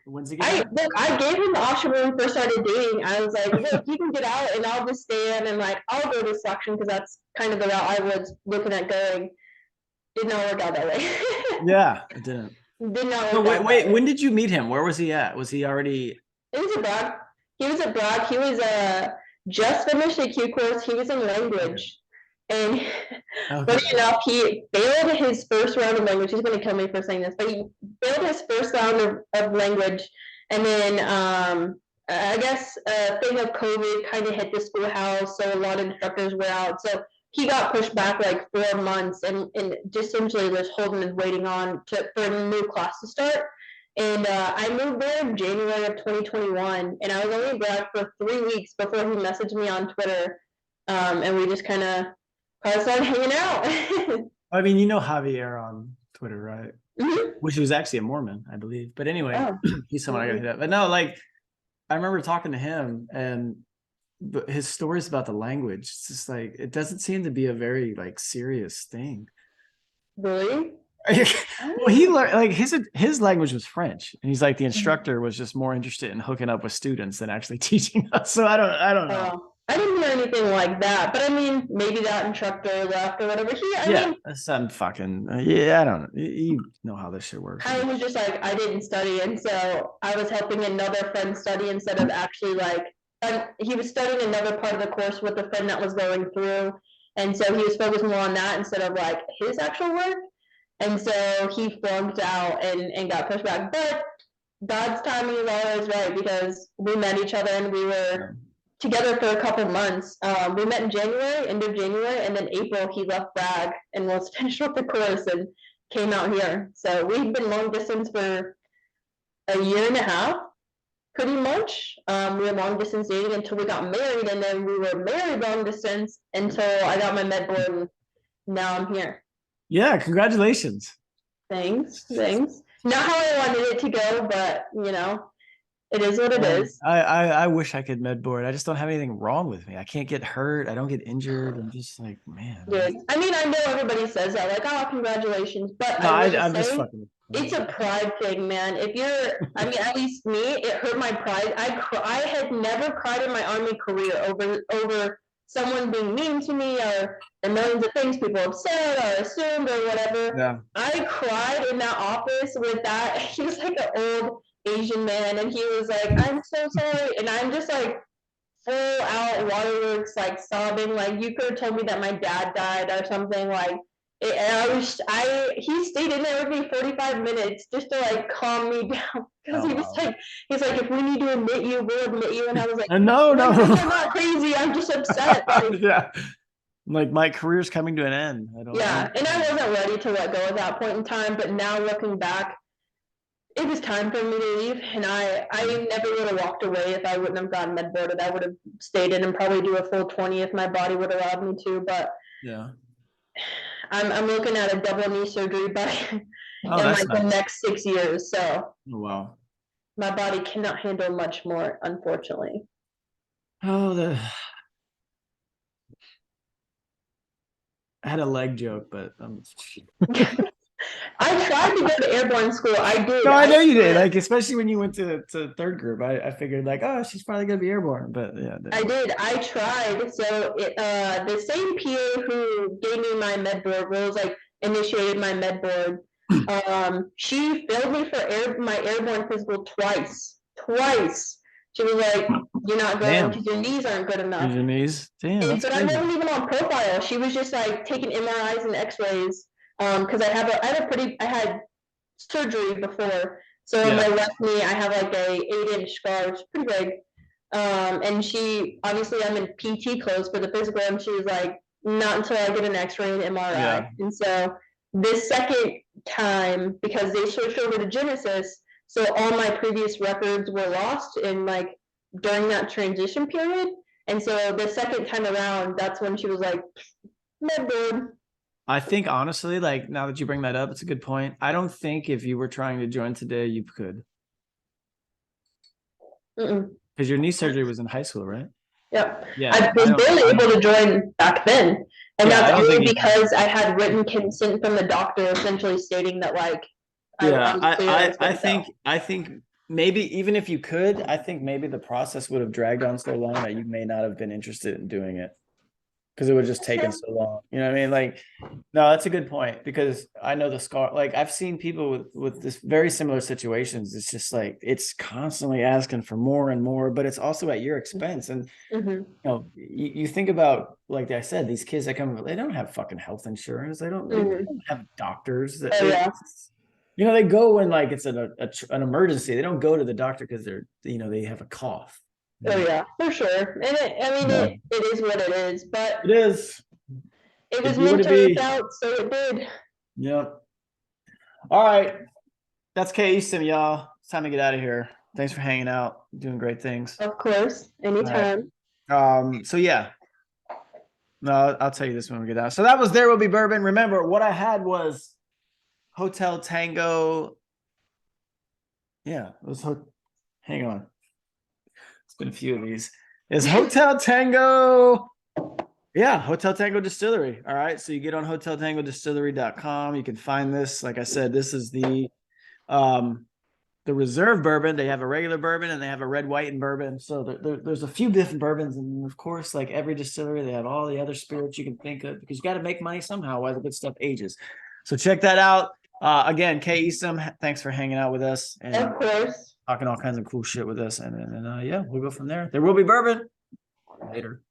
When's he getting back? I gave him the option when we first started dating. I was like, look, you can get out and I'll just stay in and like I'll go to section because that's kind of the route I was looking at going. Did not work out that way. Yeah, it didn't. Did not So work out wait, that way. when did you meet him? Where was he at? Was he already? He was abroad. He was abroad. He was just finished a Q course. He was in language. And funny enough, he failed his first round of language. He's going to kill me for saying this, but he failed his first round of language. And then I guess a thing of COVID kind of hit the schoolhouse, so a lot of instructors were out. So he got pushed back like 4 months and just essentially was holding and waiting on for a new class to start. And I moved there in January of 2021, and I was only back for 3 weeks before he messaged me on Twitter, and we just kind of started hanging out. I mean, you know Javier on Twitter, right? Mhm. Which was actually a Mormon, I believe. But anyway, Oh. he's someone I got to hit up. But no, like I remember talking to him and his stories about the language. It's just like it doesn't seem to be a very like serious thing. Really? Well, he learned like his language was French, and he's like the instructor was just more interested in hooking up with students than actually teaching us. So I don't know. I didn't hear anything like that, but I mean, maybe that instructor left or whatever. I mean, some fucking I don't know. You know how this shit works. Kyle was just like, I didn't study, and so I was helping another friend study instead of actually like he was studying another part of the course with the friend that was going through, and so he was focused more on that instead of like his actual work, and so he flunked out and got pushed back. But God's timing is always right because we met each other and we were together for a couple months. We met in January, end of January, and then April he left Bragg and was finished with the course and came out here. So we've been long distance for a year and a half, pretty much. We were long distance dating until we got married, and then we were married long distance until I got my med board, and now I'm here. Yeah, congratulations. Thanks. Not how I wanted it to go, but you know. It is what it is. I wish I could med board. I just don't have anything wrong with me. I can't get hurt. I don't get injured. I'm just like, man. Dude, I mean, I know everybody says that, like, oh, congratulations, but no, I'm just fucking. It's a pride thing, man. If you're, I mean, at least me, it hurt my pride. I had never cried in my Army career over someone being mean to me or the millions of things people have said or assumed or whatever. Yeah. I cried in that office with that. He was like an old Asian man, and he was like, I'm so sorry, and I'm just like full out waterworks, like sobbing, like you could have told me that my dad died or something. Like he stayed in there with me 45 minutes just to like calm me down because he's like, if we need to admit you, we'll admit you. And I was like, no, I'm not crazy, I'm just upset. Like, yeah, like my career's coming to an end. And I wasn't ready to let go at that point in time, but now looking back, it was time for me to leave, and I never would have walked away if I wouldn't have gotten med boarded. I would have stayed in and probably do a full 20 if my body would have allowed me to, but yeah, I'm looking at a double knee surgery by in like the next 6 years, so wow, my body cannot handle much more, unfortunately. I had a leg joke, but I tried to go to airborne school. I did. No, I know you did. Like, especially when you went to third group, I figured like, oh, she's probably gonna be airborne. But yeah, I did. I tried. So the same PA who gave me my med board rules, like initiated my med board. She failed me for my airborne physical twice. twice. She was like, "You're not going Damn. because your knees aren't good enough." Your knees. Damn, that's But I crazy. wasn't even on profile. She was just like taking MRIs and X-rays. Because I had surgery before. So on Yeah. my left knee, I have like a 8-inch scar, which is pretty big. And she, obviously I'm in PT clothes for the physical, and she was like, not until I get an X-ray and MRI. Yeah. And so this second time, because they switched over to Genesis, so all my previous records were lost in like during that transition period. And so the second time around, that's when she was like, "No good." I think honestly, like now that you bring that up, it's a good point. I don't think if you were trying to join today, you could. Mm-mm. Because your knee surgery was in high school, right? Yep. Yeah. I was barely able to join back then. And Yeah, I that's don't only think you can. because I had written consent from the doctor essentially stating that like Yeah, was clear I was I good to go. think maybe even if you could, I think maybe the process would have dragged on so long that you may not have been interested in doing it. Because it would just taken so long. You know what I mean? Like, no, that's a good point because I know the scar. Like, I've seen people with this very similar situations. It's just like it's constantly asking for more and more, but it's also at your expense. And Mhm. you know, you think about like I said, these kids that come, they don't have fucking health insurance. They don't have doctors. That Oh, yeah. you know, they go when like it's an emergency. They don't go to the doctor because they're they have a cough. Oh yeah, for sure. And it is what it is, but It is. it was be what meant it to be. work out, so it did. Yep. All right. That's K Eastham, y'all. It's time to get out of here. Thanks for hanging out, doing great things. Of course, anytime. So yeah. No, I'll tell you this when we get out. So that was There Will Be Bourbon. Remember, what I had was Hotel Tango. Yeah, it was hang on. It's been a few of these. It's Hotel Tango. Yeah, Hotel Tango Distillery. All right. So you get on hoteltangodistillery.com. You can find this. Like I said, this is the reserve bourbon. They have a regular bourbon and they have a red, white, and bourbon. So there's a few different bourbons. And of course, like every distillery, they have all the other spirits you can think of because you got to make money somehow while the good stuff ages. So check that out. Again, K Eastham, thanks for hanging out with us and Of course. talking all kinds of cool shit with us. And yeah, we'll go from there. There will be bourbon later.